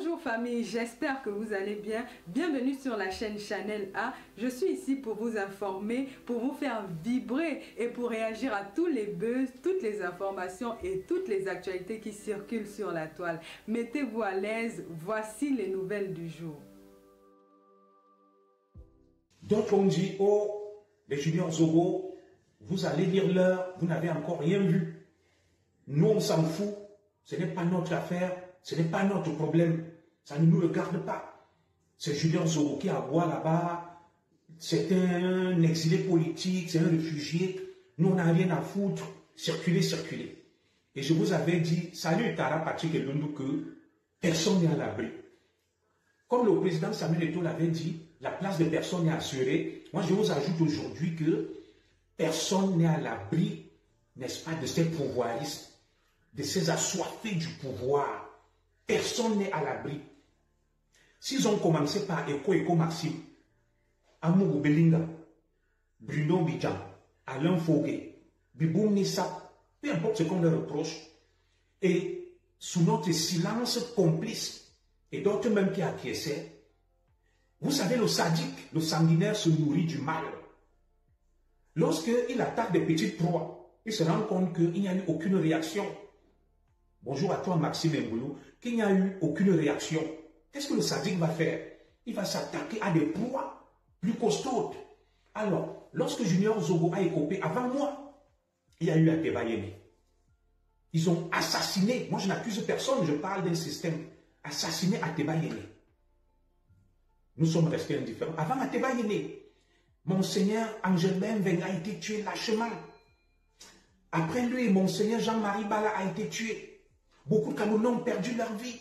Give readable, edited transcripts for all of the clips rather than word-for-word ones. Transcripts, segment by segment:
Bonjour famille, j'espère que vous allez bien. Bienvenue sur la chaîne Channel A. Je suis ici pour vous informer, pour vous faire vibrer et pour réagir à tous les buzz, toutes les informations et toutes les actualités qui circulent sur la toile. Mettez-vous à l'aise, voici les nouvelles du jour. D'autres ont dit, oh, les juniors Zogo, vous allez lire l'heure, vous n'avez encore rien vu. Nous, on s'en fout, ce n'est pas notre affaire. Ce n'est pas notre problème. Ça ne nous regarde pas. C'est Julien Zogo qui aboie là-bas. C'est un exilé politique, c'est un réfugié. Nous, on n'a rien à foutre. Circuler, circuler. Et je vous avais dit, salut Tara, Patrick et Lundu, que personne n'est à l'abri. Comme le président Samuel Eto'o l'avait dit, la place de personne est assurée. Moi, je vous ajoute aujourd'hui que personne n'est à l'abri, n'est-ce pas, de ces pouvoiristes, de ces assoiffés du pouvoir. Personne n'est à l'abri. S'ils ont commencé par Eko Maxime, Amourou Belinga, Bruno Bidjan, Alain Fogué, Biboum Nissa, peu importe ce qu'on leur reproche, et sous notre silence complice, et d'autres même qui acquiesçaient, vous savez, le sadique, le sanguinaire se nourrit du mal. Lorsqu'il attaque des petites proies, il se rend compte qu'il n'y a eu aucune réaction. Bonjour à toi Maxime Mboulou, qu'il n'y a eu aucune réaction. Qu'est-ce que le sadique va faire? Il va s'attaquer à des proies plus costaudes. Alors, lorsque Junior Zogo a écopé, avant moi, il y a eu Ateba Yéné. Ils ont assassiné, moi je n'accuse personne, je parle d'un système, assassiné Ateba Yéné. Nous sommes restés indifférents. Avant Ateba Yéné, Monseigneur Angelbert Mvenga a été tué lâchement. Après lui, Monseigneur Jean-Marie Bala a été tué. Beaucoup de Camerounais ont perdu leur vie.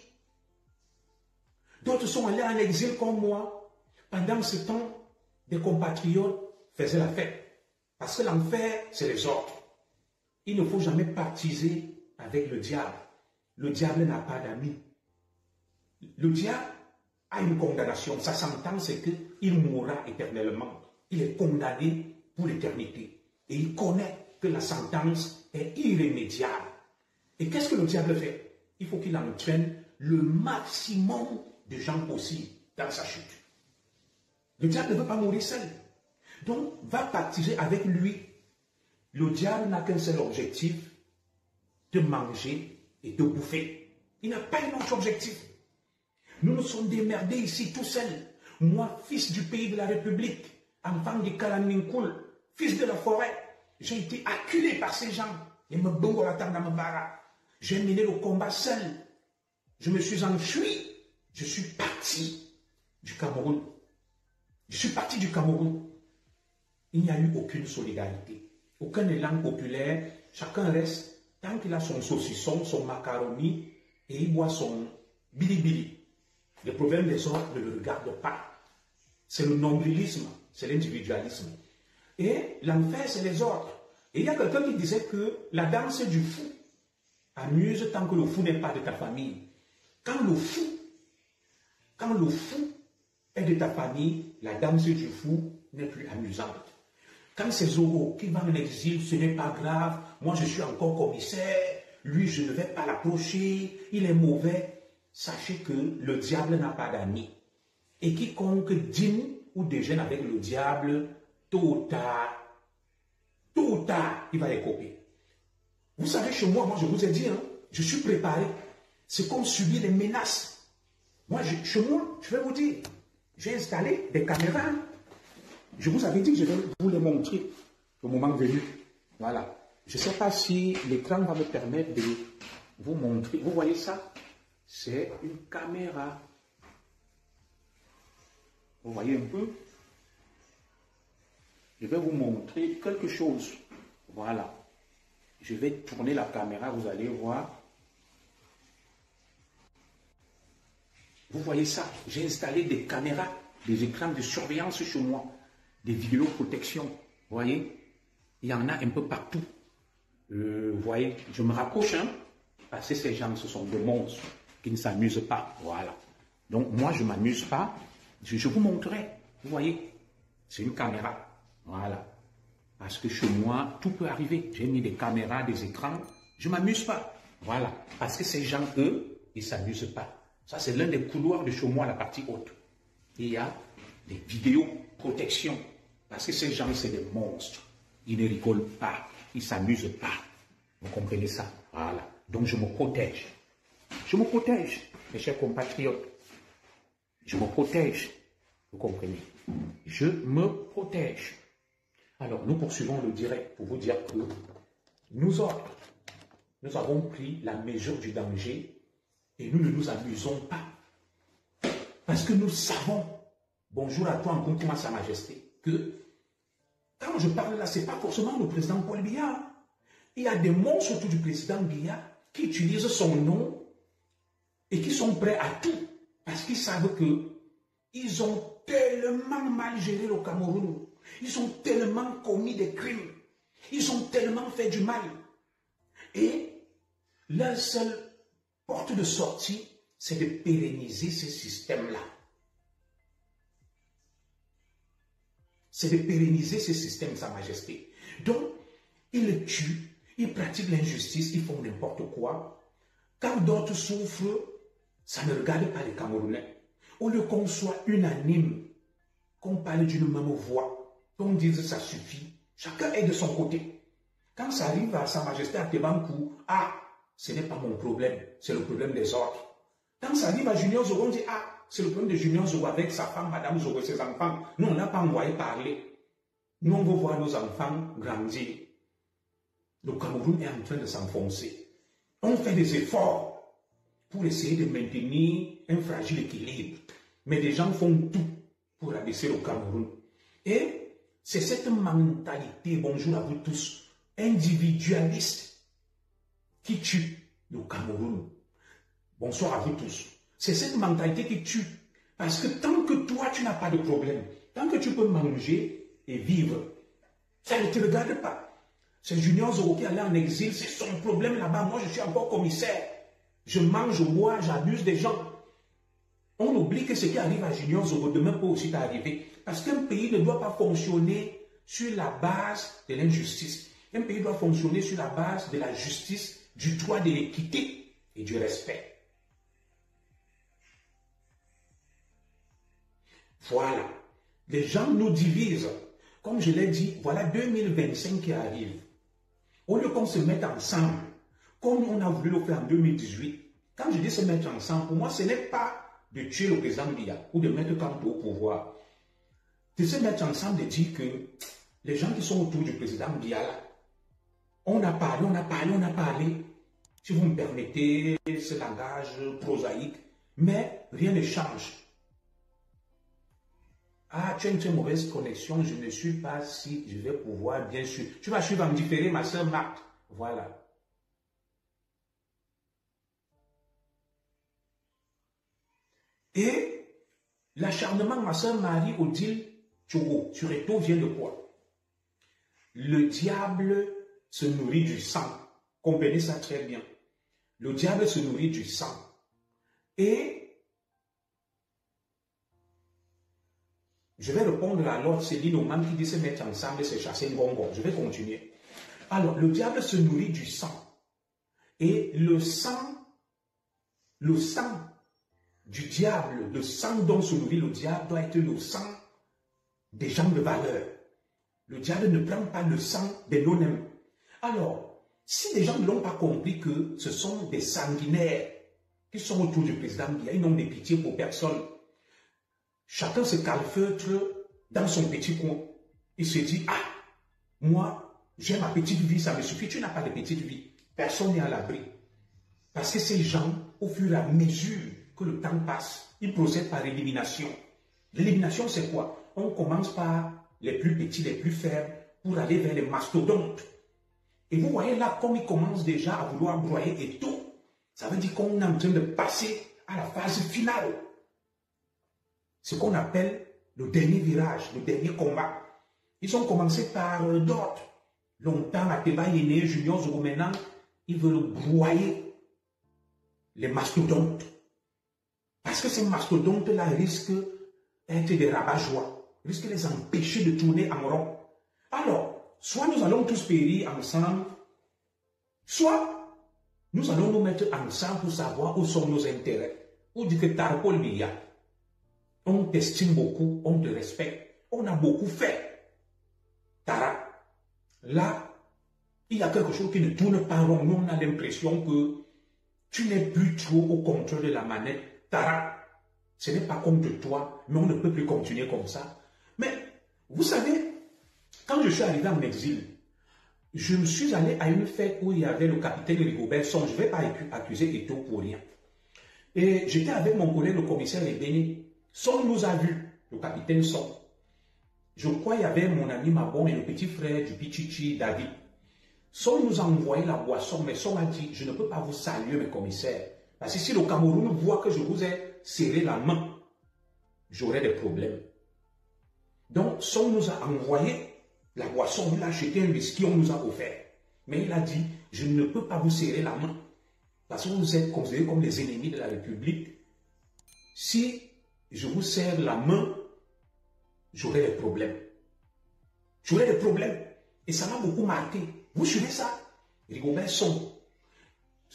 D'autres sont allés en exil comme moi. Pendant ce temps, des compatriotes faisaient la fête. Parce que l'enfer, c'est les ordres. Il ne faut jamais partiser avec le diable. Le diable n'a pas d'amis. Le diable a une condamnation. Sa sentence, c'est qu'il mourra éternellement. Il est condamné pour l'éternité. Et il connaît que la sentence est irrémédiable. Et qu'est-ce que le diable fait? Il faut qu'il entraîne le maximum de gens possible dans sa chute. Le diable ne veut pas mourir seul. Donc, va partager avec lui. Le diable n'a qu'un seul objectif, de manger et de bouffer. Il n'a pas un autre objectif. Nous nous sommes démerdés ici tout seuls. Moi, fils du pays de la République, enfant du Kalaminkoul, fils de la forêt, j'ai été acculé par ces gens. J'ai mené le combat seul. Je me suis enfui. Je suis parti du Cameroun. Je suis parti du Cameroun. Il n'y a eu aucune solidarité, aucun élan populaire. Chacun reste tant qu'il a son saucisson, son macaroni et il boit son bilibili. Le problème des autres ne le regarde pas. C'est le nombrilisme, c'est l'individualisme. Et l'enfer, c'est les autres. Et il y a quelqu'un qui disait que la danse du fou amuse tant que le fou n'est pas de ta famille. Quand le fou est de ta famille, la danse du fou n'est plus amusante. Quand c'est Zogo qui va en exil, ce n'est pas grave. Moi, je suis encore commissaire. Lui, je ne vais pas l'approcher. Il est mauvais. Sachez que le diable n'a pas d'amis. Et quiconque dîne ou déjeune avec le diable, tôt ou tard, il va écoper. Vous savez, chez moi, je vous ai dit, je suis préparé. C'est comme subir les menaces. Moi, chez moi, je vais vous dire, j'ai installé des caméras. Je vous avais dit que je vais vous les montrer au moment venu. Voilà. Je ne sais pas si l'écran va me permettre de vous montrer. Vous voyez ça? C'est une caméra. Vous voyez un peu? Je vais vous montrer quelque chose. Voilà. Je vais tourner la caméra, vous allez voir. Vous voyez ça? J'ai installé des caméras, des écrans de surveillance chez moi, des vidéoprotections. Vous voyez? Il y en a un peu partout. Vous voyez? Je me rapproche, parce que ces gens, ce sont des monstres qui ne s'amusent pas. Voilà. Donc, moi, je ne m'amuse pas. Je vous montrerai. Vous voyez? C'est une caméra. Voilà. Parce que chez moi, tout peut arriver. J'ai mis des caméras, des écrans. Je ne m'amuse pas. Voilà. Parce que ces gens, eux, ils ne s'amusent pas. Ça, c'est l'un des couloirs de chez moi, la partie haute. Et il y a des vidéos protection. Parce que ces gens, c'est des monstres. Ils ne rigolent pas. Ils ne s'amusent pas. Vous comprenez ça? Voilà. Donc, je me protège. Je me protège, mes chers compatriotes. Je me protège. Vous comprenez? Je me protège. Alors, nous poursuivons le direct pour vous dire que nous autres, nous avons pris la mesure du danger et nous ne nous amusons pas. Parce que nous savons, bonjour à toi, en complément à Sa Majesté, que quand je parle là, ce n'est pas forcément le président Paul Biya. Il y a des monstres autour du président Biya qui utilisent son nom et qui sont prêts à tout. Parce qu'ils savent qu'ils ont tellement mal géré le Cameroun. Ils ont tellement commis des crimes. Ils ont tellement fait du mal. Et leur seule porte de sortie, c'est de pérenniser ce système-là. C'est de pérenniser ce système, Sa Majesté. Donc, ils le tuent, ils pratiquent l'injustice, ils font n'importe quoi. Quand d'autres souffrent, ça ne regarde pas les Camerounais. Au lieu qu'on soit unanime, qu'on parle d'une même voix, qu'on dise ça suffit, chacun est de son côté. Quand ça arrive à Sa Majesté à Tebankou, ah, ce n'est pas mon problème, c'est le problème des autres. Quand ça arrive à Junior Zogo, on dit, ah, c'est le problème de Junior Zogo avec sa femme, Madame Zogo et ses enfants. Nous, on n'a pas envoyé parler. Nous, on veut voir nos enfants grandir. Le Cameroun est en train de s'enfoncer. On fait des efforts pour essayer de maintenir un fragile équilibre. Mais les gens font tout pour abaisser le Cameroun. Et c'est cette mentalité, bonjour à vous tous, individualiste, qui tue le Cameroun. Bonsoir à vous tous. C'est cette mentalité qui tue. Parce que tant que toi, tu n'as pas de problème, tant que tu peux manger et vivre, ça ne te regarde pas. C'est Junior Zogo qui allait en exil, c'est son problème là-bas. Moi, je suis encore commissaire. Je mange, je bois, j'abuse des gens. On oublie que ce qui arrive à Junior Zogo demain peut aussi t'arriver. Parce qu'un pays ne doit pas fonctionner sur la base de l'injustice. Un pays doit fonctionner sur la base de la justice, du droit, de l'équité et du respect. Voilà. Les gens nous divisent. Comme je l'ai dit, voilà 2025 qui arrive. Au lieu qu'on se mette ensemble, comme on a voulu le faire en 2018, quand je dis se mettre ensemble, pour moi, ce n'est pas de tuer le président Biya ou de mettre Kanto au pouvoir. De se mettre ensemble, de dire que les gens qui sont autour du président Biya, là, on a parlé, on a parlé, on a parlé. Si vous me permettez ce langage prosaïque, mais rien ne change. Ah, tu as une très mauvaise connexion, je ne suis pas si je vais pouvoir, bien sûr. Tu vas suivre en différé, ma soeur Marthe. Voilà. Et l'acharnement de ma soeur Marie-Odile Tchogo sur Eto vient de quoi? Le diable se nourrit du sang. Comprenez ça très bien. Le diable se nourrit du sang. Et je vais répondre à l'autre, c'est l'inoman qui dit se mettre ensemble et se chasser un gongon. Je vais continuer. Alors, le diable se nourrit du sang. Et le sang du diable, le sang dont se nourrit le diable doit être le sang des gens de valeur. Le diable ne prend pas le sang des non-aimants. Alors, si les gens ne l'ont pas compris que ce sont des sanguinaires qui sont autour du président Biya, ils n'ont de pitié pour personne. Chacun se calfeutre dans son petit coin. Il se dit, ah, moi, j'ai ma petite vie, ça me suffit. Tu n'as pas de petite vie. Personne n'est à l'abri. Parce que ces gens, au fur et à mesure que le temps passe, ils procèdent par élimination. L'élimination, c'est quoi? On commence par les plus petits, les plus faibles, pour aller vers les mastodontes. Et vous voyez là, comme ils commencent déjà à vouloir broyer et tout, ça veut dire qu'on est en train de passer à la phase finale. Ce qu'on appelle le dernier virage, le dernier combat. Ils ont commencé par d'autres. Longtemps, Ateba Yéné, Junior Zogo, maintenant, ils veulent broyer les mastodontes. Parce que ces mastodontes-là risquent d'être des rabat-joie, risquent de les empêcher de tourner en rond. Alors, soit nous allons tous périr ensemble, soit nous allons nous mettre ensemble pour savoir où sont nos intérêts. on dit que Tarpol Biya, on t'estime beaucoup, on te respecte, on a beaucoup fait. Tara, là, il y a quelque chose qui ne tourne pas rond. Nous, on a l'impression que tu n'es plus trop au contrôle de la manette. Tara, ce n'est pas contre toi, mais on ne peut plus continuer comme ça. Mais, vous savez, quand je suis arrivé en exil, je me suis allé à une fête où il y avait le capitaine Rigobert Song. Je ne vais pas accuser Eto pour rien. Et j'étais avec mon collègue, le commissaire Ebene. Song nous a vus, le capitaine Song. Je crois qu'il y avait mon ami Mabon et le petit frère du Pichichi, David. Song nous a envoyé la boisson, mais Song a dit, je ne peux pas vous saluer, mes commissaires. Parce que si le Cameroun voit que je vous ai serré la main, j'aurai des problèmes. Donc, Song nous a envoyé la boisson, il a acheté un whisky, on nous a offert. Mais il a dit, je ne peux pas vous serrer la main. Parce que vous êtes considérés comme les ennemis de la République. Si je vous serre la main, j'aurai des problèmes. J'aurai des problèmes. Et ça m'a beaucoup marqué. Vous suivez ça? Rigobert Song.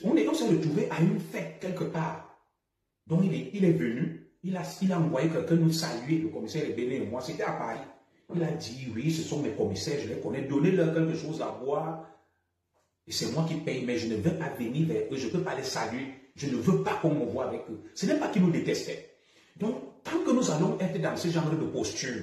On s'est retrouvé à une fête quelque part. Donc il est venu, il a envoyé quelqu'un nous saluer, le commissaire Ebene et moi, c'était à Paris. Il a dit, oui, ce sont mes commissaires, je les connais, donnez-leur quelque chose à boire. Et c'est moi qui paye, mais je ne veux pas venir vers eux, je ne peux pas les saluer, je ne veux pas qu'on me voie avec eux. Ce n'est pas qu'ils nous détestaient. Donc, tant que nous allons être dans ce genre de posture,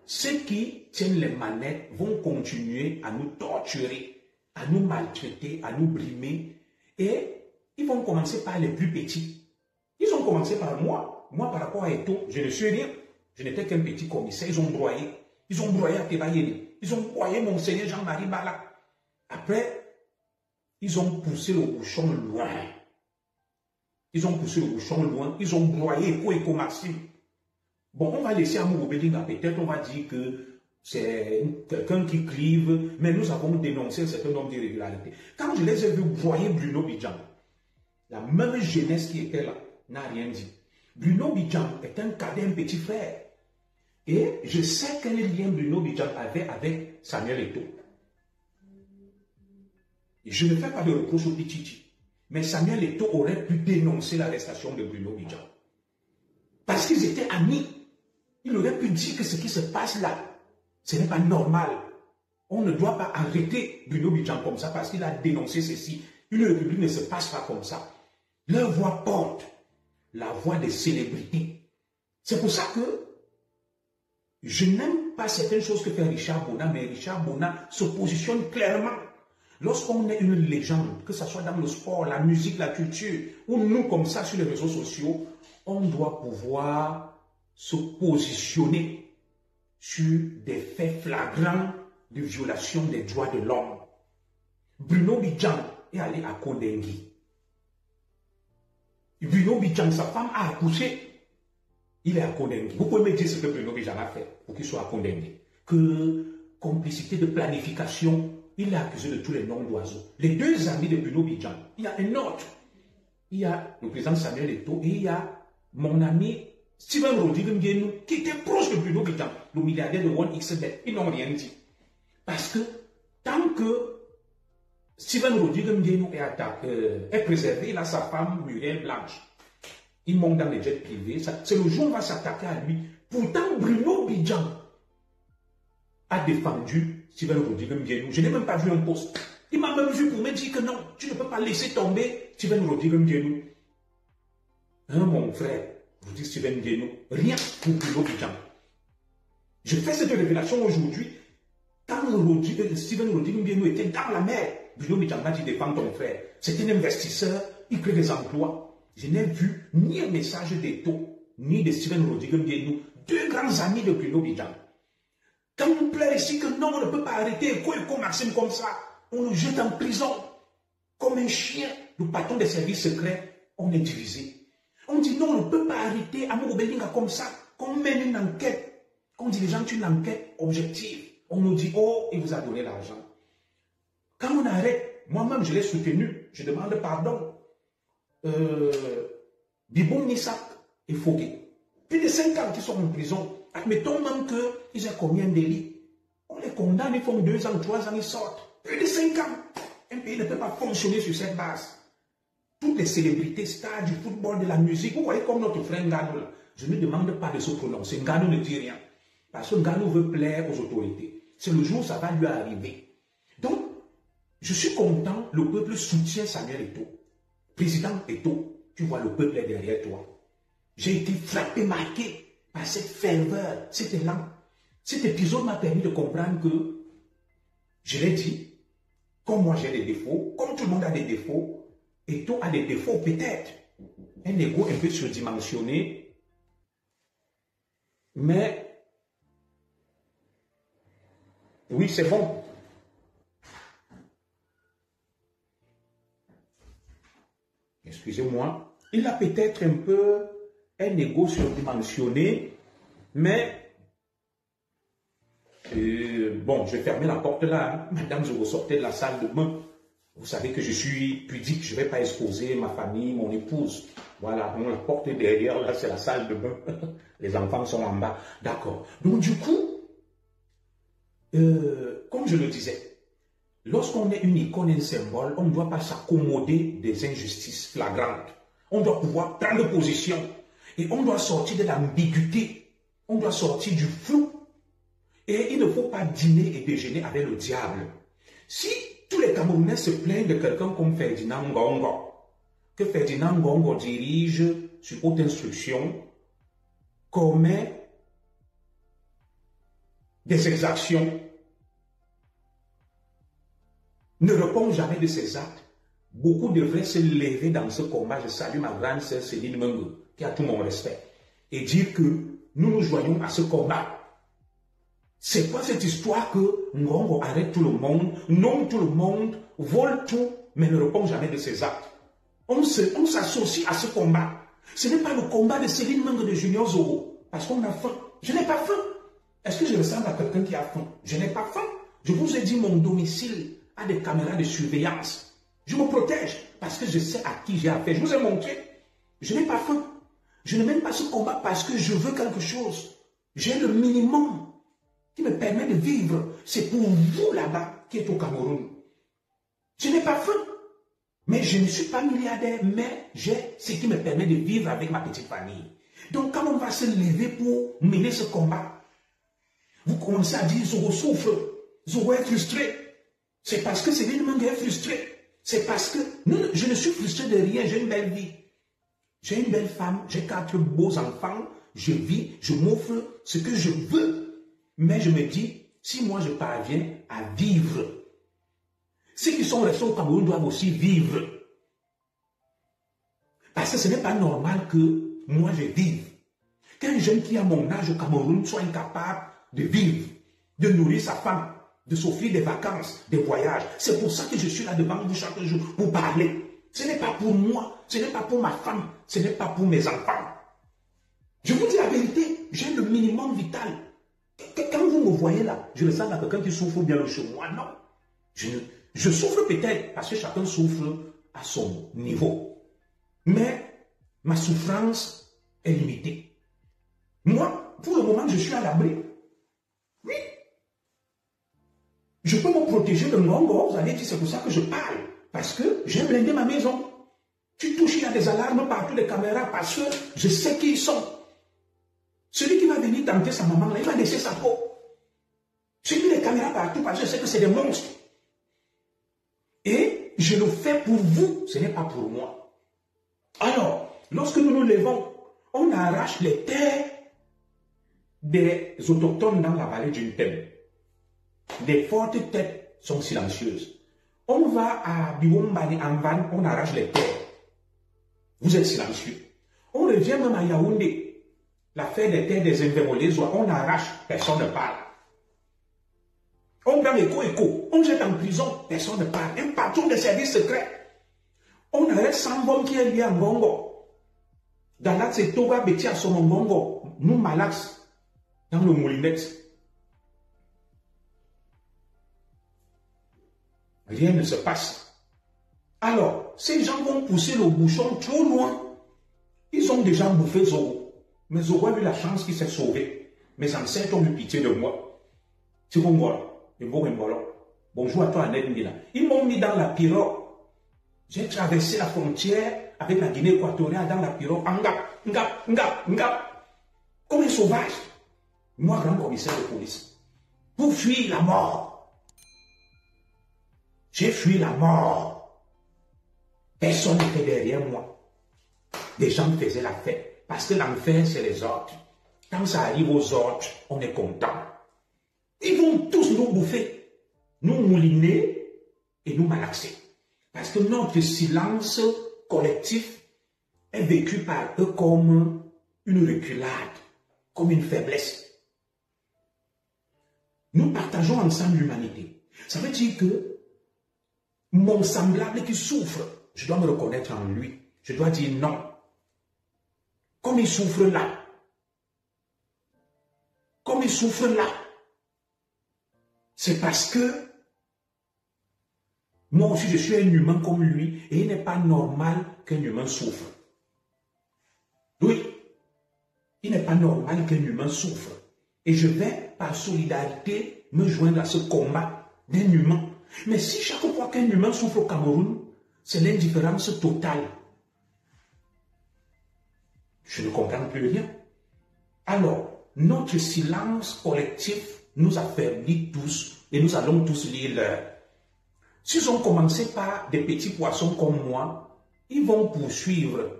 ceux qui tiennent les manettes vont continuer à nous torturer, à nous maltraiter, à nous brimer. Et ils vont commencer par les plus petits. Ils ont commencé par moi. Moi, par rapport à Eto, je ne suis rien. Je n'étais qu'un petit commissaire. Ils ont broyé. Ils ont broyé à Tebayeli. Ils ont broyé Monseigneur Jean-Marie Bala. Après, ils ont poussé le bouchon loin. Ils ont poussé le bouchon loin. Ils ont broyé Eko Maxime. Bon, on va laisser Amour Belinga, peut-être on va dire que c'est quelqu'un qui clive, mais nous avons dénoncé un certain nombre d'irrégularités. Quand je les ai vus broyer Bruno Bidjan, la même jeunesse qui était là n'a rien dit. Bruno Bidjan est un cadet, un petit frère. Et je sais quel lien Bruno Bidjan avait avec Samuel Eto'o. Je ne fais pas de reproche au Pichichi, mais Samuel Eto'o aurait pu dénoncer l'arrestation de Bruno Bidjan. Parce qu'ils étaient amis. Il aurait pu dire que ce qui se passe là, ce n'est pas normal. On ne doit pas arrêter Bruno Bidjan comme ça parce qu'il a dénoncé ceci. Une république ne se passe pas comme ça. Leur voix porte la voix des célébrités. C'est pour ça que je n'aime pas certaines choses que fait Richard Bona, mais Richard Bona se positionne clairement. Lorsqu'on est une légende, que ce soit dans le sport, la musique, la culture, ou nous comme ça sur les réseaux sociaux, on doit pouvoir se positionner sur des faits flagrants de violation des droits de l'homme. Bruno Bidjan est allé à Kondengui. Bruno Bidjan, sa femme a accouché. Il est à Kondengui. Vous pouvez me dire ce que Bruno Bidjan a fait pour qu'il soit à Kondengui. Que complicité de planification, il est accusé de tous les noms d'oiseaux. Les deux amis de Bruno Bidjan, il y a un autre. Il y a le président Samuel Eto'o et il y a mon ami Steven Rodrigue qui était proche de Bruno Bidjan, le milliardaire de 1xBet. Ils n'ont rien dit. Parce que tant que Steven Rodrigue est préservé, il a sa femme Muriel Blanche. Il monte dans les jets privés. C'est le jour où on va s'attaquer à lui. Pourtant, Bruno Bidjan a défendu Steven Rodrigue. Je n'ai même pas vu un post. Il m'a même vu pour me dire que non, tu ne peux pas laisser tomber Steven Rodrigue. Hein, mon frère, vous dites Steven Ngeno, rien pour Bruno Bidjan. Je fais cette révélation aujourd'hui. Quand Steven Rodrigue était dans la mer, Bruno Bidjan m'a dit défends ton frère. C'est un investisseur, il crée des emplois. Je n'ai vu ni un message d'Eto, ni de Steven Rodrigue, deux grands amis de Bruno Bidjan. Quand on plaît ici que non, on ne peut pas arrêter Eko Maxime comme ça, on nous jette en prison. Comme un chien, le patron des services secrets, on est divisé. On dit non, on ne peut pas arrêter Amour Belinga comme ça. Qu'on mène une enquête, qu'on diligente une enquête objective. On nous dit, oh, il vous a donné l'argent. Quand on arrête, moi-même je l'ai soutenu, je demande pardon. Biboum Nissak et Fogué. Plus de 5 ans qu'ils sont en prison. Admettons même qu'ils aient combien de délits. On les condamne, ils font 2 ans, 3 ans, ils sortent. Plus de 5 ans. Un pays ne peut pas fonctionner sur cette base. toutes les célébrités, stars du football, de la musique. Vous voyez comme notre frère Nganou là. Je ne demande pas de se prononcer. Nganou ne dit rien. Parce que Nganou veut plaire aux autorités. C'est le jour où ça va lui arriver. Donc, je suis content, le peuple soutient Samuel Eto'o. Président Eto'o, tu vois, le peuple est derrière toi. J'ai été frappé, marqué par cette ferveur, cet élan. Cet épisode m'a permis de comprendre que, je l'ai dit, comme moi j'ai des défauts, comme tout le monde a des défauts, Eto'o a des défauts peut-être. Un ego un peu surdimensionné, mais oui, c'est bon. Excusez-moi. Il a peut-être un peu un ego surdimensionné, mais bon, je vais fermer la porte là. Madame, je ressortais de la salle de bain. Vous savez que je suis pudique, je ne vais pas exposer ma famille, mon épouse. Voilà, donc la porte est derrière, là, c'est la salle de bain. Les enfants sont en bas. D'accord. Donc, du coup, comme je le disais, lorsqu'on est une icône, un symbole, on ne doit pas s'accommoder des injustices flagrantes. On doit pouvoir prendre position. Et on doit sortir de l'ambiguïté. On doit sortir du flou. Et il ne faut pas dîner et déjeuner avec le diable. Si tous les Camerounais se plaignent de quelqu'un comme Ferdinand Ngongo, que Ferdinand Ngongo dirige sur haute instruction, commet des exactions, ne répond jamais de ses actes, beaucoup devraient se lever dans ce combat. Je salue ma grande sœur Céline Mengue, qui a tout mon respect, et dire que nous nous joignons à ce combat. C'est quoi cette histoire que Ngongo arrête tout le monde, nomme tout le monde, vole tout, mais ne répond jamais de ses actes? On s'associe à ce combat. Ce n'est pas le combat de Céline Mengue de Junior Zoro, parce qu'on a faim. Je n'ai pas faim. Est-ce que je ressemble à quelqu'un qui a faim? Je n'ai pas faim. Je vous ai dit, mon domicile a des caméras de surveillance. Je me protège parce que je sais à qui j'ai affaire. Je vous ai montré. Je n'ai pas faim. Je ne mène pas ce combat parce que je veux quelque chose. J'ai le minimum qui me permet de vivre. C'est pour vous là-bas qui êtes au Cameroun. Je n'ai pas faim. Mais je ne suis pas milliardaire, mais j'ai ce qui me permet de vivre avec ma petite famille. Donc quand on va se lever pour mener ce combat, vous commencez à dire Zoro souffre, Zoro est frustré. C'est parce que Céline Mengue est frustré. C'est parce que je ne suis frustré de rien, j'ai une belle vie. J'ai une belle femme, j'ai 4 beaux enfants, je vis, je m'offre ce que je veux. Mais je me dis, si moi je parviens à vivre, ceux qui sont restés au Cameroun doivent aussi vivre. Parce que ce n'est pas normal que moi je vive. Qu'un jeune qui a mon âge au Cameroun soit incapable de vivre, de nourrir sa femme, de s'offrir des vacances, des voyages. C'est pour ça que je suis là devant vous chaque jour pour parler. Ce n'est pas pour moi, ce n'est pas pour ma femme, ce n'est pas pour mes enfants. Je vous dis la vérité, j'ai le minimum vital. Quand vous me voyez là, je ressemble à quelqu'un qui souffre bien chez moi. Non. Je souffre peut-être parce que chacun souffre à son niveau. Mais ma souffrance est limitée. Moi, pour le moment, je suis à l'abri. Oui. Je peux me protéger de Ngongo. Vous allez dire, c'est pour ça que je parle. Parce que j'ai blindé ma maison. Tu touches, il y a des alarmes partout, des caméras, parce que je sais qui ils sont. Celui qui va venir tenter sa maman, là, il va laisser sa peau. J'ai mis les caméras partout parce que je sais que c'est des monstres. Et je le fais pour vous, ce n'est pas pour moi. Alors, lorsque nous nous levons, on arrache les terres des autochtones dans la vallée du Ntem. Les fortes têtes sont silencieuses. On va à Biwombani, en van, on arrache les terres. Vous êtes silencieux. On revient même à Yaoundé. L'affaire des terres des Invémolés, on arrache, personne ne parle. On prend écho, on jette en prison, personne ne parle. Un patron de services secrets. On arrête Sambom qui est lié à Ngongo. Dans la c'est Toga Betia son Ngongo. Nous Malax, dans le Moulinex. Rien ne se passe. Alors, ces gens vont pousser le bouchon trop loin. Ils ont déjà bouffé Zoro. Mais Zoro a eu la chance qu'il s'est sauvé. Mes ancêtres ont eu pitié de moi. Tu vois moi. Bonjour à toi, Annette Mila. Ils m'ont mis dans la pirogue. J'ai traversé la frontière avec la Guinée équatoriale dans la pirogue, comme un sauvage. Moi, grand commissaire de police, pour fuir la mort. J'ai fui la mort. Personne n'était derrière moi. Des gens faisaient la fête. Parce que l'enfer, c'est les autres. Quand ça arrive aux autres, on est content. Ils vont tous nous bouffer, nous mouliner et nous malaxer. Parce que notre silence collectif est vécu par eux comme une reculade, comme une faiblesse. Nous partageons ensemble l'humanité. Ça veut dire que mon semblable qui souffre, je dois me reconnaître en lui. Je dois dire non. Comme il souffre là. Comme il souffre là. C'est parce que moi aussi je suis un humain comme lui et il n'est pas normal qu'un humain souffre. Oui, il n'est pas normal qu'un humain souffre. Et je vais par solidarité me joindre à ce combat d'un humain. Mais si chaque fois qu'un humain souffre au Cameroun, c'est l'indifférence totale. Je ne comprends plus rien. Alors, notre silence collectif nous affaiblit tous et nous allons tous lire l'heure. S'ils ont commencé par des petits poissons comme moi, ils vont poursuivre.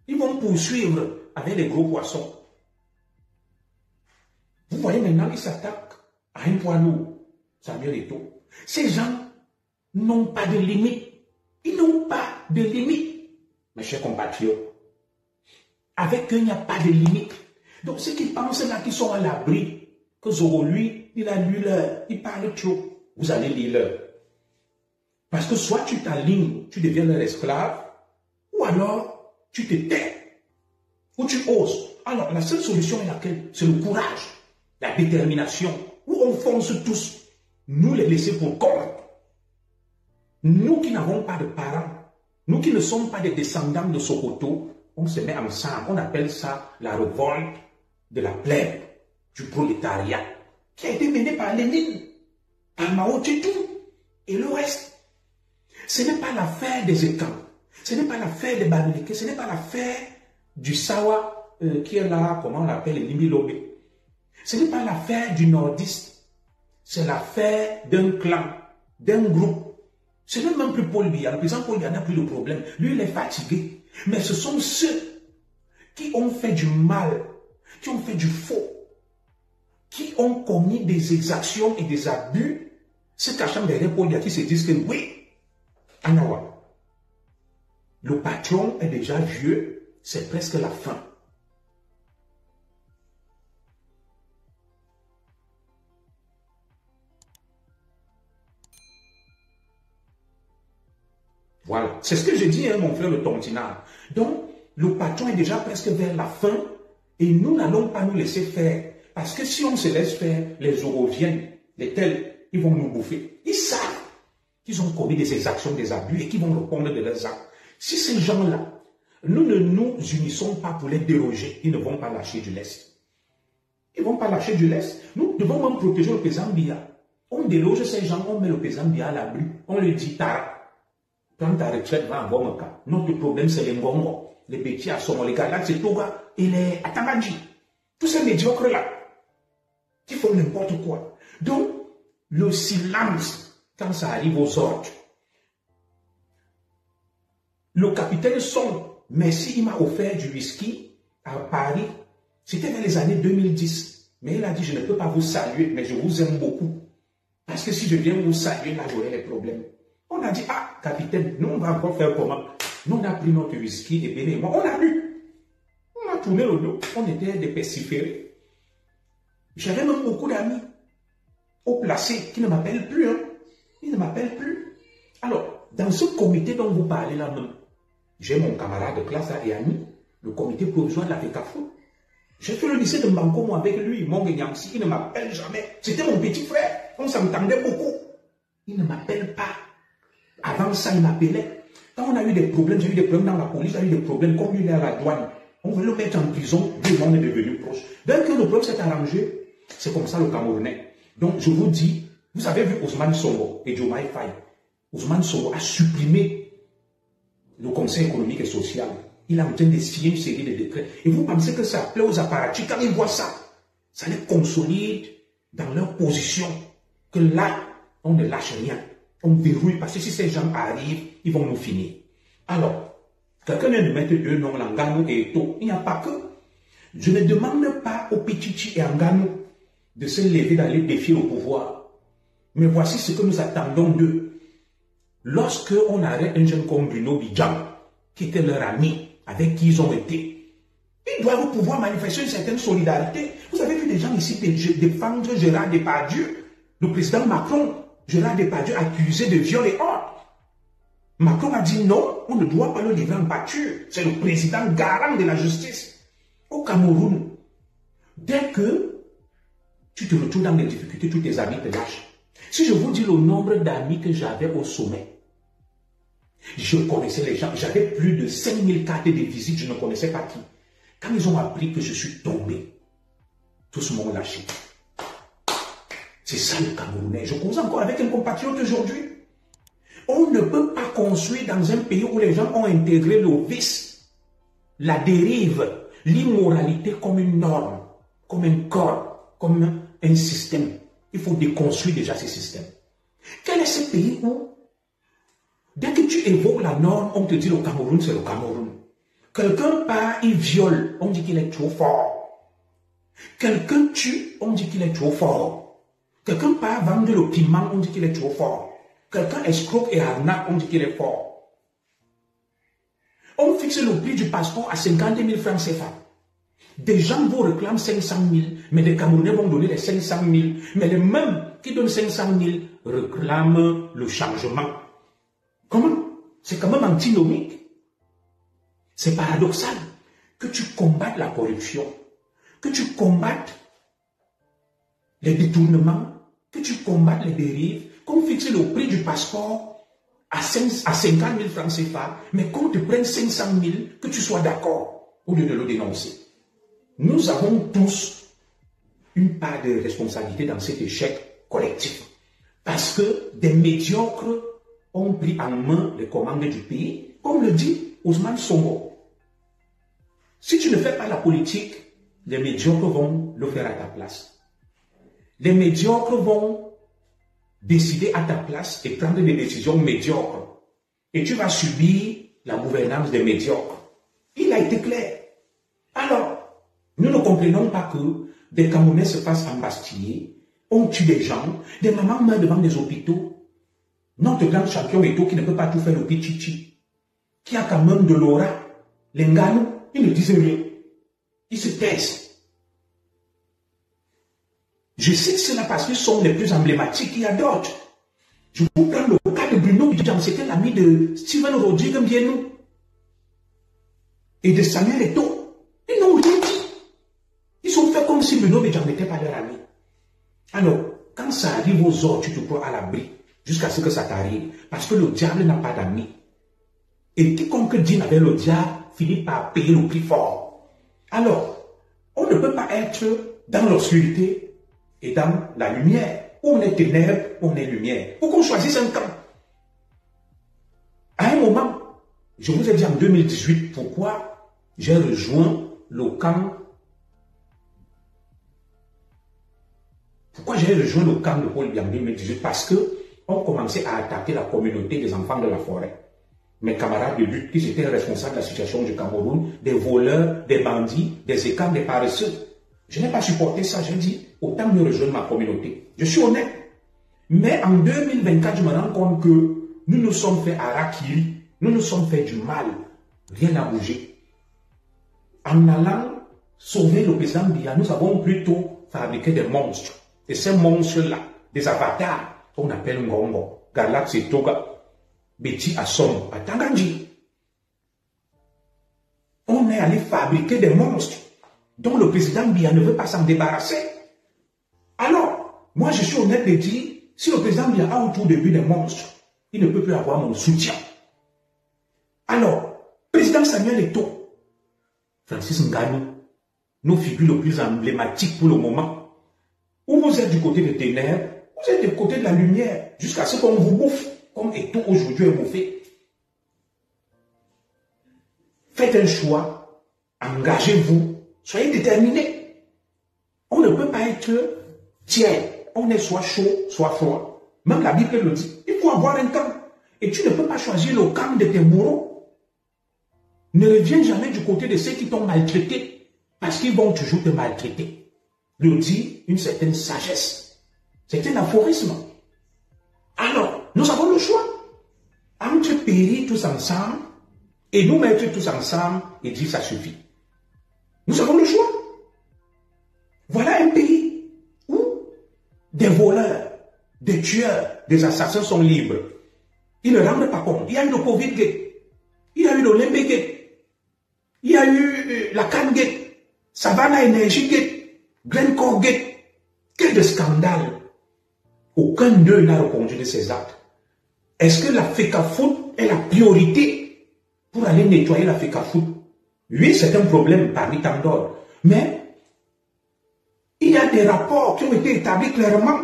Ils vont poursuivre avec les gros poissons. Vous voyez maintenant, ils s'attaquent à un poids lourd. Samuel Eto'o. Ces gens n'ont pas de limite. Ils n'ont pas de limite, mes chers compatriotes. Avec eux, il n'y a pas de limite. Donc, ceux qui pensent là, qui sont à l'abri, que Zoro, lui, il a lu l'heure, il parle trop, vous allez lire l'heure. Parce que soit tu t'alignes, tu deviens leur esclave, ou alors tu te tais, ou tu oses. Alors, la seule solution est laquelle? C'est le courage, la détermination, où on fonce tous, nous les laisser pour compte. Nous qui n'avons pas de parents, nous qui ne sommes pas des descendants de Sokoto, on se met ensemble, on appelle ça la révolte de la plèbe, du prolétariat, qui a été menée par Lénine, par Mao Tse-tung et le reste. Ce n'est pas l'affaire des étangs, ce n'est pas l'affaire des Bamileke, ce n'est pas l'affaire du Sawa qui est là, comment on l'appelle, les Limilobe. Ce n'est pas l'affaire du nordiste, c'est l'affaire d'un clan, d'un groupe. Ce n'est même plus Paul Biya. Le président Paul Biya n'a plus de problème. Lui, il est fatigué. Mais ce sont ceux qui ont fait du mal, qui ont fait du faux, qui ont commis des exactions et des abus, se cachant derrière Paul Biya, qui se disent que oui, Anawa, le patron est déjà vieux, c'est presque la fin. Voilà, c'est ce que je dis, hein, mon frère le Tontinard. Donc, le patron est déjà presque vers la fin et nous n'allons pas nous laisser faire. Parce que si on se laisse faire, les Zoroviennes, les tels, ils vont nous bouffer. Ils savent qu'ils ont commis des exactions, des abus et qu'ils vont répondre de leurs actes. Si ces gens-là, nous ne nous unissons pas pour les déroger, ils ne vont pas lâcher du lest. Ils ne vont pas lâcher du lest. Nous devons même protéger le président Biya. On déloge ces gens, on met le président Biya à l'abri. On lui dit, quand ta retraite va en Ngomaka, notre problème c'est les Ngongo, les Bétis à Somo, les Galates, c'est Toga et les Atangadji. Tous ces médiocres là, qui font n'importe quoi. Donc, le silence, quand ça arrive aux autres. Le capitaine Song, merci, il m'a offert du whisky à Paris. C'était dans les années 2010. Mais il a dit, je ne peux pas vous saluer, mais je vous aime beaucoup. Parce que si je viens vous saluer, là, j'aurai les problèmes. On a dit, ah, capitaine, nous, on va encore faire comment? Nous, on a pris notre whisky et bien, moi, on a bu. On a tourné le dos. On était des pestiférés. J'avais même beaucoup d'amis au placé qui ne m'appellent plus. Hein. Ils ne m'appellent plus. Alors, dans ce comité dont vous parlez là même, j'ai mon camarade de classe et ami, le comité provisoire de la FECAFO. J'ai fait le lycée de Mbanko, moi, avec lui, mon Nyamsi, il ne m'appelle jamais. C'était mon petit frère. On s'entendait beaucoup. Il ne m'appelle pas. Avant ça, il m'appelait. Quand on a eu des problèmes, j'ai eu des problèmes dans la police, j'ai eu des problèmes, comme il est à la douane. On veut le mettre en prison, deux on est devenu proche. Dès que le problème s'est arrangé, c'est comme ça le Camerounais. Donc, je vous dis, vous avez vu Ousmane Sonko et Diomaye Faye. Ousmane Sonko a supprimé le Conseil économique et social. Il est en train de signer une série de décrets. Et vous pensez que ça plaît aux apparatchiks? Quand ils voient ça, ça les consolide dans leur position. Que là, on ne lâche rien. On verrouille parce que si ces gens arrivent, ils vont nous finir. Alors, quelqu'un vient de mettre deux noms, Nganou et Eto'o. Il n'y a pas que. Je ne demande pas aux Pichichi et Nganou de se lever d'aller défier au pouvoir. Mais voici ce que nous attendons d'eux. Lorsque on arrête un jeune comme Bruno Bidjan, qui était leur ami, avec qui ils ont été, ils doivent pouvoir manifester une certaine solidarité. Vous avez vu des gens ici défendre Gérard Depardieu, le président Macron. Gérard Depardieu accusé de viol et autres. Macron a dit non, on ne doit pas le livrer en pâture. C'est le président garant de la justice. Au Cameroun, dès que tu te retrouves dans des difficultés, tous tes amis te lâchent. Si je vous dis le nombre d'amis que j'avais au sommet, je connaissais les gens, j'avais plus de 5000 cartes de visite, je ne connaissais pas qui. Quand ils ont appris que je suis tombé, tous m'ont lâché. C'est ça le Camerounais. Je cause encore avec un compatriote aujourd'hui. On ne peut pas construire dans un pays où les gens ont intégré le vice, la dérive, l'immoralité comme une norme, comme un corps, comme un système. Il faut déconstruire déjà ces systèmes. Quel est ce pays où, dès que tu évoques la norme, on te dit le Cameroun, c'est le Cameroun. Quelqu'un part, il viole, on dit qu'il est trop fort. Quelqu'un tue, on dit qu'il est trop fort. Quelqu'un part vendre le piment, on dit qu'il est trop fort. Quelqu'un escroque et arnaque, on dit qu'il est fort. On fixe le prix du passeport à 50 000 francs CFA. Des gens vous réclament 500 000, mais les Camerounais vont donner les 500 000. Mais les mêmes qui donnent 500 000 réclament le changement. Comment? C'est quand même antinomique. C'est paradoxal que tu combattes la corruption, que tu combattes les détournements, que tu combattes les dérives, qu'on fixe le prix du passeport à 50 000 francs CFA, mais qu'on te prenne 500 000, que tu sois d'accord au lieu de le dénoncer. Nous avons tous une part de responsabilité dans cet échec collectif. Parce que des médiocres ont pris en main les commandes du pays, comme le dit Ousmane Sonko. Si tu ne fais pas la politique, les médiocres vont le faire à ta place. Les médiocres vont décider à ta place et prendre des décisions médiocres. Et tu vas subir la gouvernance des médiocres. Il a été clair. Alors, nous ne comprenons pas que des Camerounais se fassent embastiller, on tue des gens, des mamans meurent devant des hôpitaux. Notre grand champion Eto'o qui ne peut pas tout faire au Pichichi, qui a quand même de l'aura, les Nganou, ils ne disent rien. Ils se taisent. Je cite cela parce qu'ils sont les plus emblématiques, il y a d'autres. Je vous prends le cas de Bruno Bidjan, c'était l'ami de Steven Rodrigue Mbienou et de Samuel Eto'o. Ils n'ont rien dit. Ils ont fait comme si Bruno Bidjan n'était pas leur ami. Alors, quand ça arrive aux autres, tu te crois à l'abri, jusqu'à ce que ça t'arrive. Parce que le diable n'a pas d'amis. Et quiconque dîne avec le diable finit par payer le prix fort. Alors, on ne peut pas être dans l'obscurité et dans la lumière. Où on est ténèbres, on est lumière. Pour qu'on choisisse un camp. À un moment, je vous ai dit en 2018 pourquoi j'ai rejoint le camp. Pourquoi j'ai rejoint le camp de Paul Biya en 2018? Parce qu'on commençait à attaquer la communauté des enfants de la forêt. Mes camarades de lutte qui étaient responsables de la situation du Cameroun, des voleurs, des bandits, des écarts, des paresseux. Je n'ai pas supporté ça, j'ai dit, autant me rejoindre ma communauté. Je suis honnête. Mais en 2024, je me rends compte que nous nous sommes fait harakiri, nous nous sommes fait du mal. Rien n'a bougé. En allant sauver le président Biya, nous avons plutôt fabriqué des monstres. Et ces monstres-là, des avatars, qu'on appelle Ngongo, Galaxy Toga, Betty Assom, Atanganji. On est allé fabriquer des monstres dont le président Biya ne veut pas s'en débarrasser. Alors, moi je suis honnête de dire, si le président Biya a autour de lui des monstres, il ne peut plus avoir mon soutien. Alors, président Samuel Eto'o, Francis Nganou, nos figures les plus emblématiques pour le moment, où vous êtes du côté des ténèbres, vous êtes du côté de la lumière, jusqu'à ce qu'on vous bouffe. comme Eto'o aujourd'hui est mauvais. Faites un choix, engagez-vous, soyez déterminés. On ne peut pas être tiers, on est soit chaud, soit froid. Même la Bible le dit, il faut avoir un camp. Et tu ne peux pas choisir le camp de tes bourreaux. Ne reviens jamais du côté de ceux qui t'ont maltraité, parce qu'ils vont toujours te maltraiter. Le dit une certaine sagesse. C'est un aphorisme. Alors, nous avons le choix entre périr tous ensemble et nous mettre tous ensemble et dire ça suffit. Nous avons le choix. Voilà un pays où des voleurs, des tueurs, des assassins sont libres. Ils ne rendent pas compte. Il y a eu le Covid Gate, il y a eu le Lembe Gate, il y a eu la Can Gate, Savannah Energy Gate, Glencore Gate. Quel de scandale! Aucun d'eux n'a reconduit ces actes. Est-ce que la FECAFOOT est la priorité pour aller nettoyer la FECAFOOT? Oui, c'est un problème parmi tant d'autres. Mais il y a des rapports qui ont été établis clairement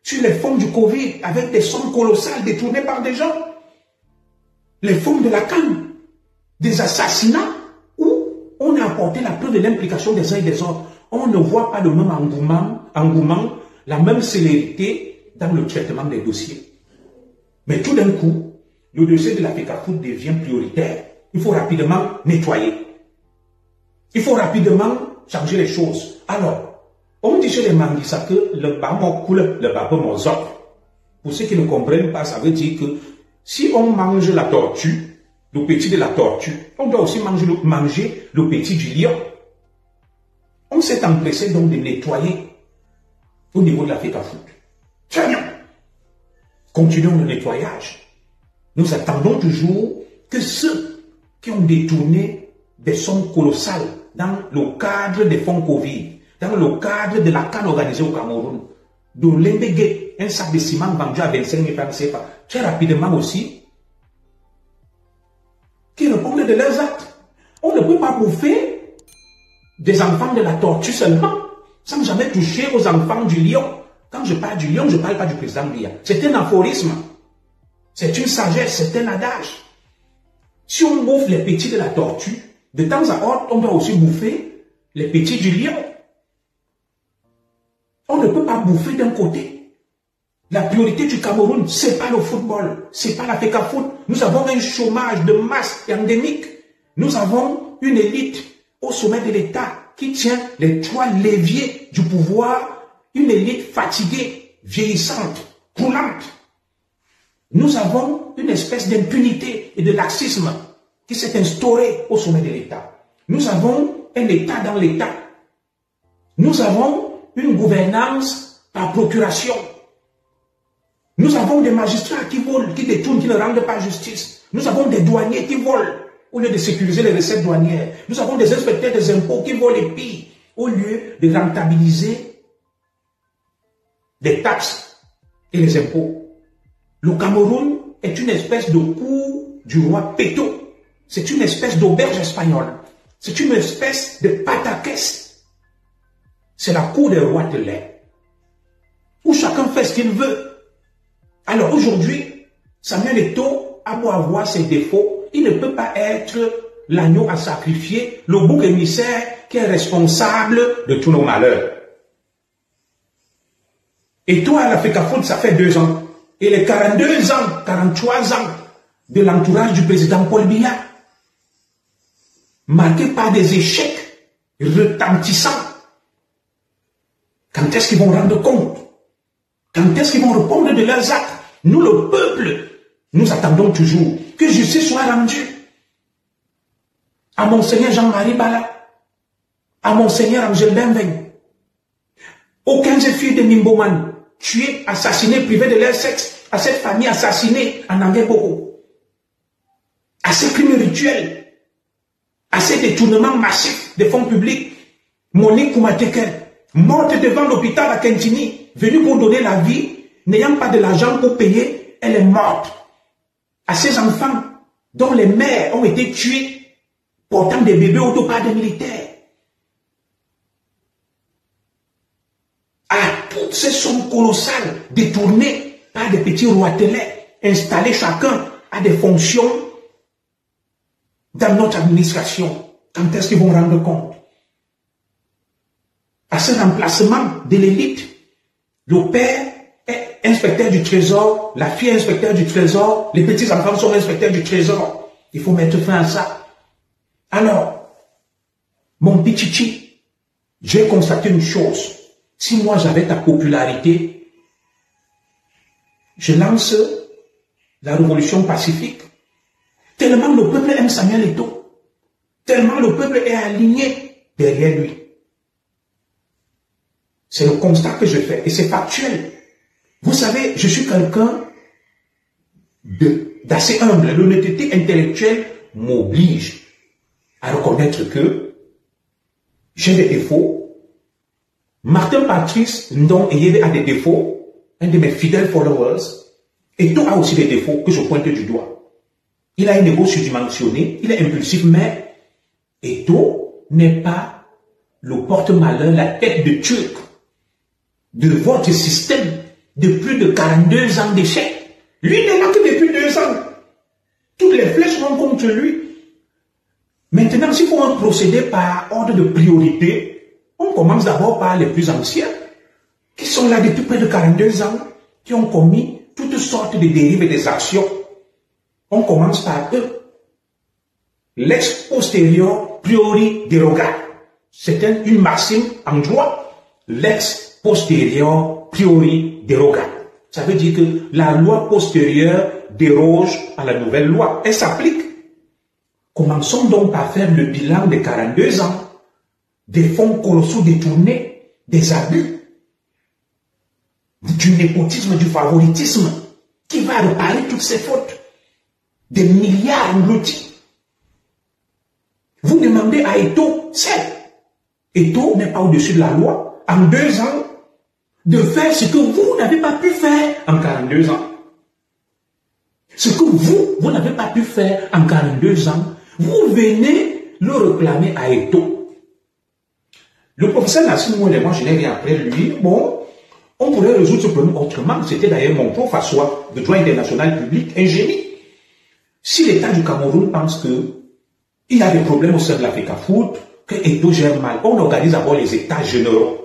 sur les fonds du Covid avec des sommes colossales détournées par des gens. Les fonds de la CAN, des assassinats où on a apporté la preuve de l'implication des uns et des autres. On ne voit pas le même engouement, la même célérité dans le traitement des dossiers. Mais tout d'un coup, le dossier de la FECAFOOT devient prioritaire. Il faut rapidement nettoyer. Il faut rapidement changer les choses. Alors, on dit chez les Manguissa que le bâton coule, le bâton m'en. Pour ceux qui ne comprennent pas, ça veut dire que si on mange la tortue, le petit de la tortue, on doit aussi manger le petit du lion. On s'est empressé donc de nettoyer au niveau de la FECAFOOT. Très bien. Continuons le nettoyage. Nous attendons toujours que ceux qui ont détourné des sommes colossales dans le cadre des fonds Covid, dans le cadre de la CAN organisée au Cameroun, de l'Embégué, un sac de ciment vendu à 25 000 francs CFA, très rapidement aussi, qui répondent de leurs actes. On ne peut pas bouffer des enfants de la tortue seulement, sans jamais toucher aux enfants du lion. Quand je parle du lion, je ne parle pas du président Biya. C'est un aphorisme. C'est une sagesse, c'est un adage. Si on bouffe les petits de la tortue, de temps à autre, on doit aussi bouffer les petits du lion. On ne peut pas bouffer d'un côté. La priorité du Cameroun, ce n'est pas le football, ce n'est pas la FECAFOOT. Nous avons un chômage de masse et endémique. Nous avons une élite au sommet de l'État qui tient les trois leviers du pouvoir, une élite fatiguée, vieillissante, roulante. Nous avons une espèce d'impunité et de laxisme qui s'est instaurée au sommet de l'État. Nous avons un État dans l'État. Nous avons une gouvernance par procuration. Nous avons des magistrats qui volent, qui détournent, qui ne rendent pas justice. Nous avons des douaniers qui volent au lieu de sécuriser les recettes douanières. Nous avons des inspecteurs des impôts qui volent les pilles au lieu de rentabiliser les taxes et les impôts. Le Cameroun est une espèce de cour du roi Péto. C'est une espèce d'auberge espagnole. C'est une espèce de pataquès. C'est la cour des rois de lait, où chacun fait ce qu'il veut. Alors aujourd'hui, Samuel Eto'o a beau avoir ses défauts, il ne peut pas être l'agneau à sacrifier, le bouc émissaire qui est responsable de tous nos malheurs. Eto'o à la FECAFOOT, ça fait 2 ans. Et les 42 ans, 43 ans de l'entourage du président Paul Biya, marqués par des échecs retentissants. Quand est-ce qu'ils vont rendre compte? Quand est-ce qu'ils vont répondre de leurs actes? Nous, le peuple, nous attendons toujours que justice soit rendue à Monseigneur Jean-Marie Bala, à Monseigneur Angel Benveng, aux 15 filles de Nimboman, tuées, assassinées, privées de leur sexe, à cette famille assassinée en Anguéboko, à ces crimes rituels, à ces détournements massifs des fonds publics. Monique Koumateke, morte devant l'hôpital à Kentini, venue pour donner la vie, n'ayant pas de l'argent pour payer, elle est morte. À ces enfants dont les mères ont été tuées, portant des bébés au dos par des militaires. À toutes ces sommes colossales détournées par des petits roitelets, installer chacun à des fonctions dans notre administration. Quand est-ce qu'ils vont rendre compte? À ce remplacement de l'élite, le père est inspecteur du trésor, la fille est inspecteur du trésor, les petits-enfants sont inspecteurs du trésor. Il faut mettre fin à ça. Alors, mon petit, j'ai constaté une chose. Si moi j'avais ta popularité, je lance la révolution pacifique. Tellement le peuple aime Samuel Eto'o. Tellement le peuple est aligné derrière lui. C'est le constat que je fais et c'est factuel. Vous savez, je suis quelqu'un d'assez humble. L'honnêteté intellectuelle m'oblige à reconnaître que j'ai des défauts. Martin Patrice Ndong Eyere a des défauts, un de mes fidèles followers. Eto'o a aussi des défauts que je pointe du doigt. Il a un ego surdimensionné, il est impulsif, mais Eto'o n'est pas le porte-malheur, la tête de Turc de votre système de plus de 42 ans d'échec. Lui n'est là que depuis 2 ans. Toutes les flèches vont contre lui. Maintenant, s'il faut un procédé par ordre de priorité, on commence d'abord par les plus anciens, qui sont là depuis près de 42 ans, qui ont commis toutes sortes de dérives et des actions. On commence par eux. Lex posterior priori derogat. C'est une maxime en droit. Lex posterior priori derogat. Ça veut dire que la loi postérieure déroge à la nouvelle loi. Elle s'applique. Commençons donc par faire le bilan des 42 ans, des fonds colossaux détournés, des abus, du népotisme, du favoritisme, qui va réparer toutes ces fautes, des milliards engloutis. Vous demandez à Eto'o, Eto'o n'est pas au-dessus de la loi, en 2 ans, de faire ce que vous n'avez pas pu faire en 42 ans. Ce que vous n'avez pas pu faire en 42 ans, vous venez le réclamer à Eto'o. Le professeur Nassim Ouellet, moi je n'ai rien après lui, bon, on pourrait résoudre ce problème autrement. C'était d'ailleurs mon prof à soi, de droit international public, un génie. Si l'État du Cameroun pense qu'il y a des problèmes au sein de l'Africa Foot, que Eto'o gère mal, on organise d'abord les États généraux.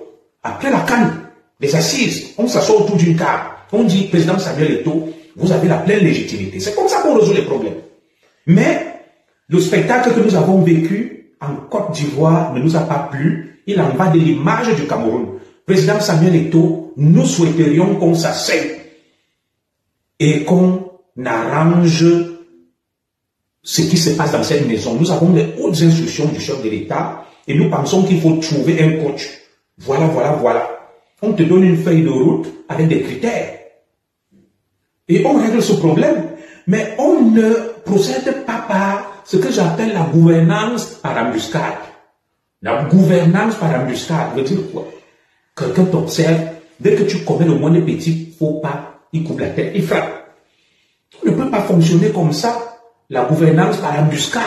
Après la CAN, les assises, on s'assoit autour d'une table. On dit, président Samuel Eto'o, vous avez la pleine légitimité. C'est comme ça qu'on résout les problèmes. Mais le spectacle que nous avons vécu en Côte d'Ivoire ne nous a pas plu. Il en va de l'image du Cameroun. Président Samuel Eto'o, nous souhaiterions qu'on s'asseye et qu'on arrange ce qui se passe dans cette maison. Nous avons les hautes instructions du chef de l'État et nous pensons qu'il faut trouver un coach. Voilà, voilà, voilà. On te donne une feuille de route avec des critères. Et on règle ce problème. Mais on ne procède pas par ce que j'appelle la gouvernance par embuscade. La gouvernance par embuscade veut dire quoi? Quelqu'un t'observe, dès que tu commets le moindre petit faux pas, il coupe la tête, il frappe. On ne peut pas fonctionner comme ça, la gouvernance par embuscade.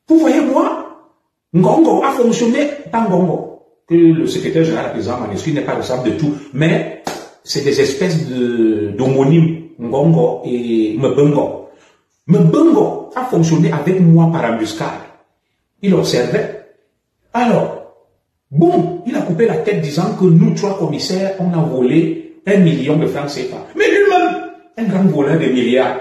Vous voyez, moi, Ngongo a fonctionné, pas Ngongo, que le secrétaire général président Manescu n'est pas responsable de tout, mais c'est des espèces d'homonymes, Ngongo et Mbongo. Mbongo a fonctionné avec moi par embuscade. Il observait. Alors, boum, il a coupé la tête disant que nous, 3 commissaires, on a volé 1 million de francs CFA. Mais lui-même, un grand voleur de milliards.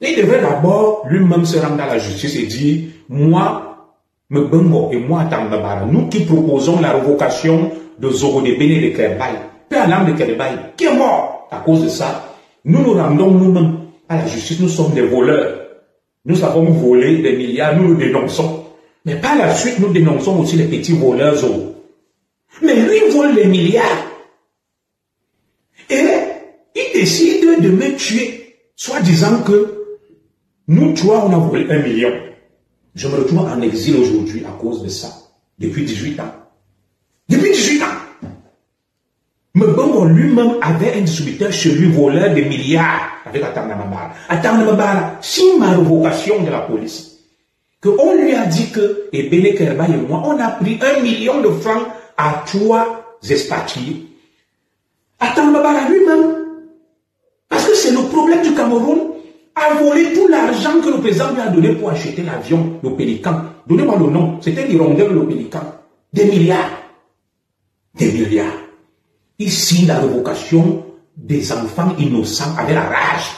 Il devrait d'abord lui-même se rendre à la justice et dire, moi, Mbongo et moi, Tambabara, nous qui proposons la révocation de Zorodébéné et de Kerbay, Père l'âme de Kerbay, qui est mort à cause de ça, nous nous rendons nous-mêmes à la justice, nous sommes des voleurs. Nous avons volé des milliards, nous nous dénonçons. Mais par la suite, nous dénonçons aussi les petits voleurs. Mais lui, il vole les milliards. Et il décide de me tuer, soit disant que nous, 3, on a volé 1 million. Je me retrouve en exil aujourd'hui à cause de ça. Depuis 18 ans. Depuis 18 ans. Mbongo lui-même avait un distributeur chez lui, voleur de milliards, avec Atanga Mabara. Atanga Mabara, signe ma révocation de la police, qu'on lui a dit que, et Béné Kerba et moi, on a pris 1 million de francs à 3 expatriés. Atanga Mabara lui-même, parce que c'est le problème du Cameroun a volé tout l'argent que le président lui a donné pour acheter l'avion, le Pélican. Donnez-moi le nom. C'était l'hirondelle, le Pélican. Des milliards. Des milliards. Ici, la révocation des enfants innocents avec la rage.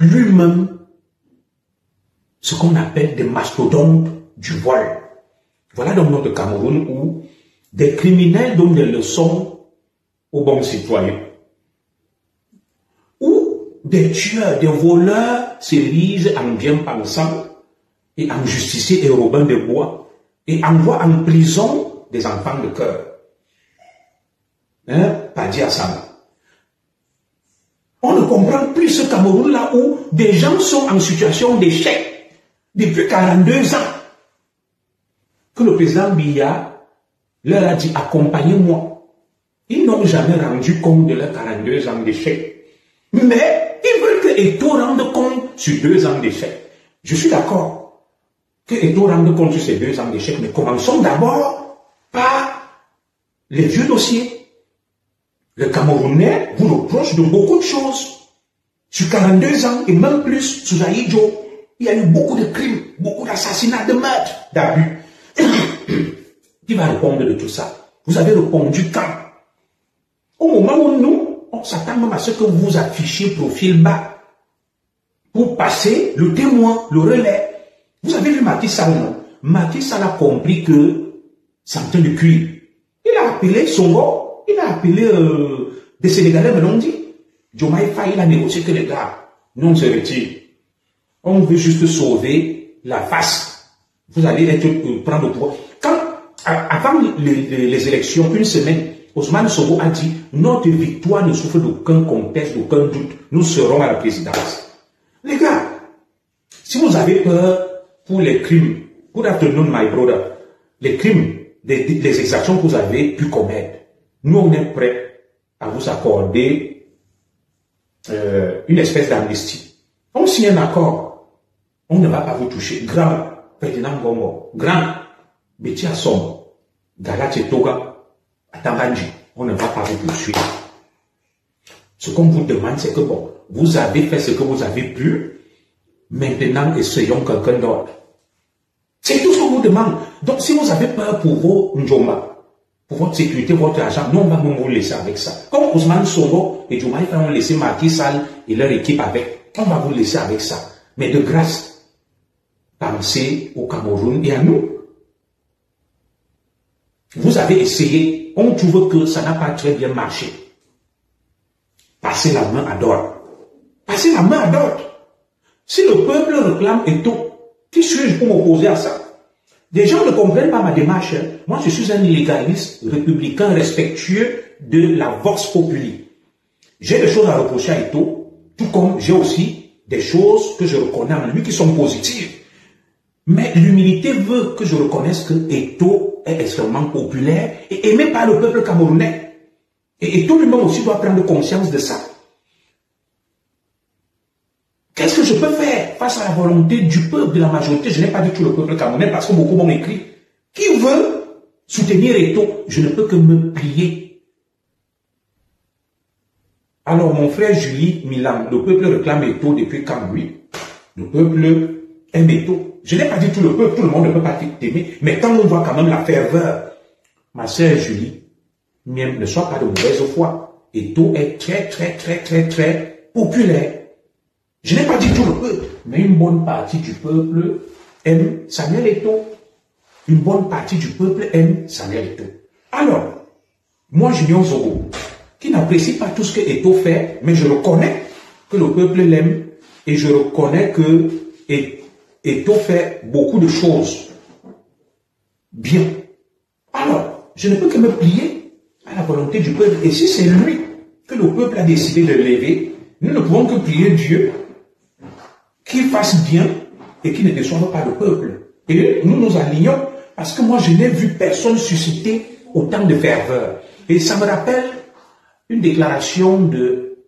Lui-même, ce qu'on appelle des mastodontes du vol. Voilà donc notre Cameroun où des criminels donnent des leçons aux bons citoyens. Où des tueurs, des voleurs s'érigent en bien-pensants et en justiciers et Robin de Bois et envoient en prison des enfants de cœur. Hein? Pas dire ça. On ne comprend plus ce Cameroun-là où des gens sont en situation d'échec depuis 42 ans. Que le président Biya leur a dit accompagnez-moi. Ils n'ont jamais rendu compte de leurs 42 ans d'échec. Mais ils veulent que Eto'o rende compte sur 2 ans d'échec. Je suis d'accord que Eto'o rende compte sur ces 2 ans d'échec, mais commençons d'abord par les vieux dossiers. Le Camerounais vous reproche de beaucoup de choses. Sur 42 ans et même plus sous Aïdjo, il y a eu beaucoup de crimes, beaucoup d'assassinats, de meurtres, d'abus. Qui va répondre de tout ça? Vous avez répondu quand? Au moment où nous, on s'attend même à ce que vous affichiez profil bas pour passer le témoin, le relais. Vous avez vu Macky Sall, non? Macky Sall a compris que c'est en train de cuire. Il a appelé Songo, il a appelé des Sénégalais, me l'ont dit. Diomaye Faye, il a négocié que les gars, nous on se retire. On veut juste sauver la face. Vous allez prendre le pouvoir. Avant les élections, une semaine, Ousmane Sonko a dit notre victoire ne souffre d'aucun contexte, d'aucun doute. Nous serons à la présidence. Les gars, si vous avez peur pour les crimes, good afternoon my brother, les crimes, les exactions que vous avez pu commettre, nous on est prêts à vous accorder une espèce d'amnistie. On signe un accord, on ne va pas vous toucher. Grand Ferdinand Gongo, grand Betty Assom, Galaté Toga, Atambanji, on ne va pas vous poursuivre. Ce qu'on vous demande, c'est que bon, vous avez fait ce que vous avez pu, maintenant essayons quelqu'un d'autre. C'est tout ce qu'on vous demande. Donc si vous avez peur pour vos Ndjoma, pour votre sécurité, votre argent, nous on va vous laisser avec ça. Comme Ousmane Sonko et Diomaye Faye ont laissé Macky Sall et leur équipe avec, on va vous laisser avec ça. Mais de grâce, pensez au Cameroun et à nous. Vous avez essayé, on trouve que ça n'a pas très bien marché. Passez la main à d'autres. Passez la main à d'autres. Si le peuple réclame Eto'o, qui suis-je pour m'opposer à ça? Des gens ne comprennent pas ma démarche. Moi, je suis un illégaliste républicain respectueux de la vox populi. J'ai des choses à reprocher à Eto'o, tout comme j'ai aussi des choses que je reconnais en lui qui sont positives. Mais l'humilité veut que je reconnaisse que Eto'o est extrêmement populaire et aimé par le peuple camerounais. Et Eto'o lui-même aussi doit prendre conscience de ça. Qu'est-ce que je peux faire face à la volonté du peuple, de la majorité? Je n'ai pas du tout le peuple camerounais parce que beaucoup m'ont écrit. Qui veut soutenir Eto'o? Je ne peux que me plier. Alors, mon frère Julie Milan, le peuple réclame Eto'o depuis quand, lui? Le peuple aime Eto'o. Je n'ai pas dit tout le peuple, tout le monde ne peut pas t'aimer, mais quand on voit quand même la ferveur, ma sœur Julie, ne sois pas de mauvaise foi. Eto'o est très populaire. Je n'ai pas dit tout le peuple, mais une bonne partie du peuple aime Samuel Eto'o. Une bonne partie du peuple aime Samuel Eto'o. Alors, moi, Julien Zogo, qui n'apprécie pas tout ce que Eto'o fait, mais je reconnais que le peuple l'aime et je reconnais que Eto'o fait beaucoup de choses bien. Alors, je ne peux que me plier à la volonté du peuple. Et si c'est lui que le peuple a décidé de lever, nous ne pouvons que prier Dieu qu'il fasse bien et qu'il ne déçoive pas le peuple. Et nous nous alignons parce que moi, je n'ai vu personne susciter autant de ferveur. Et ça me rappelle une déclaration de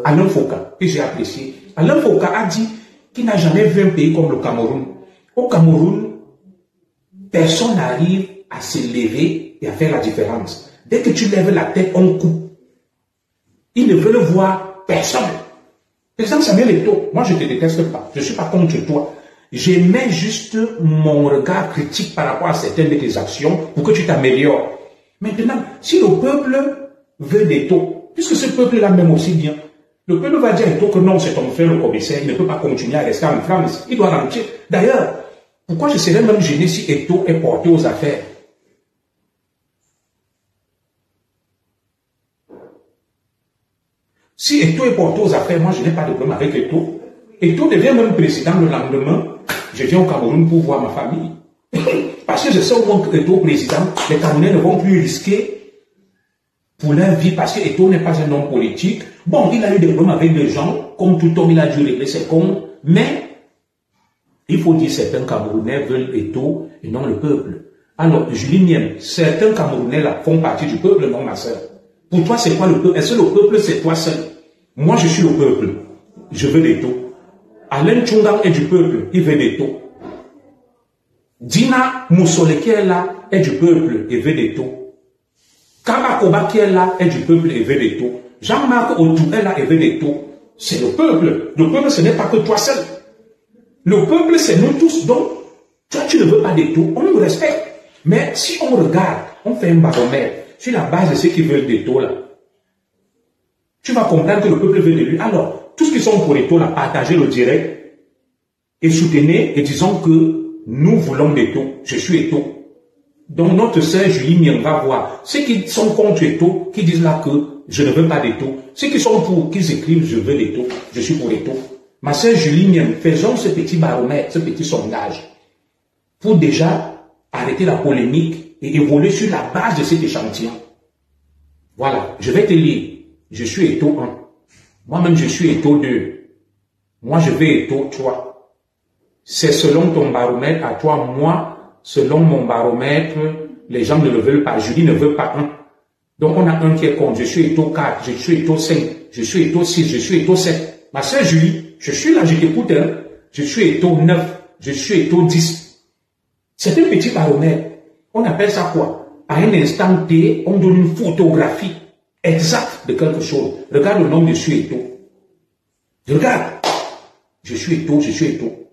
Alain Foka, que j'ai appréciée. Alain Foka a dit qu'il n'a jamais vu un pays comme le Cameroun. Au Cameroun, personne n'arrive à se lever et à faire la différence. Dès que tu lèves la tête, on coupe. Ils ne veulent voir personne. Président Samuel Eto'o, moi je ne te déteste pas, je ne suis pas contre toi. J'émets juste mon regard critique par rapport à certaines de tes actions pour que tu t'améliores. Maintenant, si le peuple veut d'Eto'o, puisque ce peuple-là m'aime aussi bien, le peuple va dire à Eto'o que non, c'est ton frère le commissaire, il ne peut pas continuer à rester en France, il doit rentrer. D'ailleurs, pourquoi je serais même gêné si Eto'o est porté aux affaires? Si Eto'o est porté aux affaires, moi je n'ai pas de problème avec Eto'o. Eto'o devient même président le lendemain. Je viens au Cameroun pour voir ma famille. Parce que je sais au moins que Eto'o président, les Camerounais ne vont plus risquer pour leur vie parce que Eto'o n'est pas un homme politique. Bon, il a eu des problèmes avec des gens, comme tout homme, il a dû régler ses comptes. Mais il faut dire que certains Camerounais veulent Eto'o et non le peuple. Alors, Julie Miem, certains Camerounais là font partie du peuple, non ma soeur. Pour toi, c'est quoi le peuple? Est-ce que le peuple, c'est toi seul? Moi, je suis le peuple. Je veux d'Eto'o. Alain Tchungang est du peuple. Il veut d'Eto'o. Dina Moussole qui est là est du peuple et veut d'Eto'o. Kaba Koba qui est là est du peuple et veut d'Eto'o. Jean-Marc Otou est là et veut d'Eto'o. C'est le peuple. Le peuple, ce n'est pas que toi seul. Le peuple, c'est nous tous. Donc, toi, tu ne veux pas d'Eto'o. On nous respecte. Mais si on regarde, on fait un baromètre sur la base de ceux qui veulent d'Eto'o là, tu vas comprendre que le peuple veut de lui. Alors, tous qui sont pour Eto'o là, partagez le direct et soutenez et disons que nous voulons d'Eto'o. Je suis Eto'o. Donc notre sœur Julie Miem va voir. Ceux qui sont contre Eto'o, qui disent là que je ne veux pas d'Eto'o. Ceux qui sont pour, qui écrivent je veux d'Eto'o. Je suis pour Eto'o. Ma sœur Julie Miem, faisons ce petit baromètre, ce petit sondage pour déjà arrêter la polémique et évoluer sur la base de cet échantillon. Voilà, je vais te lire. Je suis Eto'o 1. Moi-même, je suis Eto'o 2. Moi, je vais Eto'o 3. C'est selon ton baromètre à toi. Moi, selon mon baromètre, les gens ne le veulent pas. Julie ne veut pas 1. Donc, on a un qui est contre. Je suis Eto'o 4. Je suis Eto'o 5. Je suis Eto'o 6. Je suis Eto'o 7. Ma soeur Julie, je suis là, je t'écoute. Hein. Je suis Eto'o 9. Je suis Eto'o 10. C'est un petit baromètre. On appelle ça quoi? À un instant T, on donne une photographie exacte de quelque chose. Regarde le nom de je suis Eto'o. Regarde. Je suis Eto'o, je suis Eto'o.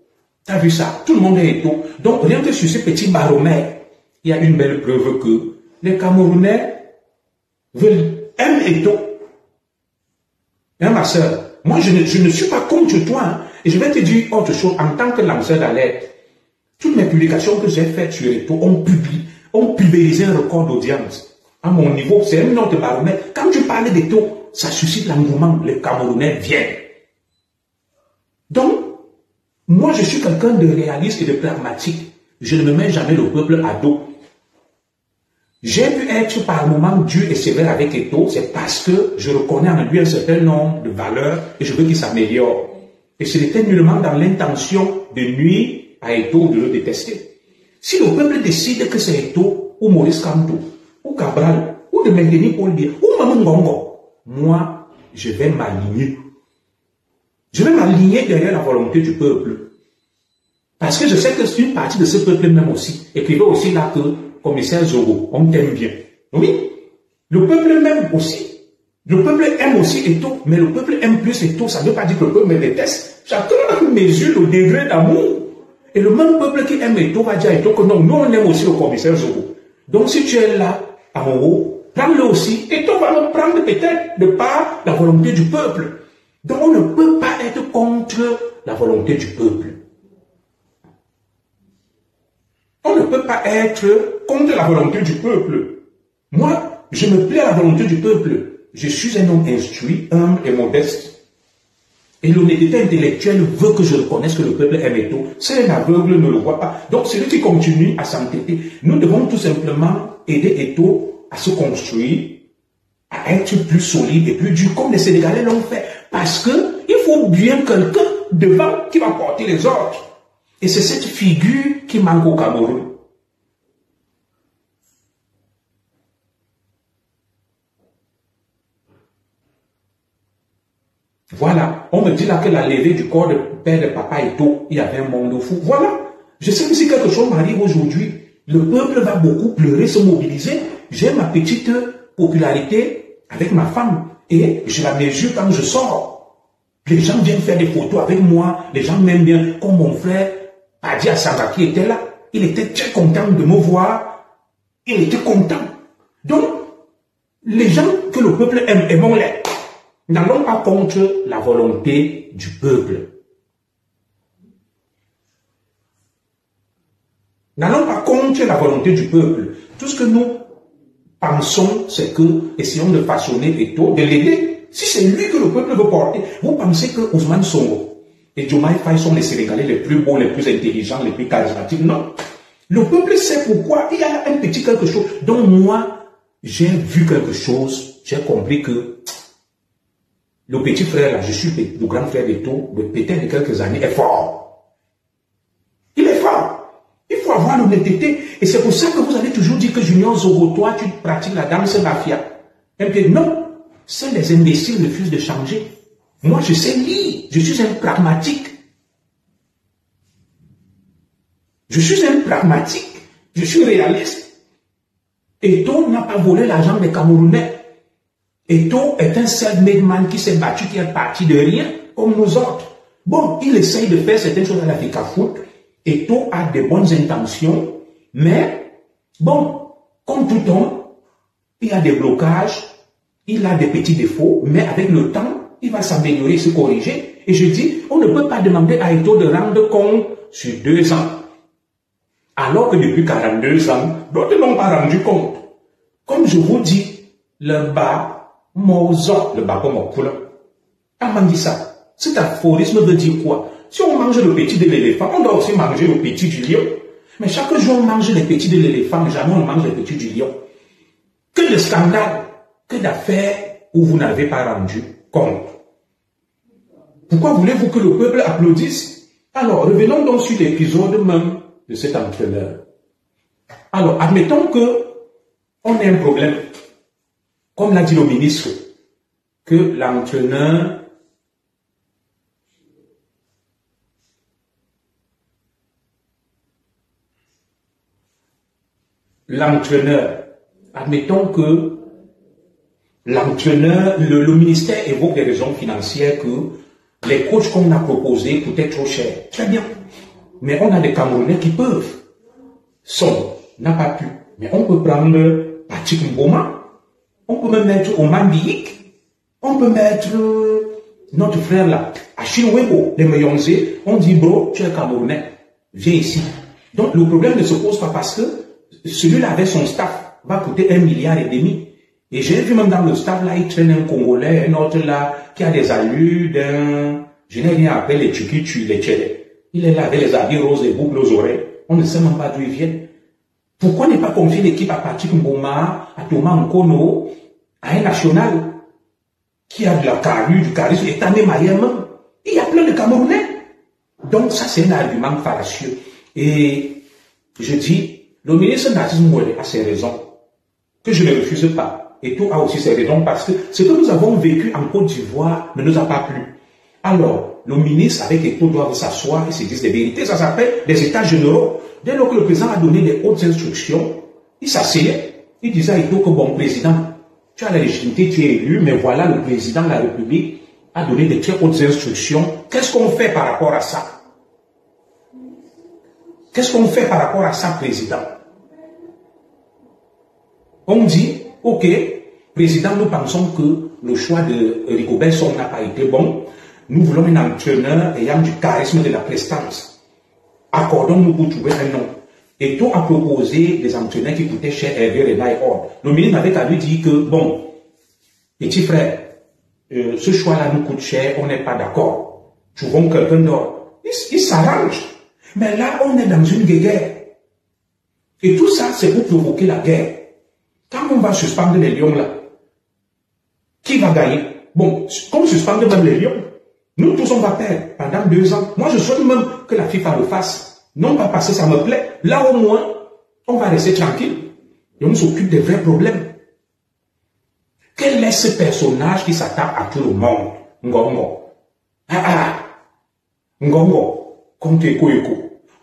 Tu as vu ça? Tout le monde est Eto'o. Donc, rien que sur ce petit baromètre, il y a une belle preuve que les Camerounais aiment Eto'o. Hein, ma soeur? Moi, je ne suis pas contre toi. Hein, et je vais te dire autre chose en tant que lanceur d'alerte. Toutes mes publications que j'ai faites sur Eto'o ont pulvérisé un record d'audience. À mon niveau, c'est un autre baromètre. Quand tu parles d'Eto'o, ça suscite l'engouement. Les Camerounais viennent. Donc, moi, je suis quelqu'un de réaliste et de pragmatique. Je ne me mets jamais le peuple à dos. J'ai pu être par moments dur et sévère avec Eto'o, c'est parce que je reconnais en lui un certain nombre de valeurs et je veux qu'il s'améliore. Et ce n'était nullement dans l'intention de nuire à Eto'o ou de le détester. Si le peuple décide que c'est Eto'o ou Maurice Kamto, ou Cabral, ou de maintenir Paul Biya, ou Maman Ngongo, moi, je vais m'aligner. Je vais m'aligner derrière la volonté du peuple. Parce que je sais que c'est une partie de ce peuple même aussi. Écrivez aussi là que, commissaire Zogo, on t'aime bien. Oui, le peuple m'aime aussi. Le peuple aime aussi Eto'o, mais le peuple aime plus Eto'o. Ça ne veut pas dire que le peuple me déteste. Chacun mesure le degré d'amour. Et le même peuple qui aime Eto'o va dire à Eto'o que non, nous on aime aussi le commissaire Zogo. Donc si tu es là, en haut, prends-le aussi. Eto'o va le prendre peut-être de par la volonté du peuple. Donc on ne peut pas être contre la volonté du peuple. On ne peut pas être contre la volonté du peuple. Moi, je me plais à la volonté du peuple. Je suis un homme instruit, humble et modeste. Et l'honnêteté intellectuelle veut que je reconnaisse que le peuple aime Eto'o. C'est un aveugle, ne le voit pas. Donc, celui qui continue à s'entêter, nous devons tout simplement aider Eto'o à se construire, à être plus solide et plus dur, comme les Sénégalais l'ont fait. Parce qu'il faut bien quelqu'un devant qui va porter les autres. Et c'est cette figure qui manque au Cameroun. Voilà, on me dit là que la levée du corps de père de papa Eto'o, il y avait un monde fou. Voilà, je sais que si quelque chose m'arrive aujourd'hui, le peuple va beaucoup pleurer, se mobiliser. J'ai ma petite popularité avec ma femme et je la mesure quand je sors. Les gens viennent faire des photos avec moi. Les gens m'aiment bien. Comme mon frère Adi Assamba qui était là. Il était très content de me voir. Il était content. Donc, les gens que le peuple aime, aimons-les. N'allons pas contre la volonté du peuple. N'allons pas contre la volonté du peuple. Tout ce que nous pensons, c'est que, essayons de façonner Eto'o, de l'aider. Si c'est lui que le peuple veut porter, vous pensez que Ousmane Sonko et Diomaye Faye sont les Sénégalais les plus beaux, les plus intelligents, les plus charismatiques? Non. Le peuple sait pourquoi. Il y a un petit quelque chose. Donc moi, j'ai vu quelque chose. J'ai compris que le petit frère, là, je suis le grand frère d'Eto'o, de peut-être de quelques années, est fort. Il est fort. Il faut avoir l'honnêteté. Et c'est pour ça que vous avez toujours dit que Junior Zogo, toi, tu pratiques la danse mafia. Et puis non, seuls les imbéciles refusent de changer. Moi, je sais lire. Je suis un pragmatique. Je suis un pragmatique. Je suis réaliste. Eto'o n'a pas volé l'argent des Camerounais. Eto'o est un self-made man qui s'est battu, qui est parti de rien, comme nous autres. Bon, il essaye de faire certaines choses à l'Africa Foot. Eto'o a de bonnes intentions, mais, bon, comme tout homme, il y a des blocages, il a des petits défauts, mais avec le temps, il va s'améliorer, se corriger. Et je dis, on ne peut pas demander à Eto'o de rendre compte sur 2 ans. Alors que depuis 42 ans, d'autres n'ont pas rendu compte. Comme je vous dis, le bas, le bas comme mon poule. On dit ça. Cet aphorisme veut dire quoi? Si on mange le petit de l'éléphant, on doit aussi manger le petit du lion. Mais chaque jour, on mange les petits de l'éléphant, jamais on mange les petits du lion. Que de scandales, que d'affaires où vous n'avez pas rendu compte. Pourquoi voulez-vous que le peuple applaudisse? Alors, revenons donc sur l'épisode même de cet entraîneur. Alors, admettons que on ait un problème. Comme l'a dit le ministre, que l'entraîneur admettons que l'entraîneur, le ministère évoque des raisons financières que les coachs qu'on a proposés coûtaient trop cher. Très bien. Mais on a des Camerounais qui peuvent. Son n'a pas pu. Mais on peut prendre Patrick Mboma. On peut même mettre Oman Biik. On peut mettre notre frère là, Achille Webo, les Mayonze. On dit, bro, tu es Camerounais. Viens ici. Donc le problème ne se pose pas parce que celui-là avec son staff va coûter 1,5 milliard. Et j'ai vu même dans le staff là, il traîne un Congolais, un autre là, qui a des allures d'un, je n'ai rien appelé les Tchukitu, les Tchèlè. Il est là avec les habits roses et boucles aux oreilles. On ne sait même pas d'où ils viennent. Pourquoi ne pas confier l'équipe à Patrick Mboma, à Thomas Nkono, à un national qui a de la carrure, du charisme, et Tane Mayem? Il y a plein de Camerounais. Donc ça, c'est un argument fallacieux. Et je dis, le ministre Narcisse Mouelé a ses raisons, que je ne refuse pas. Et tout a aussi ses raisons parce que ce que nous avons vécu en Côte d'Ivoire ne nous a pas plu. Alors, le ministre avec Eto'o doivent s'asseoir et se dire des vérités. Ça s'appelle des états généraux. Dès lors que le président a donné des hautes instructions, il s'asseyait. Il disait à Eto'o que bon, président, tu as la légitimité, tu es élu, mais voilà, le président de la République a donné des très hautes instructions. Qu'est-ce qu'on fait par rapport à ça? Qu'est-ce qu'on fait par rapport à ça, président? On dit, ok, président, nous pensons que le choix de Rigobert Song n'a pas été bon. Nous voulons un entraîneur ayant du charisme, de la prestance. Accordons-nous pour trouver un nom. Eto'o a proposé des entraîneurs qui coûtaient cher, Hervé Renard et Horde. Le ministre n'avait qu'à lui dire que, bon, petit frère, ce choix-là nous coûte cher, on n'est pas d'accord. Trouvons quelqu'un d'autre. Il s'arrange. Mais là, on est dans une guerre. Et tout ça, c'est pour provoquer la guerre. Quand on va suspendre les lions là, qui va gagner? Bon, comme suspendre même les lions, nous tous on va perdre pendant 2 ans. Moi je souhaite même que la FIFA le fasse. Non pas parce que ça me plaît. Là au moins, on va rester tranquille. Et on s'occupe des vrais problèmes. Quel est ce personnage qui s'attaque à tout le monde? Ngongo. Ngongo. Contre Eko.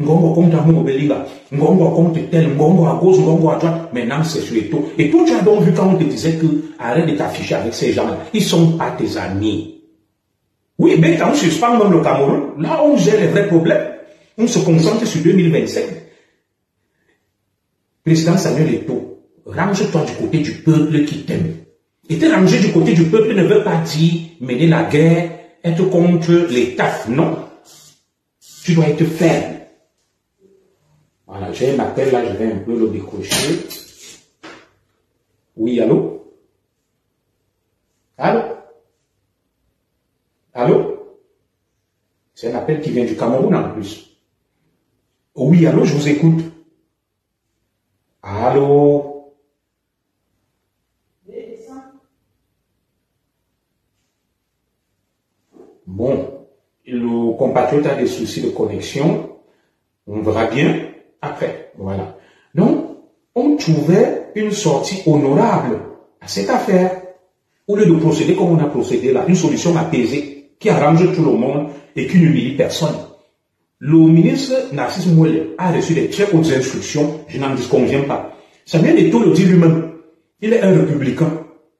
Ngongo contre Amungo Beliga. Ngongo contre tel. Ngongo à gauche, Ngongo à droite. Maintenant c'est sur Eto'o. Et toi tu as donc vu quand on te disait que arrête de t'afficher avec ces gens-là. Ils ne sont pas tes amis. Oui, mais quand on suspend même le Cameroun, là on gère les vrais problèmes. On se concentre sur 2025. Président Samuel Eto'o, range-toi du côté du peuple qui t'aime. Et te ranger du côté du peuple ne veut pas dire mener la guerre, être contre l'État. Non. Tu dois être ferme. Voilà, j'ai un appel là, je vais un peu le décrocher. Oui, allô? Allô? Allô? C'est un appel qui vient du Cameroun en plus. Oui, allô, je vous écoute. Allô? Bon, le compatriote a des soucis de connexion. On verra bien après. Voilà. Donc, on trouvait une sortie honorable à cette affaire. Au lieu de procéder comme on a procédé là, une solution apaisée qui arrange tout le monde et qui n'humilie personne. Le ministre Narcisse Mouele a reçu des très hautes instructions, je n'en disconviens pas. Samuel Eto'o le dit lui-même. Il est un républicain.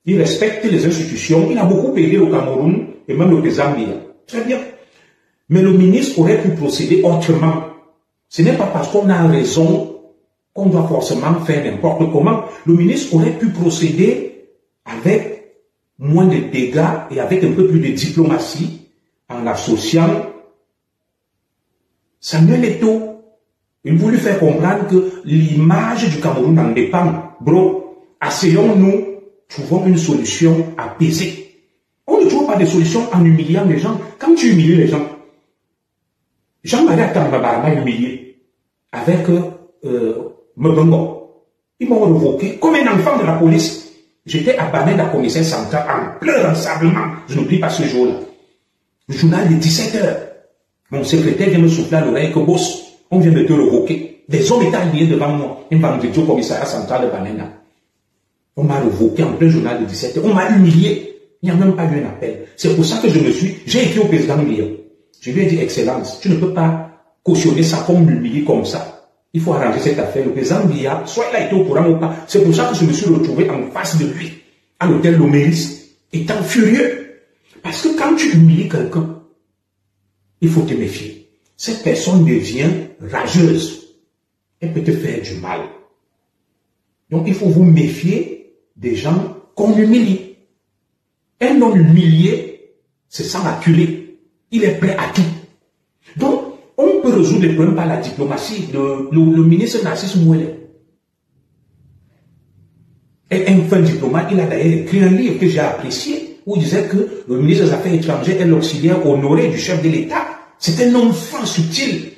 Il respecte les institutions. Il a beaucoup aidé au Cameroun et même au Zambie. Très bien. Mais le ministre aurait pu procéder autrement. Ce n'est pas parce qu'on a raison qu'on doit forcément faire n'importe comment. Le ministre aurait pu procéder avec moins de dégâts et avec un peu plus de diplomatie en associant Samuel Eto'o. Il voulait faire comprendre que l'image du Cameroun en dépend. Bro, asseyons-nous, trouvons une solution apaisée. On ne trouve pas de solution en humiliant les gens. Quand tu humilies les gens, Jean-Marie Atambaba m'a humilié avec Mbongo. Ils m'ont revoqué comme un enfant de la police. J'étais à Bamen, la commissaire centrale, en pleurant sablement. Je n'oublie pas ce jour-là. Le journal de 17 h. Mon secrétaire vient me souffler à l'oreille que boss, on vient de te revoquer. Des hommes étaient alignés devant moi. Ils m'ont dit au commissariat central de Bamen. On m'a revoqué en plein journal de 17 h. On m'a humilié. Il n'y a même pas eu un appel. C'est pour ça que j'ai écrit au président Biya. Je lui ai dit, Excellence, tu ne peux pas cautionner ça comme m'humilier comme ça. Il faut arranger cette affaire. Le président Biya, soit il a été au courant ou pas. C'est pour ça que je me suis retrouvé en face de lui, à l'hôtel Loméris, étant furieux. Parce que quand tu humilies quelqu'un, il faut te méfier. Cette personne devient rageuse. Elle peut te faire du mal. Donc il faut vous méfier des gens qu'on humilie. Un homme humilié se sent acculé. Il est prêt à tout. Donc, on peut résoudre les problèmes par la diplomatie. Le ministre Narcisse Mouele est un fin diplomate. Il a d'ailleurs écrit un livre que j'ai apprécié où il disait que le ministre des Affaires étrangères est l'auxiliaire honoré du chef de l'État. C'est un homme fin, subtil.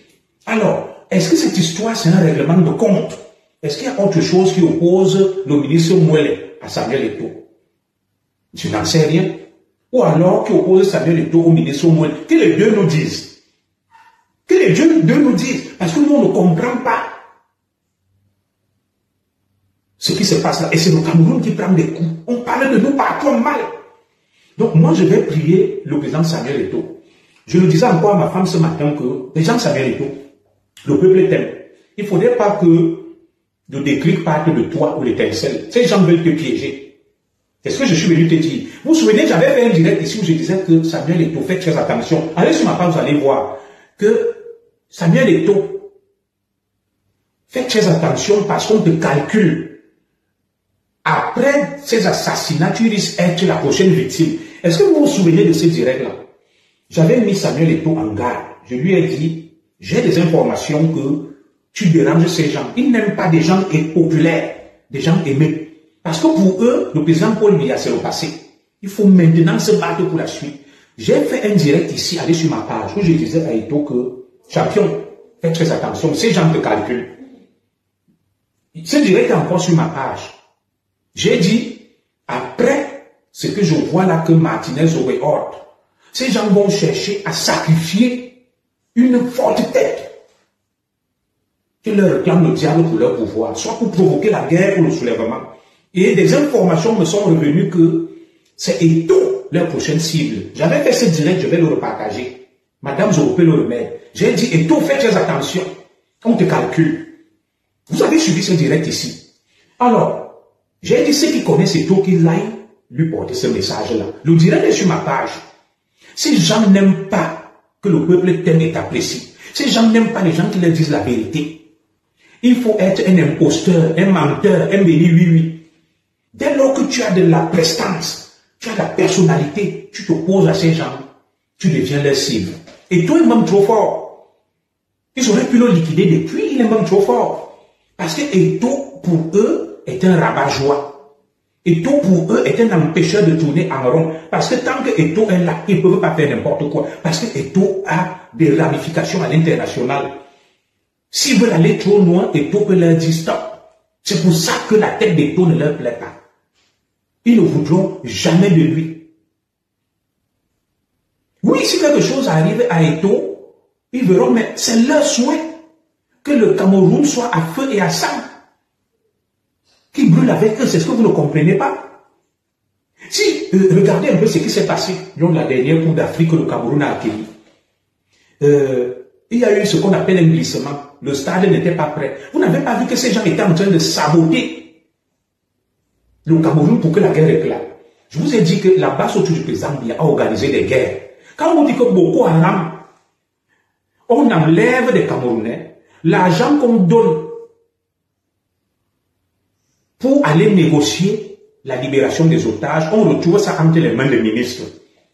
Alors, est-ce que cette histoire, c'est un règlement de compte? Est-ce qu'il y a autre chose qui oppose le ministre Mouele à Samuel Eto'o? Je n'en sais rien. Ou alors qui oppose Samuel Eto'o au ministre Mouele. Que les deux nous disent. Que les deux nous disent. Parce que nous, on ne comprend pas ce qui se passe là. Et c'est le Cameroun qui prend des coups. On parle de nous partout mal. Donc moi, je vais prier le président Samuel Eto'o. Je le disais encore à ma femme ce matin que, président Samuel Eto'o, le peuple t'aime. Il ne faudrait pas que le déclic parte de toi ou l'étincelle. Ces gens veulent te piéger. C'est ce que je suis venu te dire. Vous vous souvenez, j'avais fait un direct ici où je disais que Samuel Eto'o, fait très attention. Allez sur ma page, vous allez voir que Samuel Eto'o fait très attention parce qu'on te calcule. Après ces assassinats, tu risques d'être la prochaine victime. Est-ce que vous vous souvenez de ce direct-là? J'avais mis Samuel Eto'o en garde. Je lui ai dit, j'ai des informations que tu déranges ces gens. Ils n'aiment pas des gens populaires, des gens aimés. Parce que pour eux, le président Paul Biya, c'est le passé. Il faut maintenant se battre pour la suite. J'ai fait un direct ici, allez sur ma page, où je disais à Eto'o que, champion, fais très attention, ces gens te calculent. Ce direct est encore sur ma page. J'ai dit, après ce que je vois là que Martinez aurait ordre, ces gens vont chercher à sacrifier une forte tête qui leur réclame le diable pour leur pouvoir, soit pour provoquer la guerre ou le soulèvement. Et des informations me sont revenues que c'est Eto'o leur prochaine cible. J'avais fait ce direct, je vais le repartager. Madame, je peux le remettre. J'ai dit, Eto'o, fais très attention. On te calcule. Vous avez suivi ce direct ici. Alors, j'ai dit ceux qui connaissent Eto'o qu'ils aillent lui porter ce message-là. Le direct est sur ma page. Ces gens n'aiment pas que le peuple t'aime et t'apprécie. Ces gens n'aiment pas les gens qui leur disent la vérité. Il faut être un imposteur, un menteur, un béni oui. Dès lors que tu as de la prestance, tu as de la personnalité, tu t'opposes à ces gens, tu deviens leur cible. Et toi, il est même trop fort. Ils auraient pu le liquider depuis, il est même trop fort. Parce que Eto'o, pour eux, est un rabat-joie. Eto'o, pour eux, est un empêcheur de tourner en rond. Parce que tant que Eto'o est là, ils ne peuvent pas faire n'importe quoi. Parce que Eto'o a des ramifications à l'international. S'ils veulent aller trop loin, Eto'o peut leur dire stop. C'est pour ça que la tête d'Eto'o ne leur plaît pas. Ils ne voudront jamais de lui. Oui, si quelque chose arrive à Eto'o, ils verront, mais c'est leur souhait que le Cameroun soit à feu et à sang. Qui brûle avec eux, c'est ce que vous ne comprenez pas. Si, regardez un peu ce qui s'est passé lors de la dernière Coupe d'Afrique que le Cameroun a accueilli. Il y a eu ce qu'on appelle un glissement. Le stade n'était pas prêt. Vous n'avez pas vu que ces gens étaient en train de saboter le Cameroun pour que la guerre éclate. Je vous ai dit que la base autour du président Biya a organisé des guerres. Quand on dit que Boko Haram, on enlève des Camerounais, l'argent qu'on donne pour aller négocier la libération des otages, on retrouve ça entre les mains des ministres.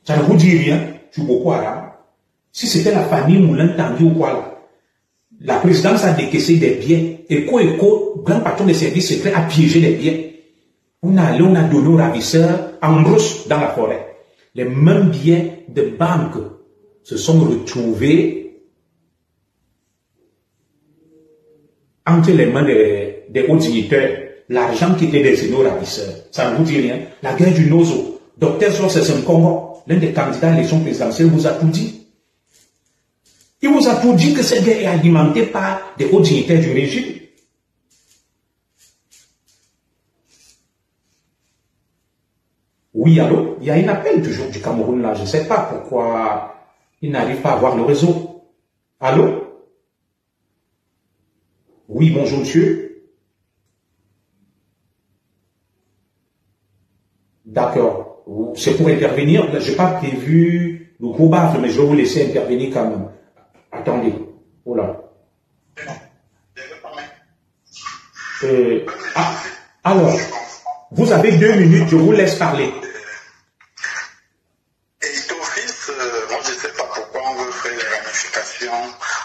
Ça ne vous dit rien sur Boko Haram. Si c'était la famille Moulin Tanguy ou quoi là, la présidence a décaissé des biens. Eco, grand patron des services secrets, a piégé les biens. On a donné aux ravisseurs en brousse dans la forêt. Les mêmes biens de banque se sont retrouvés entre les mains des hauts dignitaires. L'argent qui était destiné aux ravisseurs. Ça ne vous dit rien. La guerre du Nozo. Dr Sosé Congo, l'un des candidats à l'élection présidentielle, vous a tout dit. Il vous a tout dit que cette guerre est alimentée par des hauts dignitaires du régime. Oui, allô? Il y a un appel toujours du Cameroun là. Je ne sais pas pourquoi il n'arrive pas à voir le réseau. Allô? Oui, bonjour monsieur. D'accord. C'est pour intervenir. Je n'ai pas prévu le gros baffe, mais je vais vous laisser intervenir quand même. Attendez. Oh là. Alors, vous avez 2 minutes, je vous laisse parler. Et d'office, moi je ne sais pas pourquoi on veut faire les ramifications,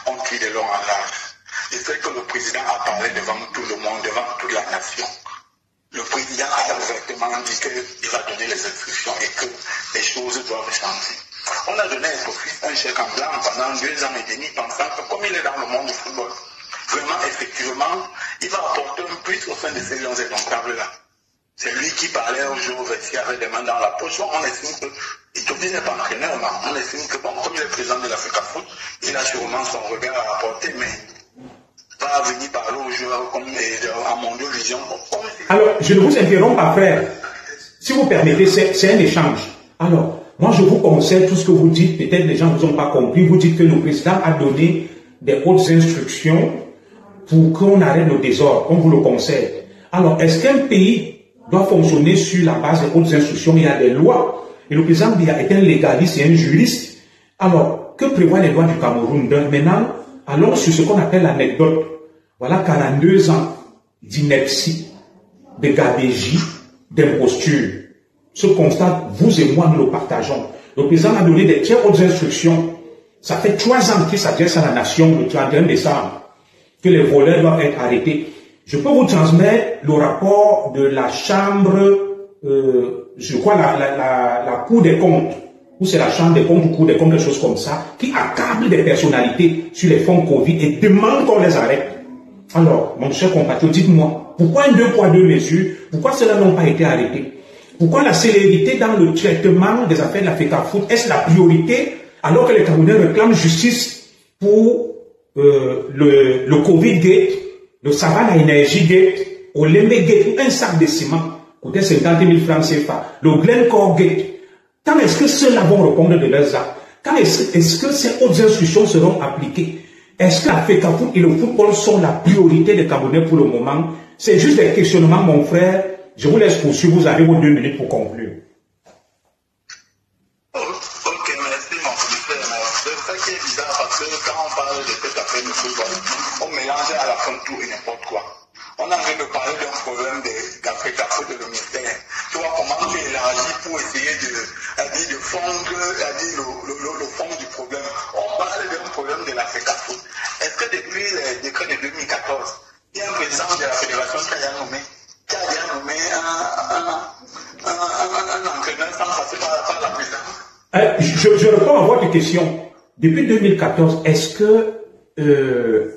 on tire de long en large. Je sais que le président a parlé devant tout le monde, devant toute la nation. Le président a ouvertement dit qu'il va donner les instructions et que les choses doivent changer. On a donné à Eto'o un chèque en blanc pendant 2 ans et demi, pensant que comme il est dans le monde du football, vraiment, effectivement, il va apporter un plus au sein de ces gens indomptables-là. C'est lui qui parlait au jour qui avait des mains dans la poche. On estime que Eto'o n'est pas entraîneur, on estime que bon, comme il est président de l'Africa Foot, il a sûrement son regard à apporter, mais pas venir parler aux joueurs comme à Mondial Vision. Alors, je ne vous interromps pas, frère. Si vous permettez, c'est un échange. Alors, moi, je vous conseille tout ce que vous dites. Peut-être les gens ne vous ont pas compris. Vous dites que le président a donné des hautes instructions pour qu'on arrête le désordre. On vous le conseille. Alors, est-ce qu'un pays doit fonctionner sur la base des hautes instructions? Il y a des lois. Et le président Biya est un légaliste et un juriste. Alors, que prévoient les lois du Cameroun? Maintenant, allons sur ce qu'on appelle l'anecdote. Voilà 42 ans d'ineptie, de gabégie, d'imposture. Ce constat, vous et moi, nous le partageons. Le président a donné des très hautes instructions. Ça fait 3 ans qu'il s'adresse à la nation, le 31 décembre, que les voleurs doivent être arrêtés. Je peux vous transmettre le rapport de la chambre, je crois la Cour des comptes, ou c'est la chambre des comptes ou Cour des comptes, des choses comme ça, qui accable des personnalités sur les fonds Covid et demande qu'on les arrête. Alors, mon cher compatriote, dites-moi, pourquoi un 2 poids 2 mesures? Pourquoi cela n'ont pas été arrêtés? Pourquoi la célérité dans le traitement des affaires de l'Africa Foot est la priorité alors que les Camerounais réclament justice pour le Covid Gate, le Savannah Energy Gate, Olembe Gate, un sac de ciment coûtait 50 000 francs CFA, le Glencore Gate. Quand est-ce que ceux-là vont répondre de leurs actes? Quand est-ce que ces autres instructions seront appliquées? Est-ce que l'Africa Foot et le football sont la priorité des Camerounais pour le moment? C'est juste des questionnements, mon frère. Je vous laisse poursuivre, vous avez vos 2 minutes pour conclure. Ok, merci. football. On mélange à la fin tout et n'importe quoi. On a envie de parler d'un problème d'Afrique de le ministère. Tu vois comment tu élargis pour essayer de fondre le fond du problème. On parle d'un problème de l'Afrique. Est-ce que depuis le décret de 2014, il y a un président de la fédération qui a nommé un entraîneur sans passer par la présidence? Je réponds à votre question. Depuis 2014, est-ce que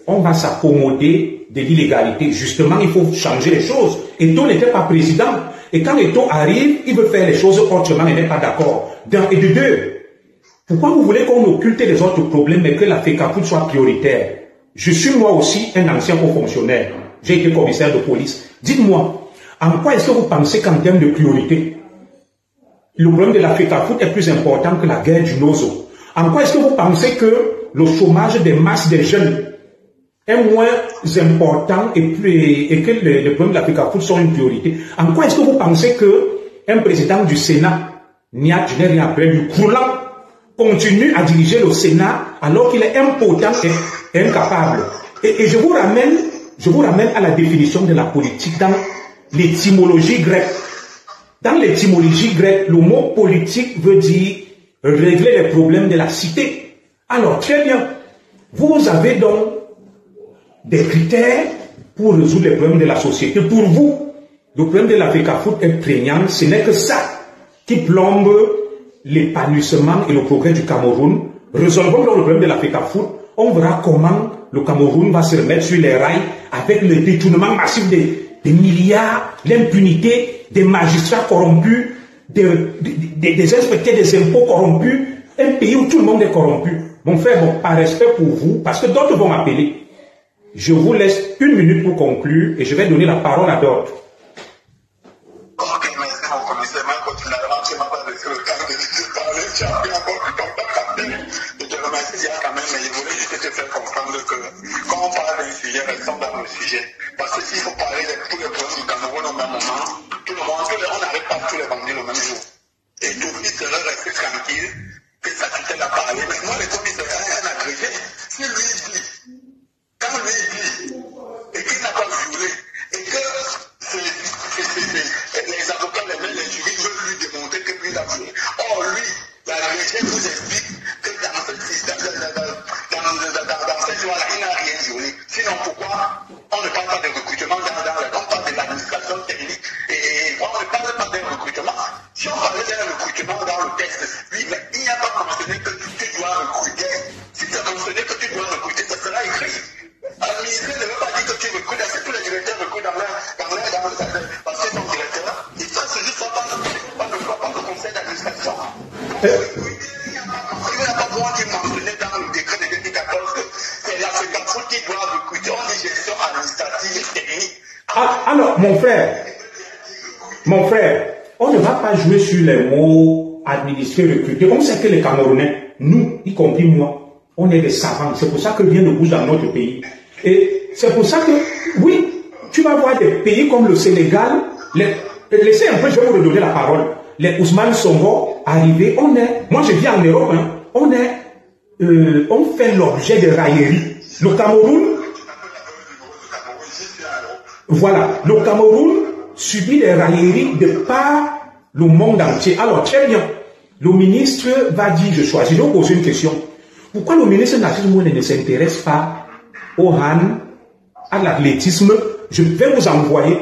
on va s'accommoder de l'illégalité? Justement, il faut changer les choses. Eto'o n'était pas président. Et quand Eto'o arrive, il veut faire les choses autrement, il n'est pas d'accord. D'un et de deux. Pourquoi vous voulez qu'on occulte les autres problèmes et que la FECAFOOT soit prioritaire? Je suis moi aussi un ancien haut fonctionnaire. J'ai été commissaire de police. Dites-moi, en quoi est-ce que vous pensez qu'en termes de priorité, le problème de la FECAFOOT est plus important que la guerre du Nozo? En quoi est-ce que vous pensez que le chômage des masses des jeunes est moins important et que le problème de la FECAFOOT sont une priorité? En quoi est-ce que vous pensez qu'un président du Sénat, je n'ai rien après, du Koulan, continue à diriger le Sénat alors qu'il est impotent et incapable? Et je vous ramène à la définition de la politique dans l'étymologie grecque. Dans l'étymologie grecque, le mot politique veut dire régler les problèmes de la cité. Alors, très bien. Vous avez donc des critères pour résoudre les problèmes de la société. Pour vous, le problème de la FECAFOOT est prégnant. Ce n'est que ça qui plombe l'épanouissement et le progrès du Cameroun. Résolvons donc le problème de la FECAFOOT. On verra comment le Cameroun va se remettre sur les rails avec le détournement massif des milliards, l'impunité des magistrats corrompus, des inspecteurs des impôts corrompus, un pays où tout le monde est corrompu. Mon frère, bon, par respect pour vous, parce que d'autres vont m'appeler, je vous laisse 1 minute pour conclure et je vais donner la parole à d'autres. Ok, merci mon commissaire. Moi, continuellement, tu ne m'as pas laissé le temps de parler. Tu as pris encore du temps pour capter. Je te remercie quand même, mais je voulais juste te faire comprendre que quand on parle d'un sujet, restons dans le sujet. Parce que s'il faut parler de tous les problèmes du Cameroun au même moment, tout le monde, on n'arrive pas tous les bandits le même jour. Et d'office, serait resté tranquille, que sa tutelle a parlé. Mais moi, le commissaire est un agrégé. Si lui dit, quand lui dit, et qu'il n'a pas violé, et que les avocats, les juristes veulent lui démontrer que lui l'a violé. Or, lui, l'agrégé vous explique que dans ce système, dans cette loi-là, il n'a rien violé. Sinon, pourquoi on ne parle pas de recrutement on parle de l'administration technique et on ne parle pas d'un recrutement. Si on parlait d'un recrutement dans le texte, oui, mais il n'y a pas mentionné que tu dois recruter. Si tu as mentionné que tu dois recruter, ça sera écrit. Le ministère ne veut pas dire que tu recrutes, est-ce que tous les directeurs recrutent dans parce que ton directeur, il faut juste pas le conseil d'administration. Il n'y a pas besoin de mentionner dans le décret de 2014 que c'est la FECAFOOT qui doit recruter. On dit gestion administrative et technique. Alors, mon frère, on ne va pas jouer sur les mots administrer, recruter. On sait que les Camerounais, nous, y compris moi, on est des savants. C'est pour ça que rien ne bouge dans notre pays. Et c'est pour ça que, oui, tu vas voir des pays comme le Sénégal, laissez un peu, je vais vous redonner la parole. Les Ousmane Sonko arrivés, moi je vis en Europe, hein, on fait l'objet de railleries. Le Cameroun, voilà, le Cameroun subit des railleries de par le monde entier. Alors, très bien, le ministre va dire, je choisis, je vais poser une question. Pourquoi le ministre national ne s'intéresse pas au Han, à l'athlétisme? Je vais vous envoyer,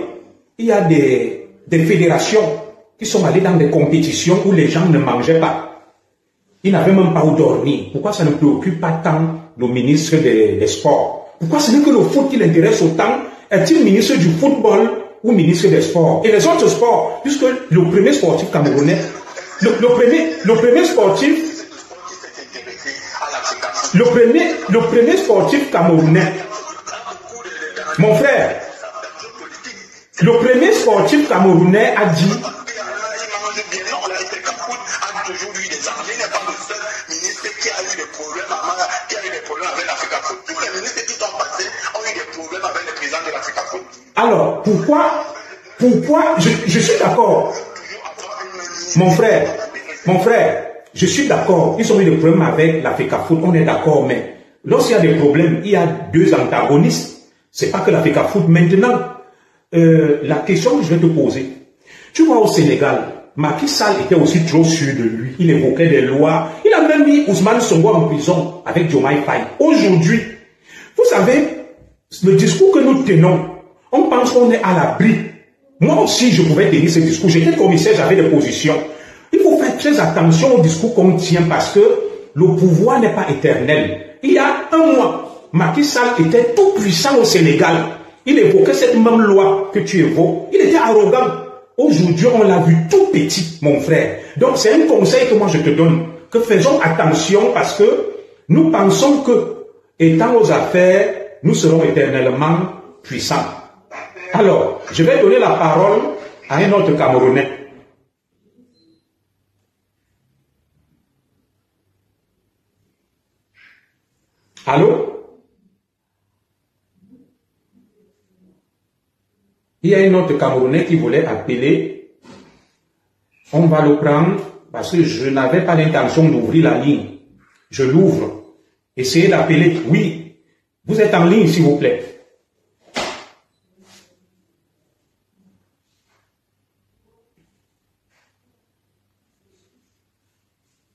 il y a des fédérations qui sont allées dans des compétitions où les gens ne mangeaient pas. Ils n'avaient même pas où dormir. Pourquoi ça ne préoccupe pas tant le ministre des Sports? Pourquoi ce n'est que le foot qui l'intéresse autant? Est-il ministre du football ou ministre des sports? Et les autres sports, puisque le premier sportif camerounais, le premier sportif camerounais, mon frère, le premier sportif camerounais a dit, alors, pourquoi, je suis d'accord, mon frère, je suis d'accord, ils ont eu des problèmes avec la FECAFOOT, on est d'accord, mais lorsqu'il y a des problèmes, il y a deux antagonistes. C'est pas que la FECAFOOT maintenant. La question que je vais te poser, tu vois au Sénégal, Macky Sall était aussi trop sûr de lui. Il évoquait des lois. Il a même mis Ousmane Sonko en prison avec Diomaye Faye. Aujourd'hui, vous savez, le discours que nous tenons, on pense qu'on est à l'abri. Moi aussi, je pouvais tenir ce discours. J'étais commissaire, j'avais des positions. Il faut faire très attention au discours qu'on tient parce que le pouvoir n'est pas éternel. Il y a un mois, Macky Sall était tout puissant au Sénégal. Il évoquait cette même loi que tu évoques. Il était arrogant. Aujourd'hui, on l'a vu tout petit, mon frère. Donc, c'est un conseil que moi je te donne. Que faisons attention parce que nous pensons que, étant aux affaires, nous serons éternellement puissants. Alors, je vais donner la parole à un autre Camerounais. Allô? Il y a un autre Camerounais qui voulait appeler. On va le prendre parce que je n'avais pas l'intention d'ouvrir la ligne. Je l'ouvre. Essayez d'appeler. Oui. Vous êtes en ligne, s'il vous plaît.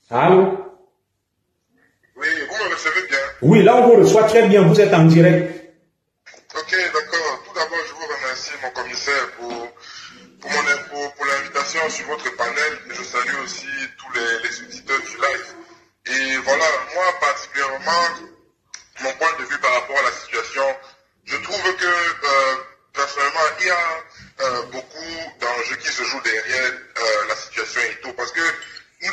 Allô? Oui, vous me recevez bien? Oui, là on vous reçoit très bien. Vous êtes en direct. Ok, d'accord. Tout d'abord, je vous remercie, mon commissaire, pour l'invitation sur votre panel. Et je salue aussi tous les auditeurs du live. Et voilà, moi particulièrement, mon point de vue par rapport à la situation, je trouve que personnellement, il y a beaucoup d'enjeux qui se jouent derrière la situation et tout. Parce que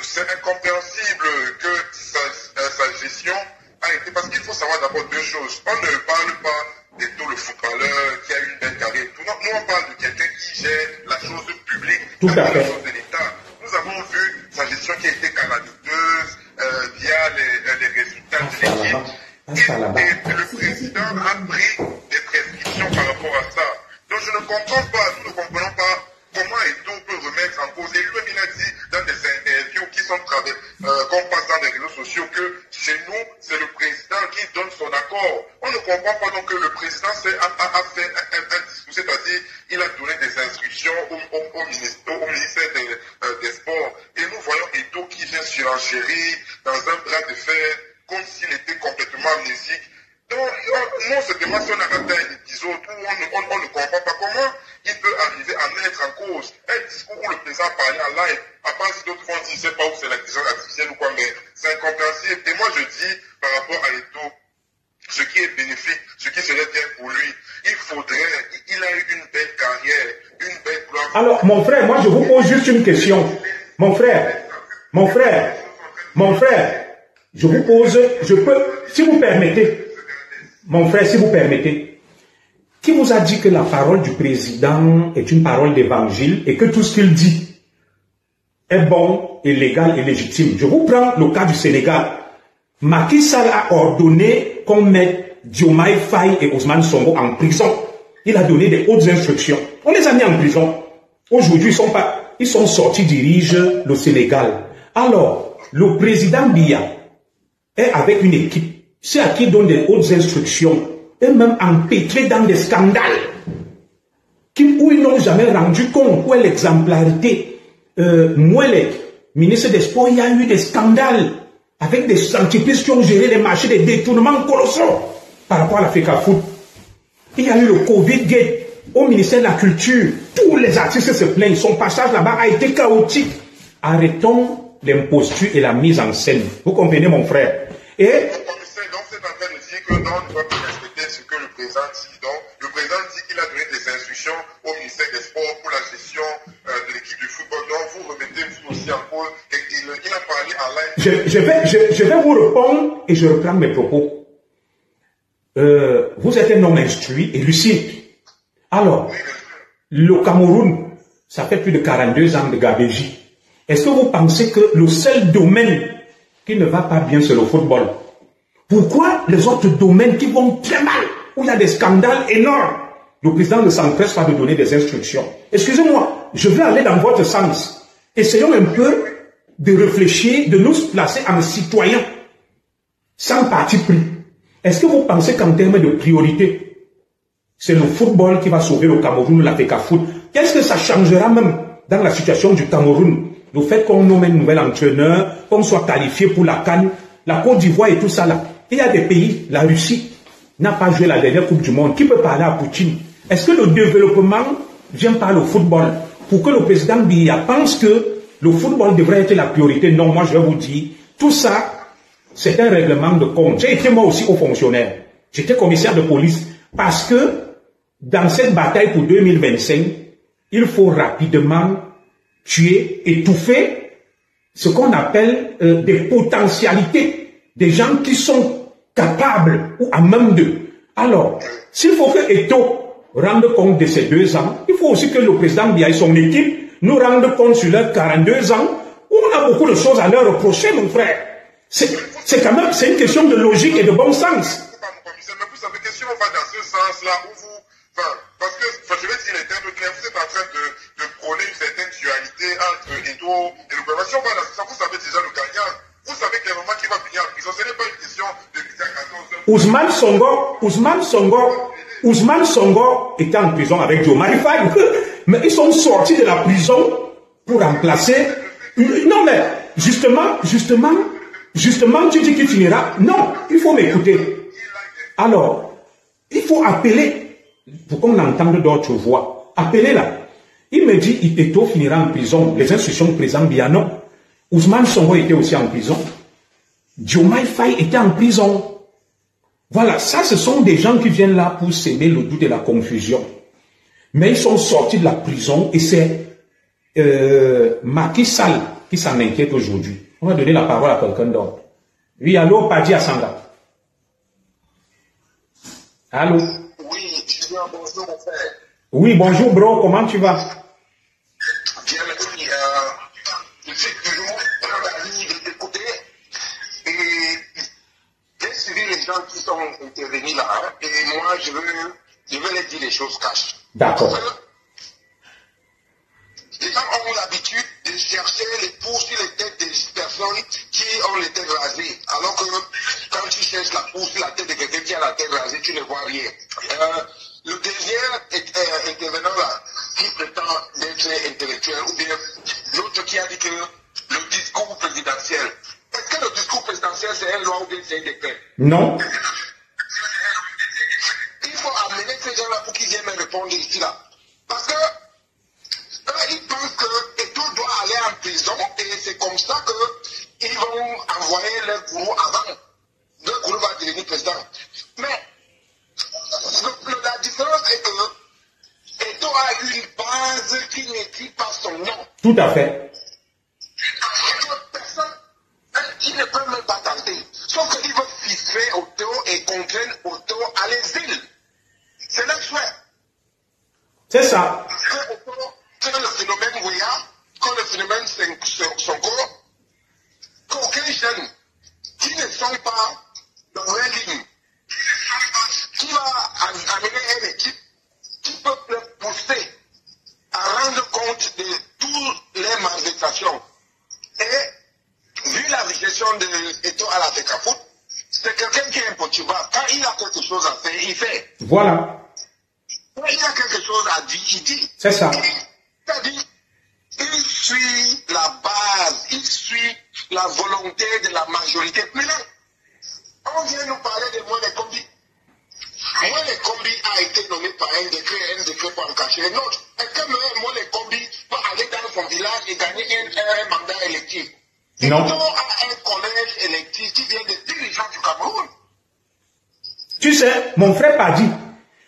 c'est incompréhensible que sa gestion a été... Parce qu'il faut savoir d'abord deux choses. On ne parle pas d'Eto le footballeur qui a une belle carrière. Nous, on parle de quelqu'un qui gère la chose publique, la chose de l'État. Nous avons vu sa gestion qui a été calamiteuse via les résultats de l'équipe. Et le président a pris des prescriptions par rapport à ça. Donc je ne comprends pas, nous ne comprenons pas comment Eto peut remettre en cause. Et lui-même, il a dit dans des interviews qu'on passe dans les réseaux sociaux que chez nous, c'est le président qui donne son accord. On ne comprend pas donc que le président a fait un discours, c'est-à-dire il a donné des instructions au ministère des Sports. Et nous voyons Eto qui vient surenchérir dans un bras de fer comme s'il était complètement amnésique. Donc, nous, on se demande si on a raté un épisode où on ne comprend pas comment il peut arriver à mettre en cause un discours où le président a parlé en live. À part si d'autres vont dire, je ne sais pas où c'est l'intelligence artificielle ou quoi, mais c'est incompréhensible. Et moi, je dis, par rapport à Eto, ce qui est bénéfique, ce qui serait bien pour lui, il a eu une belle carrière, une belle gloire. Alors, mon frère, moi, je vous pose juste une question. Mon frère, je vous pose, je peux, si vous permettez, mon frère, si vous permettez, qui vous a dit que la parole du président est une parole d'évangile et que tout ce qu'il dit est bon et légal et légitime? Je vous prends le cas du Sénégal. Macky Sall a ordonné qu'on mette Diomaye Faye et Ousmane Sonko en prison. Il a donné des hautes instructions. On les a mis en prison. Aujourd'hui, ils sont sortis, dirigent le Sénégal. Alors, le président Biya est avec une équipe. C'est à qui donne des hautes instructions, et même empêtrés dans des scandales, où ils n'ont jamais rendu compte, où est l'exemplarité. Moi, les ministres des Sports, il y a eu des scandales avec des entreprises qui ont géré les marchés, des détournements colossaux par rapport à la FECAFOOT. Il y a eu le Covid-Gate au ministère de la Culture. Tous les artistes se plaignent. Son passage là-bas a été chaotique. Arrêtons l'imposture et la mise en scène. Vous comprenez, mon frère? Et on ne doit pas respecter ce que le président dit. Donc, le président dit qu'il a donné des instructions au ministère des Sports pour la gestion de l'équipe du football. Donc, vous remettez vous aussi en cause. Il a parlé en live. Je vais vous répondre et je reprends mes propos. Vous êtes un homme instruit et lucide. Alors, le Cameroun, ça fait plus de 42 ans de gabégie. Est-ce que vous pensez que le seul domaine qui ne va pas bien, c'est le football? Pourquoi les autres domaines qui vont très mal, où il y a des scandales énormes, le président ne s'empresse pas de donner des instructions? Excusez-moi, je vais aller dans votre sens. Essayons un peu de réfléchir, de nous placer en citoyens, sans parti pris. Est-ce que vous pensez qu'en termes de priorité, c'est le football qui va sauver le Cameroun, l'Africa Foot? Qu'est-ce que ça changera même dans la situation du Cameroun? Le fait qu'on nomme un nouvel entraîneur, qu'on soit qualifié pour la CAN, la Côte d'Ivoire et tout ça là. Il y a des pays, la Russie n'a pas joué la dernière Coupe du Monde. Qui peut parler à Poutine? Est-ce que le développement vient par le football? Pour que le président Biya pense que le football devrait être la priorité? Non, moi je vais vous dire, tout ça, c'est un règlement de compte. J'ai été moi aussi haut fonctionnaire. J'étais commissaire de police. Parce que dans cette bataille pour 2025, il faut rapidement tuer, étouffer ce qu'on appelle des potentialités, des gens qui sont capables ou à même d'eux. Alors, s'il faut que Eto'o rende compte de ces 2 ans, il faut aussi que le président Biya et son équipe nous rendent compte sur leurs 42 ans, où on a beaucoup de choses à leur reprocher, mon frère. C'est quand même, c'est une question de logique et de bon sens. Mais vous savez que si on va dans ce sens-là, où vous, parce que, je vais dire les termes clairs, vous êtes en train de prôner une certaine dualité entre Eto'o et le gouvernement. Si on va dans ce sens, vous savez déjà le gagnant. Vous savez qu'il y a un moment qui va finir en prison. Ce n'est pas une question de midi à 14 heures. Ousmane Sonko était en prison avec Diomaye Faye. Mais ils sont sortis de la prison pour remplacer. Non, mais justement, tu dis qu'il finira. Non, il faut m'écouter. Alors, il faut appeler, pour qu'on entende d'autres voix. Appelez là. Il me dit, Eto'o finira en prison. Les institutions du président Biya, non. Ousmane Sonko était aussi en prison. Diomaye Faye était en prison. Voilà, ça, ce sont des gens qui viennent là pour s'aimer le doute et la confusion. Mais ils sont sortis de la prison et c'est Macky Sall qui s'en inquiète aujourd'hui. On va donner la parole à quelqu'un d'autre. Oui, allô, Padi Assanga. Allô? Oui, bonjour mon frère. Oui, bonjour bro, comment tu vas? Bien, merci. Je suis toujours ravi de t'écouter. Et j'ai suivi les gens qui sont intervenus là. Hein, et moi, je vais les dire les choses cash. D'accord. Les gens ont l'habitude de chercher les poux sur les têtes des personnes qui ont les têtes rasées. Alors que quand tu cherches la poux sur la tête de quelqu'un qui a la tête rasée, tu ne vois rien. Le deuxième intervenant là, qui prétend d'être intellectuel, ou bien l'autre qui a dit que le discours présidentiel. Est-ce que le discours présidentiel c'est un loi ou bien c'est un décret? Non. Il faut amener ces gens-là pour qu'ils viennent me répondre ici là. Parce que ils pensent que Eto'o doit aller en prison et c'est comme ça qu'ils vont envoyer leur gourou avant. Leur gourou va devenir président. Mais la différence est que Eto'o a une base qui n'écrit pas son nom. Tout à fait. Personne, il ne peut même pas tenter. Sauf qu'il veut filtrer Eto'o et contraindre Eto'o à l'exil. C'est leur souhait. C'est ça. Que le phénomène Ouéa, que le phénomène Sonko, qu'aucun jeune qui ne sont pas dans la ligne, qui va amener une équipe qui peut le pousser à rendre compte de toutes les malversations. Et vu la gestion de Eto'o à l'Africa Foot, c'est quelqu'un qui est impossible. Quand il a quelque chose à faire, il fait. Voilà. Quand il a quelque chose à dire, il dit. C'est ça. C'est-à-dire, il suit la base, il suit la volonté de la majorité. Mais là, on vient nous parler de Moïse Kombi. Moïse Kombi a été nommé par un décret pour en cacher un autre. Est-ce que Moïse Kombi peut aller dans son village et gagner un mandat électif? Non. Eto'o a un collège électif qui vient des dirigeants du Cameroun. Tu sais, mon frère Padi,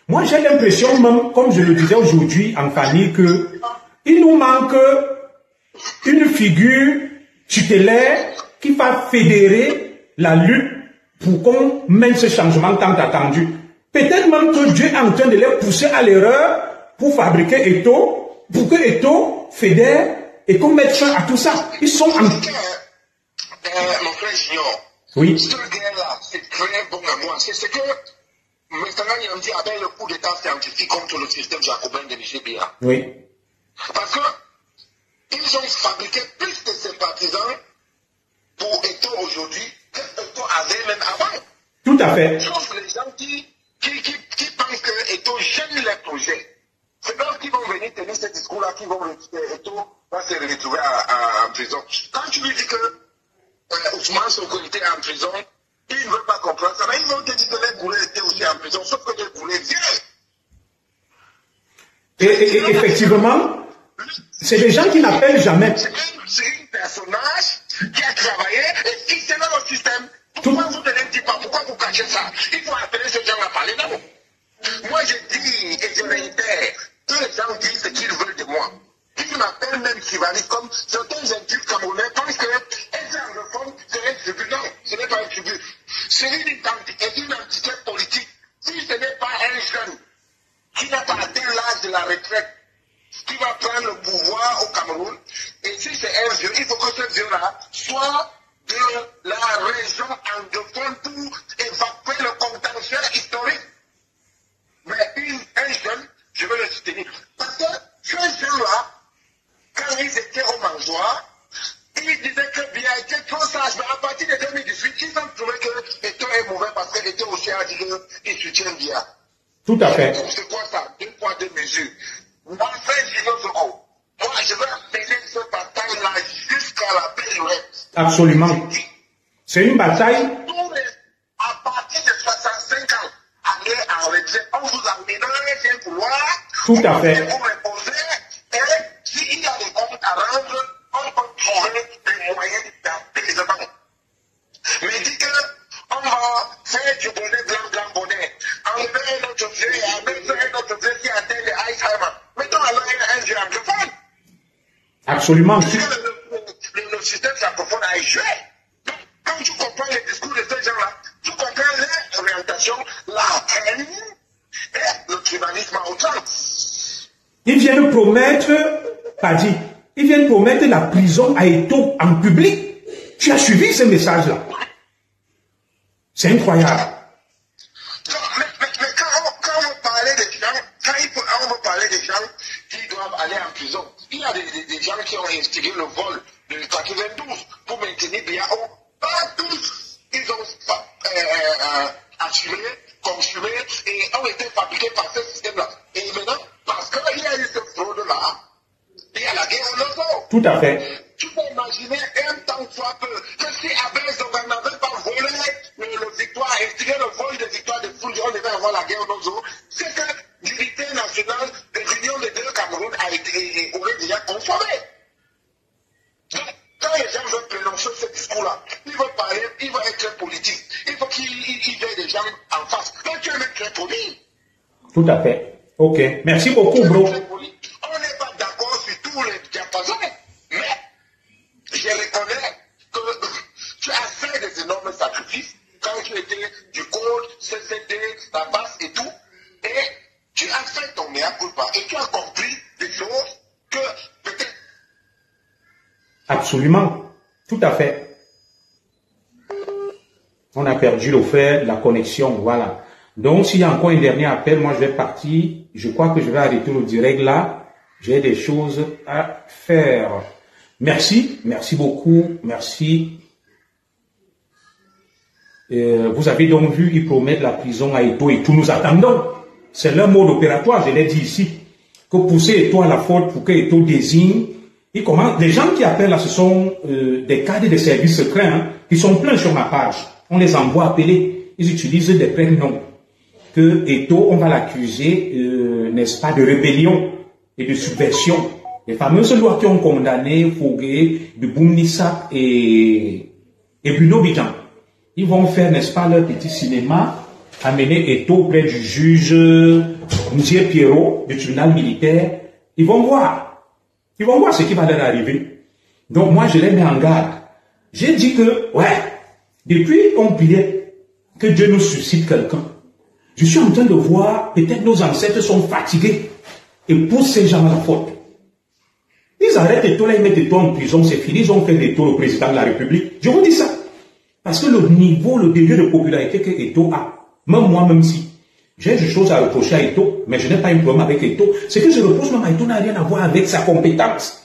moi j'ai l'impression même, comme je le disais aujourd'hui en famille, que il nous manque une figure tutélaire qui va fédérer la lutte pour qu'on mène ce changement tant attendu. Peut-être même que Dieu est en train de les pousser à l'erreur pour fabriquer Eto'o, pour que Eto'o fédère et qu'on mette fin à tout ça. Ils sont en... Mon frère Junior, oui. Cette guerre-là, c'est très bon à moi. C'est ce que maintenant Yamdi avait le coup d'état scientifique contre le système jacobin de M. Biya. Oui. Parce que ils ont fabriqué plus de sympathisants pour Eto'o aujourd'hui que Eto'o avait même avant. Tout Tout à fait. Sauf les gens qui pensent que Eto'o gêne les projets. C'est donc qu'ils vont venir tenir ce discours-là, qui vont Eto'o va se retrouver en prison. Quand tu lui dis que Ousmane Sonko était en prison, il ne veut pas comprendre ça. Mais ils vont te dire que les Goulé étaient aussi en prison, sauf que les Goulé viennent. Et effectivement, c'est des gens qui n'appellent jamais. C'est un personnage qui a travaillé et qui c'est dans le système. Pourquoi vous ne le dites pas? Pourquoi vous cachez ça? Il faut appeler ces gens à parler d'abord. Moi, je dis et je réitère que les gens disent ce qu'ils veulent de moi. Ils m'appellent même Kivani comme certains adultes camerounais pensent que être anglophone serait un tribut. Non, ce n'est pas un tribut. C'est une identité politique. Si ce n'est pas un jeune qui n'a pas atteint l'âge de la retraite, qui va prendre le pouvoir au Cameroun, et si c'est un vieux, il faut que ce vieux-là soit de la région anglophone pour évacuer le contentieux historique. Mais un jeune, je veux le soutenir. Parce que ces gens-là, quand ils étaient au mangeoir, ils disaient que Biya était trop sage. Mais à partir de 2018, ils ont trouvé que Eto'o est mauvais parce que Eto'o aussi a dit qu'il soutient Biya. Tout à fait. C'est quoi ça? 2 poids 2 mesures. Moi, je veux appeler ce bataille-là jusqu'à la paix. Absolument. C'est une bataille. À partir de 65 ans, allez en retraite, on vous emmènera un couloir. Tout à fait. Vous reposez, et s'il y a des comptes à rendre, on peut trouver des moyens d'apaisement. Mais dit qu'on va faire du bonnet blanc, bonnet. Enlever un autre vieux et enlever un autre vieux qui atteint le Alzheimer. Mettons alors un vieux anglophone. Absolument. Le système francophone a échoué. Donc, quand tu comprends les discours de ces gens-là, tu comprends leur orientation, la haine et le tribalisme à outrance. Ils viennent promettre, Padi, ils viennent promettre la prison à Eto'o en public. Tu as suivi ce message-là? C'est incroyable. Mais quand on veut parler des gens, on veut parler des gens qui doivent aller en prison, il y a des gens qui ont instigé le vol de 92 pour maintenir Biya. Pas tous, ils ont assumé, consumé et ont été fabriqués par ce système-là. Et maintenant, parce qu'il y a eu cette fraude-là, il y a la guerre au Lozo. Tout à fait. Tu peux imaginer un temps soit peu que si Abel Zonga n'avait pas volé le victoire, instigé le vol de victoire de foule, on devait avoir la guerre au Lozo, c'est que l'unité nationale de l'Union des deux Cameroun aurait déjà consommé. Donc, quand les gens veulent prononcer ce discours-là, ils veulent parler, ils veulent être très politiques. Il faut qu'ils aient des gens en face. Donc, tu es même très poli. Tout à fait. Ok. Merci beaucoup, bro. On n'est pas d'accord sur tous les diapasons, mais je reconnais que tu as fait des énormes sacrifices quand tu étais du code, CCD, la base et tout, et tu as fait ton mea culpa et tu as compris des choses que peut-être. Absolument. Tout à fait. On a perdu le frère, la connexion, voilà. Donc, s'il y a encore un dernier appel, moi je vais partir. Je crois que je vais arrêter le direct là. J'ai des choses à faire. Merci, merci beaucoup, merci. Vous avez donc vu, ils promettent la prison à Eto'o et tout. Nous attendons. C'est leur mode opératoire, je l'ai dit ici. Que pousser Eto'o à la faute pour que Eto'o désigne. Les gens qui appellent là, ce sont des cadres de services secrets hein, qui sont pleins sur ma page. On les envoie appeler. Ils utilisent des prénoms. Que Eto'o, on va l'accuser, n'est-ce pas, de rébellion et de subversion. Les fameuses lois qui ont condamné Fogué, Boumnissa et Bruno Bidjan. Ils vont faire, n'est-ce pas, leur petit cinéma, amener Eto'o près du juge Moussier Pierrot du tribunal militaire. Ils vont voir. Ils vont voir ce qui va leur arriver. Donc moi, je les mets en garde. J'ai dit que, ouais, depuis qu'on priait que Dieu nous suscite quelqu'un, je suis en train de voir, peut-être nos ancêtres sont fatigués et poussent ces gens à la faute. Ils arrêtent Eto'o, là, ils mettent Eto'o en prison, c'est fini, ils ont fait Eto'o le président de la République. Je vous dis ça. Parce que le niveau, le degré de popularité que Eto'o a, même moi, même si j'ai des choses à reprocher à Eto'o, mais je n'ai pas un problème avec Eto'o, ce que je reproche même à Eto'o n'a rien à voir avec sa compétence.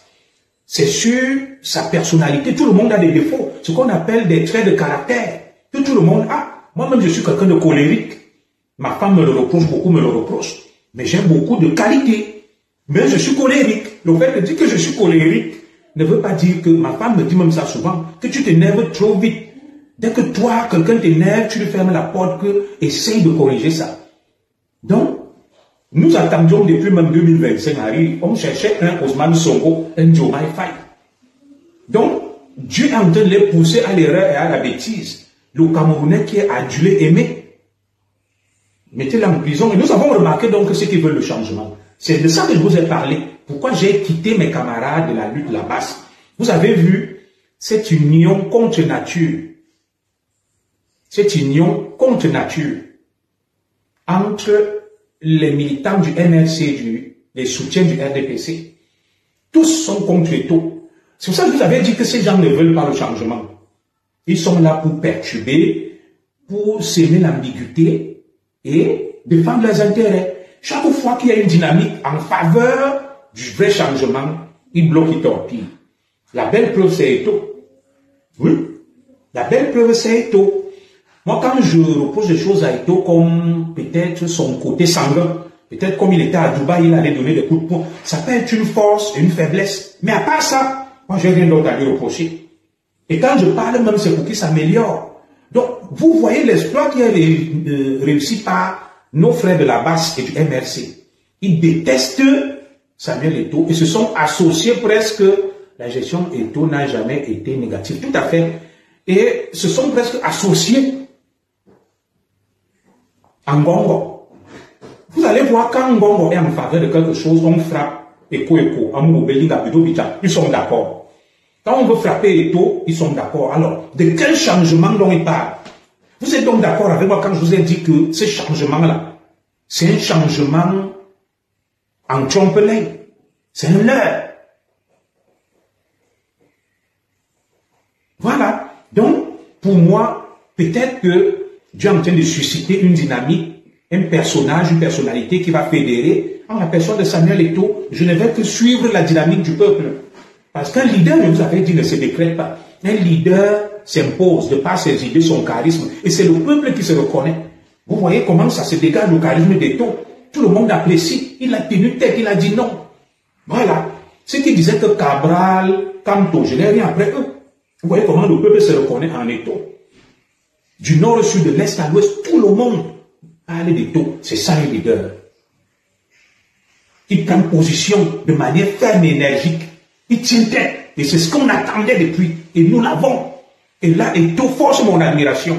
C'est sur sa personnalité. Tout le monde a des défauts, ce qu'on appelle des traits de caractère, que tout le monde a. Moi-même, je suis quelqu'un de colérique. Ma femme me le reproche, beaucoup me le reproche. Mais j'ai beaucoup de qualités. Mais je suis colérique. Le fait de dire que je suis colérique ne veut pas dire que, ma femme me dit même ça souvent, que tu t'énerves trop vite. Dès que toi, quelqu'un t'énerve, tu lui fermes la porte, essaye de corriger ça. Donc, nous attendions depuis même 2025, Harry, on cherchait un Ousmane Sonko, un Diomaye Faye. Donc, Dieu est en train de les pousser à l'erreur et à la bêtise. Le Camerounais qui est adulé, aimé, mettez-le en prison. Et nous avons remarqué donc ceux qui veulent le changement. C'est de ça que je vous ai parlé. Pourquoi j'ai quitté mes camarades de la lutte là-bas. Vous avez vu cette union contre nature. Cette union contre nature entre les militants du MRC, les soutiens du RDPC. Tous sont contre Eto'o. C'est pour ça que vous avez dit que ces gens ne veulent pas le changement. Ils sont là pour perturber, pour semer l'ambiguïté et défendre leurs intérêts. Chaque fois qu'il y a une dynamique en faveur du vrai changement, ils bloquent, ils torpillent. La belle preuve, c'est Eto'o. Oui, la belle preuve, c'est Eto'o. Moi, quand je repose des choses à Eto'o comme peut-être son côté sanguin, peut-être comme il était à Dubaï, il allait donner des coups de poing, ça peut être une force et une faiblesse. Mais à part ça, moi, je n'ai rien d'autre à lui reprocher. Et quand je parle même, c'est pour qu'il s'améliore. Donc, vous voyez l'exploit qui est réussi par nos frères de la base et du MRC. Ils détestent Samuel Eto'o et se sont associés presque. La gestion Eto'o n'a jamais été négative. Tout à fait. Et se sont presque associés en Ngongo. Vous allez voir quand Ngongo est en faveur de quelque chose, on frappe Eko, ils sont d'accord. Quand on veut frapper Eto'o, ils sont d'accord. Alors, de quel changement dont il parle? Vous êtes donc d'accord avec moi quand je vous ai dit que ce changement-là, c'est un changement en trompe-l'œil. C'est un leurre. Voilà. Donc, pour moi, peut-être que Dieu est en train de susciter une dynamique, un personnage, une personnalité qui va fédérer. En la personne de Samuel Eto'o, je ne vais que suivre la dynamique du peuple. Parce qu'un leader, je vous avais dit, ne se décrète pas. Un leader s'impose de par ses idées, son charisme. Et c'est le peuple qui se reconnaît. Vous voyez comment ça se dégage le charisme d'Eto'o. Tout le monde apprécie. Il a tenu tête, il a dit non. Voilà. Ceux qui disaient que Cabral, Camto, je n'ai rien après eux. Vous voyez comment le peuple se reconnaît en Eto'o. Du nord au sud, de l'est à l'ouest, tout le monde parle d'Eto'o. C'est ça un leader. Il prend position de manière ferme et énergique. Il tient tête. Et c'est ce qu'on attendait depuis. Et nous l'avons. Et là, Eto'o force mon admiration.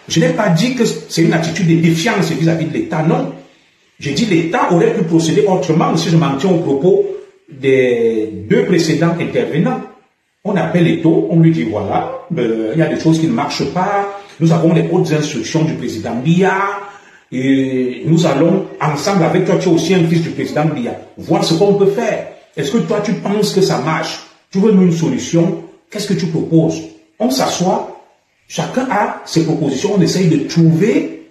Je n'ai pas dit que c'est une attitude de défiance vis-à-vis de l'État, non. J'ai dit que l'État aurait pu procéder autrement si je m'en tiens au propos des deux précédents intervenants. On appelle Eto'o, on lui dit voilà, il y a des choses qui ne marchent pas, nous avons les hautes instructions du président Biya, et nous allons ensemble avec toi, tu es aussi un fils du président Biya, voir ce qu'on peut faire. Est-ce que toi tu penses que ça marche? Tu veux une solution? Qu'est-ce que tu proposes? On s'assoit, chacun a ses propositions, on essaye de trouver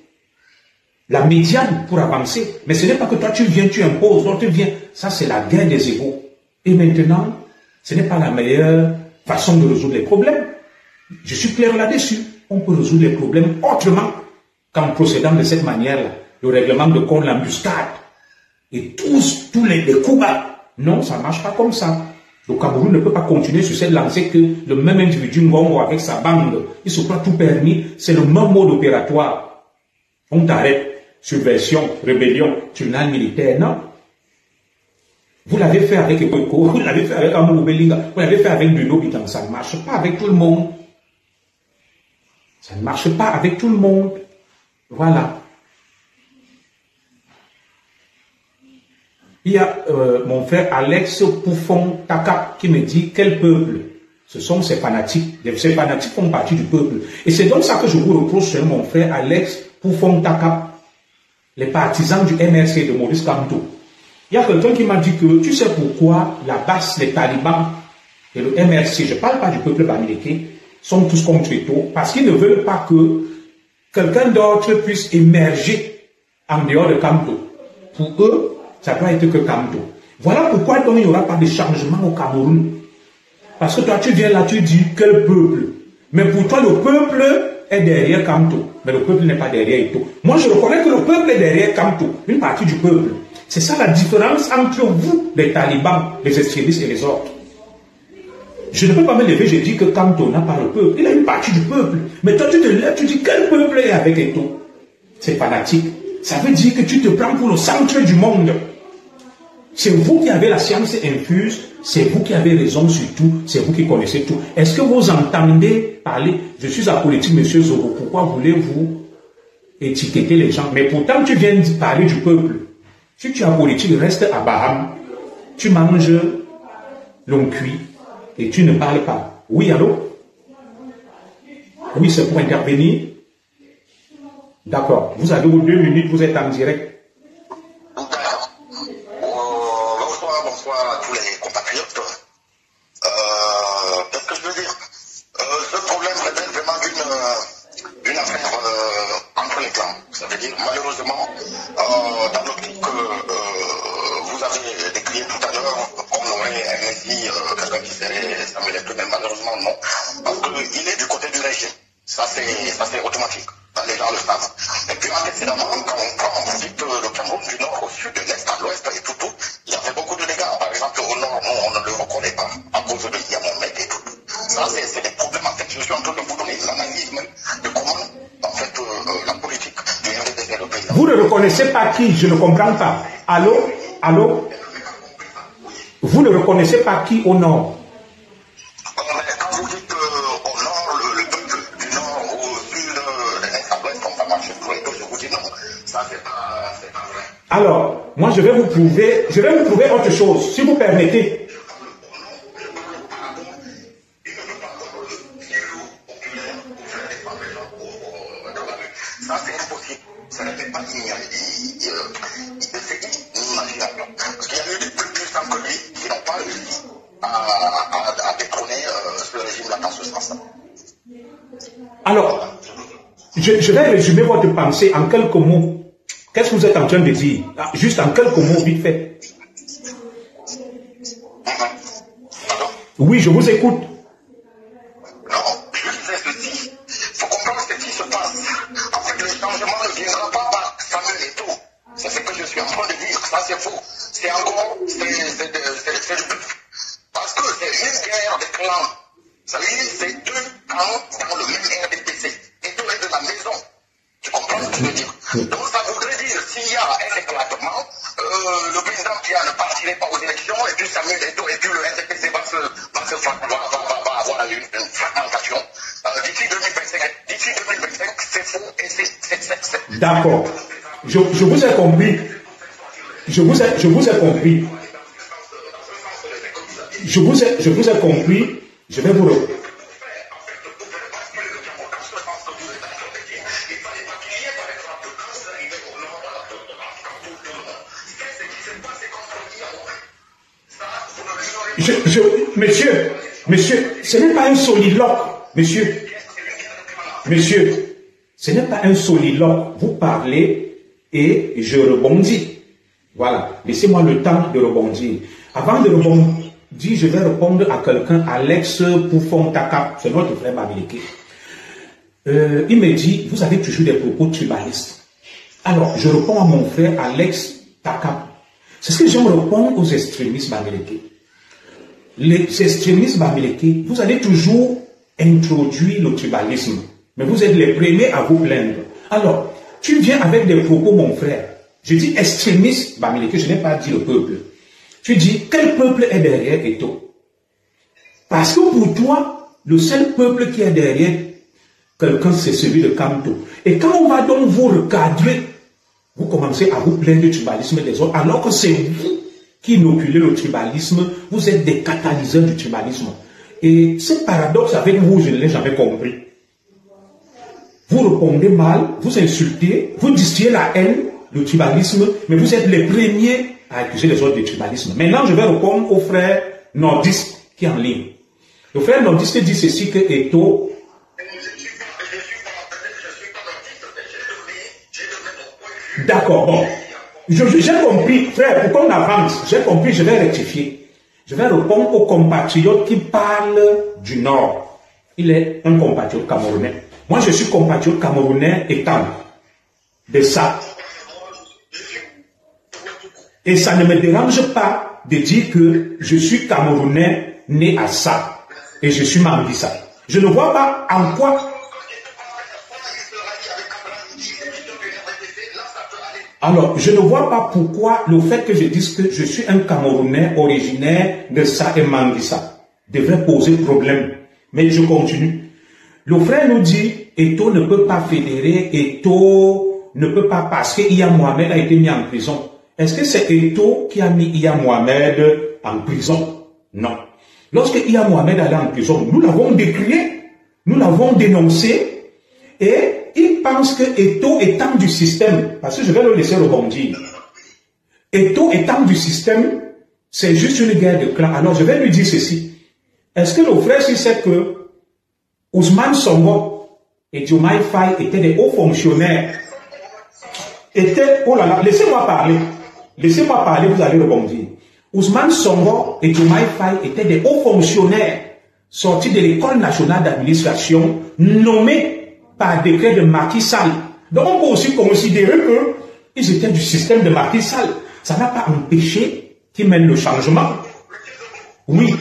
la médiane pour avancer. Mais ce n'est pas que toi tu viens, tu imposes, toi tu viens. Ça c'est la guerre des égos. Et maintenant, ce n'est pas la meilleure façon de résoudre les problèmes. Je suis clair là-dessus. On peut résoudre les problèmes autrement qu'en procédant de cette manière-là. Le règlement de compte, l'embuscade. Et tous les coups bas. Non, ça ne marche pas comme ça. Le Cameroun ne peut pas continuer sur cette lancée que le même individu Ngongo avec sa bande, il se croit tout permis. C'est le même mode opératoire. On t'arrête. Subversion, rébellion, tribunal militaire, non. Vous l'avez fait avec Eko, vous l'avez fait avec Amourou Belinga, vous l'avez fait avec Bruno Bitan. Ça ne marche pas avec tout le monde. Ça ne marche pas avec tout le monde. Voilà. Il y a mon frère Alex Poufon Takap qui me dit quel peuple? Ce sont ces fanatiques. Ces fanatiques font partie du peuple. Et c'est donc ça que je vous reproche sur mon frère Alex Poufon Takap. Les partisans du MRC de Maurice Kamto. Il y a quelqu'un qui m'a dit que tu sais pourquoi la base, les talibans et le MRC, je ne parle pas du peuple bamileke, sont tous contre Eto'o parce qu'ils ne veulent pas que quelqu'un d'autre puisse émerger en dehors de Kamto. Pour eux, ça doit être que Kamto. Voilà pourquoi donc, il n'y aura pas de changement au Cameroun. Parce que toi tu viens là, tu dis quel peuple. Mais pour toi le peuple, est derrière Kamto, mais le peuple n'est pas derrière Eto'o. Moi, je reconnais que le peuple est derrière Kamto, une partie du peuple. C'est ça la différence entre vous, les talibans, les extrémistes et les autres. Je ne peux pas me lever, je dis que Kamto n'a pas le peuple. Il a une partie du peuple. Mais toi, tu te lèves, tu dis quel peuple est avec Eto'o? C'est fanatique. Ça veut dire que tu te prends pour le centre du monde. C'est vous qui avez la science infuse, c'est vous qui avez raison sur tout, c'est vous qui connaissez tout. Est-ce que vous entendez parler? Je suis apolitique, monsieur Zoro. Pourquoi voulez-vous étiqueter les gens? Mais pourtant, tu viens de parler du peuple. Si tu es apolitique, reste à Baham. Tu manges l'on cuit et tu ne parles pas. Oui, allô? Oui, c'est pour intervenir. D'accord. Vous avez 2 minutes, vous êtes en direct. Bonsoir à tous les compatriotes. Qu'est-ce que je veux dire? Ce problème révèle vraiment une affaire entre les clans. Ça veut dire, malheureusement, dans l'optique que vous avez décrié tout à l'heure, on aurait aimé dire quelqu'un qui serait Samuel Eto'o, mais malheureusement non. Parce qu'il est du côté du régime. Ça c'est automatique. Les gens le savent. Et puis antécédemment, quand on prend ensuite le Cameroun du nord au sud, de l'est à l'ouest et tout, il y avait beaucoup de dégâts. Par exemple, au nord, nous, on ne le reconnaît pas à cause de Yamomet et tout. Ça, c'est des problèmes. En fait, je suis en train de vous donner l'analyse même de comment, en fait, la politique du RDC est le pays. Vous ne reconnaissez pas qui? Je ne comprends pas. Allô? Allô? Vous ne reconnaissez pas qui au nord? Quand vous dites au nord, le peuple du nord, au sud, de l'est à l'ouest, on va marcher pour les deux, je vous dis non. Ça, c'est pas vrai. Alors, moi, je vais vous prouver autre chose, si vous permettez. Ça, c'est impossible. Ça n'est pas inimaginable. Parce qu'il y a eu des plus puissants que lui qui n'ont pas réussi à détrôner ce régime-là dans ce sens-là. Alors, je vais résumer votre pensée en quelques mots. Qu'est-ce que vous êtes en train de dire? Juste en quelques mots, vite fait. Oui, je vous écoute. Non, je disais ceci. Il faut comprendre ce qui se passe. En fait, le changement ne viendra pas par Samuel Eto'o. C'est ce que je suis en train de dire. Ça, c'est faux. C'est encore, c'est du bluff. Parce que c'est une guerre des clans. Ça veut dire c'est 2 clans dans le même RDPC. Eto'o est de la maison. Tu comprends ce que je veux dire? Donc ça voudrait dire, s'il y a un éclatement, le président Biya ne partirait pas aux élections, et puis Samuel Eto'o, et puis le RDPC va avoir une fragmentation. D'ici 2025, c'est faux, et c'est... D'accord. Je vous ai compris. Je vous ai compris. Je vous ai compris. Je vais vous... Monsieur, ce n'est pas un soliloque, monsieur, ce n'est pas un soliloque. Vous parlez et je rebondis. Voilà, laissez-moi le temps de rebondir. Avant de rebondir, je vais répondre à quelqu'un, Alex Poufon Takap, c'est notre frère Babiliké. Il me dit, vous avez toujours des propos tribalistes. Alors, je réponds à mon frère Alex Takap. C'est ce que j'aime répondre aux extrémistes Babiliké. Les extrémistes bamileke, vous allez toujours introduire le tribalisme. Mais vous êtes les premiers à vous plaindre. Alors, tu viens avec des propos, mon frère. Je dis extrémiste bamileke, je n'ai pas dit le peuple. Tu dis, quel peuple est derrière Eto'o? Parce que pour toi, le seul peuple qui est derrière quelqu'un, c'est celui de Kamto. Et quand on va donc vous recadrer, vous commencez à vous plaindre du tribalisme des autres, alors que c'est vous qui inoculez le tribalisme, vous êtes des catalyseurs du tribalisme. Et ce paradoxe avec vous, je ne l'ai jamais compris. Vous répondez mal, vous insultez, vous distillez la haine, le tribalisme, mais vous êtes les premiers à accuser les autres du tribalisme. Maintenant, je vais répondre au frère nordiste qui est en ligne. Le frère nordiste dit ceci que Eto'o... D'accord, bon. J'ai compris, frère, pour qu'on avance, j'ai compris, je vais rectifier. Je vais répondre au compatriote qui parle du Nord. Il est un compatriote camerounais. Moi, je suis compatriote camerounais étant de ça. Et ça ne me dérange pas de dire que je suis camerounais né à ça. Et je suis Mambissa. Je ne vois pas en quoi... Alors, je ne vois pas pourquoi le fait que je dise que je suis un Camerounais originaire de ça et Mambissa devrait poser problème. Mais je continue. Le frère nous dit, Eto'o ne peut pas fédérer, Eto'o ne peut pas parce que Iya Mohamed a été mis en prison. Est-ce que c'est Eto'o qui a mis Iya Mohamed en prison? Non. Lorsque Iya Mohamed allait en prison, nous l'avons décrié, nous l'avons dénoncé, et il pense que Eto'o étant du système, parce que je vais le laisser rebondir, Eto'o étant du système, c'est juste une guerre de clans. Alors je vais lui dire ceci. Est-ce que le frère sait que Ousmane Sonko et Diomaye Faye étaient des hauts fonctionnaires? Oh là là, laissez-moi parler. Laissez-moi parler, vous allez rebondir. Ousmane Sonko et Diomaye Faye étaient des hauts fonctionnaires sortis de l'École nationale d'administration nommés par décret de Macky Sall. Donc on peut aussi considérer qu'ils étaient du système de Macky Sall. Ça n'a pas empêché qu'ils mènent le changement. Oui.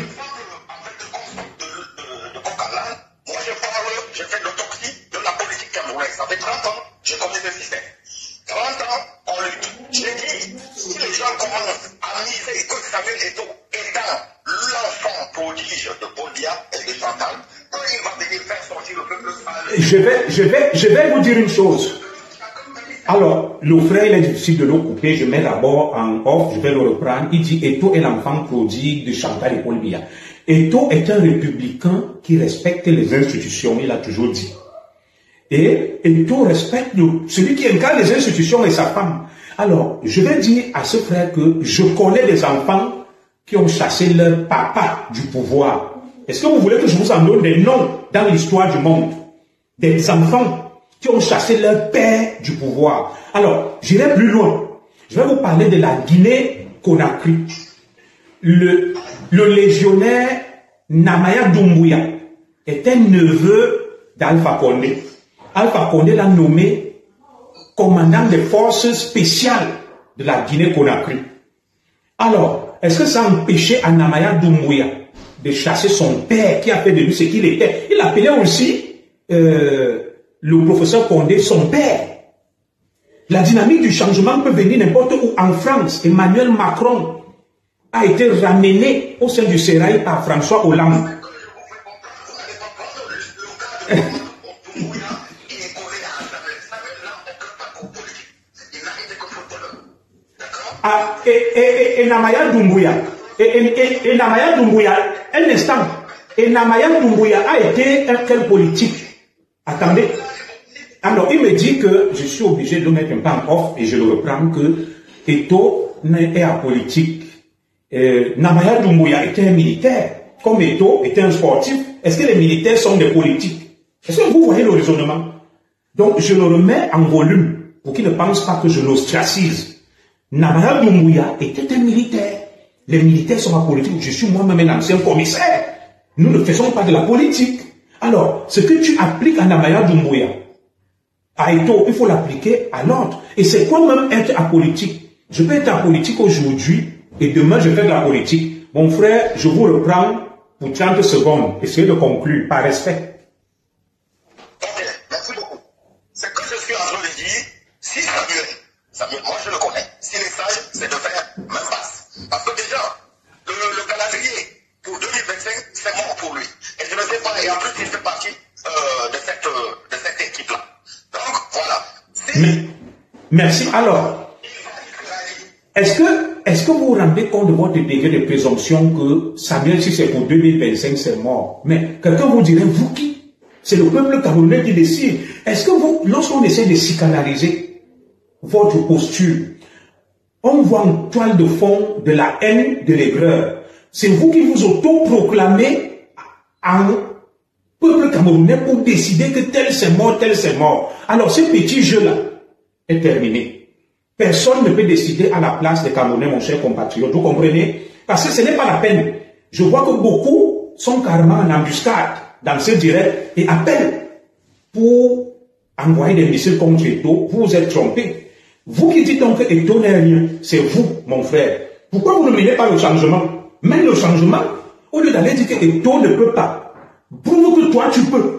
Je vais vous dire une chose. Alors, le frère, il est difficile de le couper. Je mets d'abord en off, je vais le reprendre. Il dit, Eto'o est l'enfant prodigue de Chantal et Paul Biya. Eto'o est un républicain qui respecte les institutions, il a toujours dit. Et Eto'o respecte celui qui incarne les institutions et sa femme. Alors, je vais dire à ce frère que je connais des enfants qui ont chassé leur papa du pouvoir. Est-ce que vous voulez que je vous en donne des noms dans l'histoire du monde? Des enfants qui ont chassé leur père du pouvoir. Alors, j'irai plus loin. Je vais vous parler de la Guinée-Conakry. Le légionnaire Namaya Doumbouya était neveu d'Alpha Condé. Alpha Condé l'a nommé commandant des forces spéciales de la Guinée-Conakry. Alors, est-ce que ça a empêché à Namaya Doumbouya de chasser son père qui a fait de lui ce qu'il était? Il appelait aussi le professeur Condé son père. La dynamique du changement peut venir n'importe où. En France, Emmanuel Macron a été ramené au sein du Sérail par François Hollande. Et Namaya Doumbouya, Namaya Doumbouya, un instant, et Namaya Doumbouya a été quel politique? Attendez. Alors, il me dit que je suis obligé de le mettre un peu en off et je le reprends que Eto'o est apolitique. Namaya Doumbouya était un militaire. Comme Eto'o était un sportif, est-ce que les militaires sont des politiques? Est-ce que vous voyez le raisonnement? Donc, je le remets en volume pour qu'il ne pense pas que je l'ostracise. Namaya Doumbouya était un militaire. Les militaires sont apolitiques. Je suis moi-même un ancien commissaire. Nous ne faisons pas de la politique. Alors, ce que tu appliques à Namaya Doumbouya, à Eto'o, il faut l'appliquer à l'autre. Et c'est quoi même être apolitique? Je peux être apolitique aujourd'hui et demain je fais de la politique. Mon frère, je vous reprends pour 30 secondes. Essayez de conclure par respect. Ok, merci beaucoup. Ce que je suis en train de dire, si Samuel, moi je le connais, s'il est sage, c'est de faire même passe. Parce que déjà, le calendrier pour 2025, c'est mort pour lui. Et je ne sais pas, et en plus il fait partie de cette équipe-là. Donc voilà. Merci. Alors, est-ce que vous vous rendez compte de votre degré de présomption que Samuel, si c'est pour 2025, c'est mort? Mais quelqu'un vous dirait, vous qui? C'est le peuple camerounais qui décide. Est-ce que vous, lorsqu'on essaie de psychanalyser votre posture, on voit en toile de fond de la haine, de l'aigreur. C'est vous qui vous autoproclamez en peuple camerounais pour décider que tel c'est mort, tel c'est mort. Alors ce petit jeu-là est terminé. Personne ne peut décider à la place des Camerounais, mon cher compatriote. Vous comprenez? Parce que ce n'est pas la peine. Je vois que beaucoup sont carrément en embuscade dans ce direct et appellent pour envoyer des missiles contre Eto'o, vous vous êtes trompé. Vous qui dites donc que Eto'o n'est rien, c'est vous, mon frère. Pourquoi vous ne menez pas le changement? Mène le changement, au lieu d'aller dire que Eto'o ne peut pas. Prouve que toi tu peux.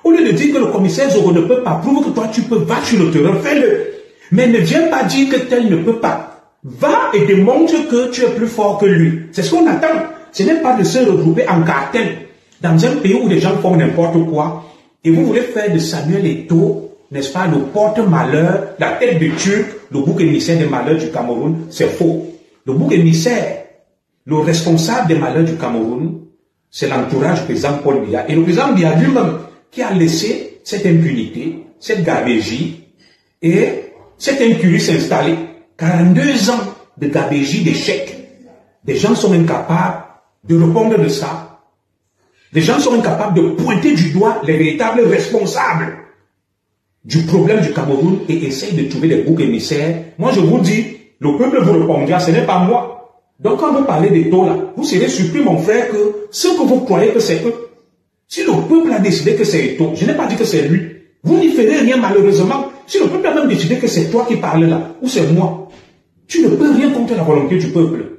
Au lieu de dire que le commissaire Zoro ne peut pas, prouve que toi tu peux, va sur le terrain, fais-le. Mais ne viens pas dire que tel ne peut pas. Va et démontre que tu es plus fort que lui. C'est ce qu'on attend. Ce n'est pas de se regrouper en cartel dans un pays où les gens font n'importe quoi. Et vous voulez faire de Samuel Eto'o, n'est-ce pas, le porte-malheur, la tête de Turc, le bouc émissaire des malheurs du Cameroun. C'est faux. Le bouc émissaire, le responsable des malheurs du Cameroun, c'est l'entourage du président Paul Biya. Et le président Biya lui-même, qui a laissé cette impunité, cette gabégie et cette incurie s'installer. 42 ans de gabégie, d'échec. Des gens sont incapables de répondre de ça. Des gens sont incapables de pointer du doigt les véritables responsables du problème du Cameroun et essayent de trouver des boucs émissaires. Moi, je vous dis, le peuple vous répondra, ce n'est pas moi. Donc, quand vous parlez d'Eto'o là, vous serez surpris, mon frère, que ce que vous croyez que c'est eux. Si le peuple a décidé que c'est Eto'o, je n'ai pas dit que c'est lui. Vous n'y ferez rien malheureusement. Si le peuple a même décidé que c'est toi qui parles là, ou c'est moi, tu ne peux rien contre la volonté du peuple.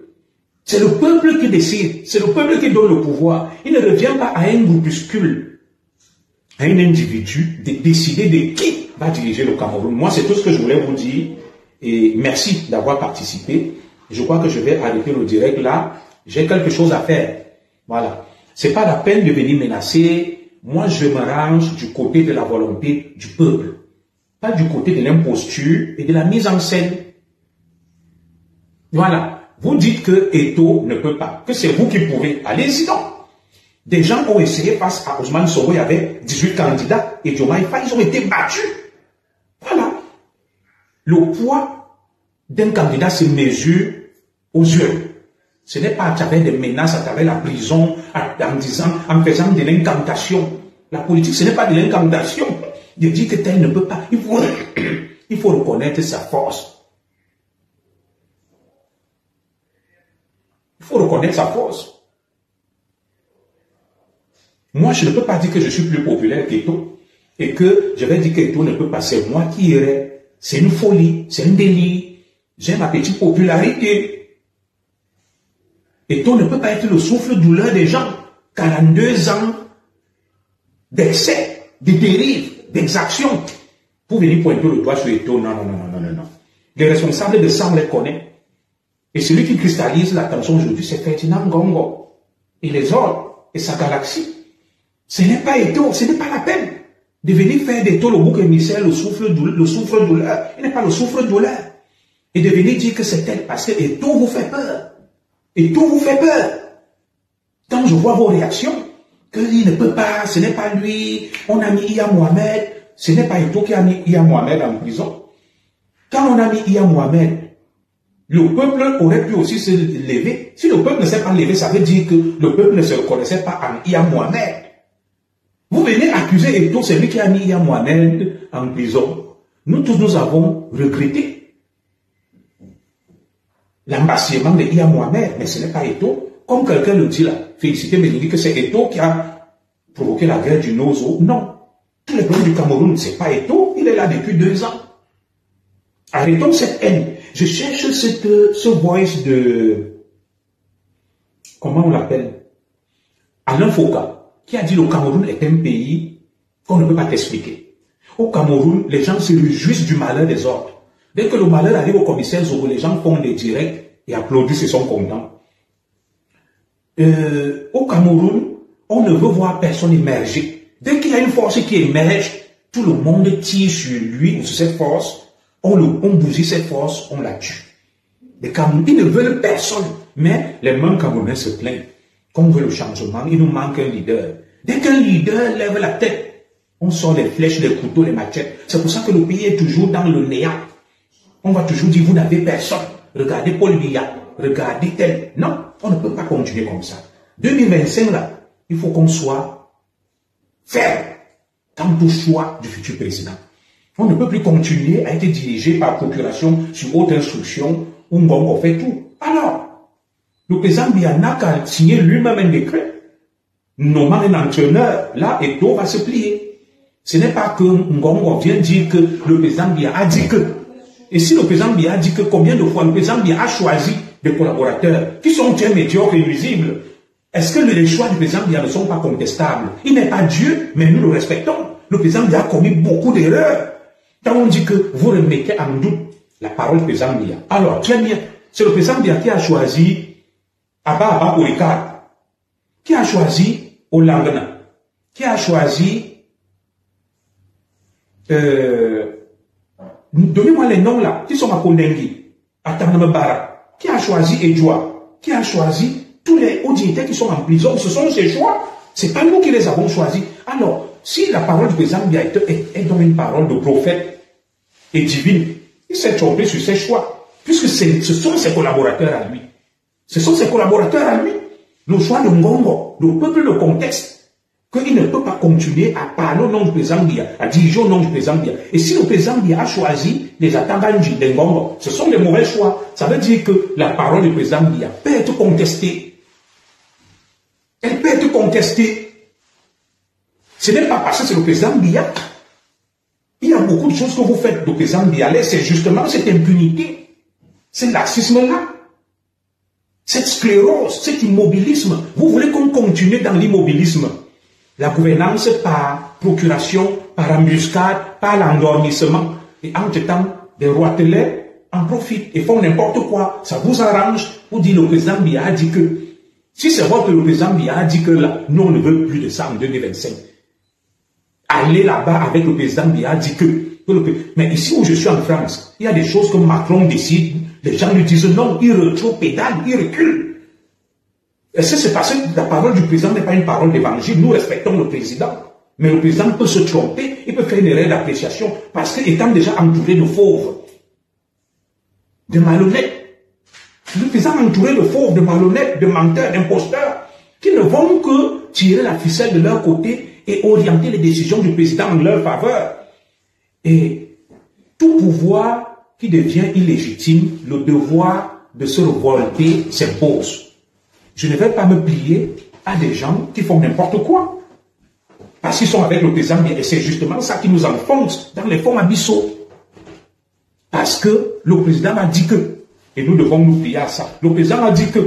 C'est le peuple qui décide, c'est le peuple qui donne le pouvoir. Il ne revient pas à un groupuscule, à un individu de décider de qui va diriger le Cameroun. Moi, c'est tout ce que je voulais vous dire. Et merci d'avoir participé. Je crois que je vais arrêter le direct là. J'ai quelque chose à faire. Voilà. C'est pas la peine de venir menacer. Moi, je me range du côté de la volonté du peuple. Pas du côté de l'imposture et de la mise en scène. Voilà. Vous dites que Eto'o ne peut pas, que c'est vous qui pouvez. Allez-y donc. Des gens ont essayé face à Ousmane Sonko, il y avait 18 candidats et Diomaye Faye, ils ont été battus. Voilà. Le poids d'un candidat se mesure aux yeux. Ce n'est pas à travers des menaces, à travers la prison, en faisant de l'incantation. La politique, ce n'est pas de l'incantation. De dire que tel ne peut pas. Il faut reconnaître sa force. Il faut reconnaître sa force. Moi, je ne peux pas dire que je suis plus populaire qu'Eto'o et que je vais dire qu'Eto'o ne peut pas. C'est moi qui irai. C'est une folie, c'est un délit. J'ai ma petite popularité. Eto'o ne peut pas être le souffle-douleur des gens. 42 ans d'excès, de dérives, d'exactions. Pour venir pointer le doigt sur Eto'o, non. Les responsables de ça, on les connaît. Et celui qui cristallise l'attention aujourd'hui, c'est Ferdinand Ngongo. Et les autres, et sa galaxie. Ce n'est pas Eto'o, ce n'est pas la peine de venir faire d'Eto'o le bouc émissaire, le souffle-douleur. Il n'est pas le souffle-douleur. Et de venir dire que c'est tel, parce que Eto'o vous fait peur. Eto'o vous fait peur. Quand je vois vos réactions, qu'il ne peut pas, ce n'est pas lui, on a mis Iya Mohamed, ce n'est pas Eto'o qui a mis Iya Mohamed en prison. Quand on a mis Iya Mohamed, le peuple aurait pu aussi se lever. Si le peuple ne s'est pas levé, ça veut dire que le peuple ne se reconnaissait pas en Iya Mohamed. Vous venez accuser Eto'o, c'est lui qui a mis Iya Mohamed en prison. Nous tous, nous avons regretté l'embassement de Iya Mohamed, mais ce n'est pas Eto'o. Comme quelqu'un le dit là, Félicité me dit que c'est Eto'o qui a provoqué la guerre du Nozo. Non. Tous les problèmes du Cameroun, ce n'est pas Eto'o, il est là depuis 2 ans. Arrêtons cette haine. Je cherche ce voice de... Comment on l'appelle? Alain Foucault, qui a dit le Cameroun est un pays qu'on ne peut pas t'expliquer. Au Cameroun, les gens se réjouissent du malheur des autres. Dès que le malheur arrive au commissaire Zoro, les gens font des directs et applaudissent et sont contents. Au Cameroun, on ne veut voir personne émerger. Dès qu'il y a une force qui émerge, tout le monde tire sur lui ou sur cette force. On bousille cette force, on la tue. Les Camerounais, ils ne veulent personne. Mais les mêmes Camerounais se plaignent. Qu'on veut le changement, il nous manque un leader. Dès qu'un leader lève la tête, on sort les flèches, les couteaux, les machettes. C'est pour ça que le pays est toujours dans le néant. On va toujours dire, vous n'avez personne. Regardez Paul Biya, regardez tel. Non, on ne peut pas continuer comme ça. 2025, là, il faut qu'on soit ferme quant au choix du futur président. On ne peut plus continuer à être dirigé par procuration sur haute instruction où Ngongo fait tout. Alors, le président Biya n'a qu'à signer lui-même un décret, nommant un entraîneur. Là, Eto'o va se plier. Ce n'est pas que Ngongo vient dire que le président Biya a dit que. Et si le président Biya a dit que, combien de fois le président Biya a choisi des collaborateurs qui sont très médiocres et nuisibles? Est-ce que les choix du président Biya ne sont pas contestables? Il n'est pas Dieu, mais nous le respectons. Le président Biya a commis beaucoup d'erreurs. Quand on dit que vous remettez en doute la parole du président Biya, alors très bien, c'est le président Biya qui a choisi Abba Ourikar, qui a choisi Olangana, qui a choisi donnez-moi les noms là, qui sont à Kondengi, à Tanamabara, qui a choisi Edjoa, qui a choisi tous les hauts dignitaires qui sont en prison. Ce sont ses choix. Ce n'est pas nous qui les avons choisis. Alors, si la parole du président Biya est donc une parole de prophète et divine, il s'est trompé sur ses choix, puisque ce sont ses collaborateurs à lui. Ce sont ses collaborateurs à lui. Le choix de Ngongo, le peuple le contexte. Qu'il ne peut pas continuer à parler au nom du président Biya, à diriger au nom du président Biya. Et si le président Biya a choisi les Atanganji, les Ngongo, ce sont des mauvais choix. Ça veut dire que la parole du président Biya peut être contestée. Elle peut être contestée. Ce n'est pas parce que c'est le président Biya. Il y a beaucoup de choses que vous faites, le président Biya, c'est justement cette impunité, ce laxisme-là, cette sclérose, cet immobilisme. Vous voulez qu'on continue dans l'immobilisme. La gouvernance par procuration, par embuscade, par l'endormissement. Et entre-temps, des roitelets en profitent et font n'importe quoi. Ça vous arrange. Vous dites le président Biya a dit que, si c'est vrai que le président Biya a dit que là, nous on ne veut plus de ça en 2025. Allez là-bas avec le président Biya a dit que mais ici où je suis en France, il y a des choses que Macron décide, les gens lui disent non, il rétropédale, il recule. Est-ce que c'est parce que la parole du président n'est pas une parole d'évangile? Nous respectons le président. Mais le président peut se tromper, il peut faire une erreur d'appréciation, parce qu'étant déjà entouré de fauves, de malhonnêtes, le président entouré de fauves, de malhonnêtes, de menteurs, d'imposteurs, qui ne vont que tirer la ficelle de leur côté et orienter les décisions du président en leur faveur. Et tout pouvoir qui devient illégitime, le devoir de se révolter s'impose. Je ne vais pas me plier à des gens qui font n'importe quoi. Parce qu'ils sont avec le président, et c'est justement ça qui nous enfonce dans les fonds abyssaux. Parce que le président a dit que, et nous devons nous plier à ça, le président a dit que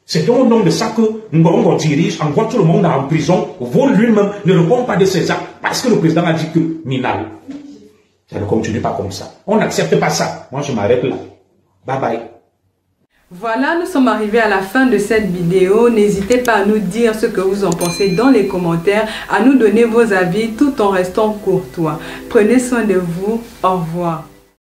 c'est donc au nom de ça que Ngongo dirige, envoie tout le monde en prison, vole lui-même, ne répond pas de ses actes, parce que le président a dit que Minal. Ça ne continue pas comme ça. On n'accepte pas ça. Moi, je m'arrête là. Bye bye. Voilà, nous sommes arrivés à la fin de cette vidéo. N'hésitez pas à nous dire ce que vous en pensez dans les commentaires, à nous donner vos avis tout en restant courtois. Prenez soin de vous. Au revoir.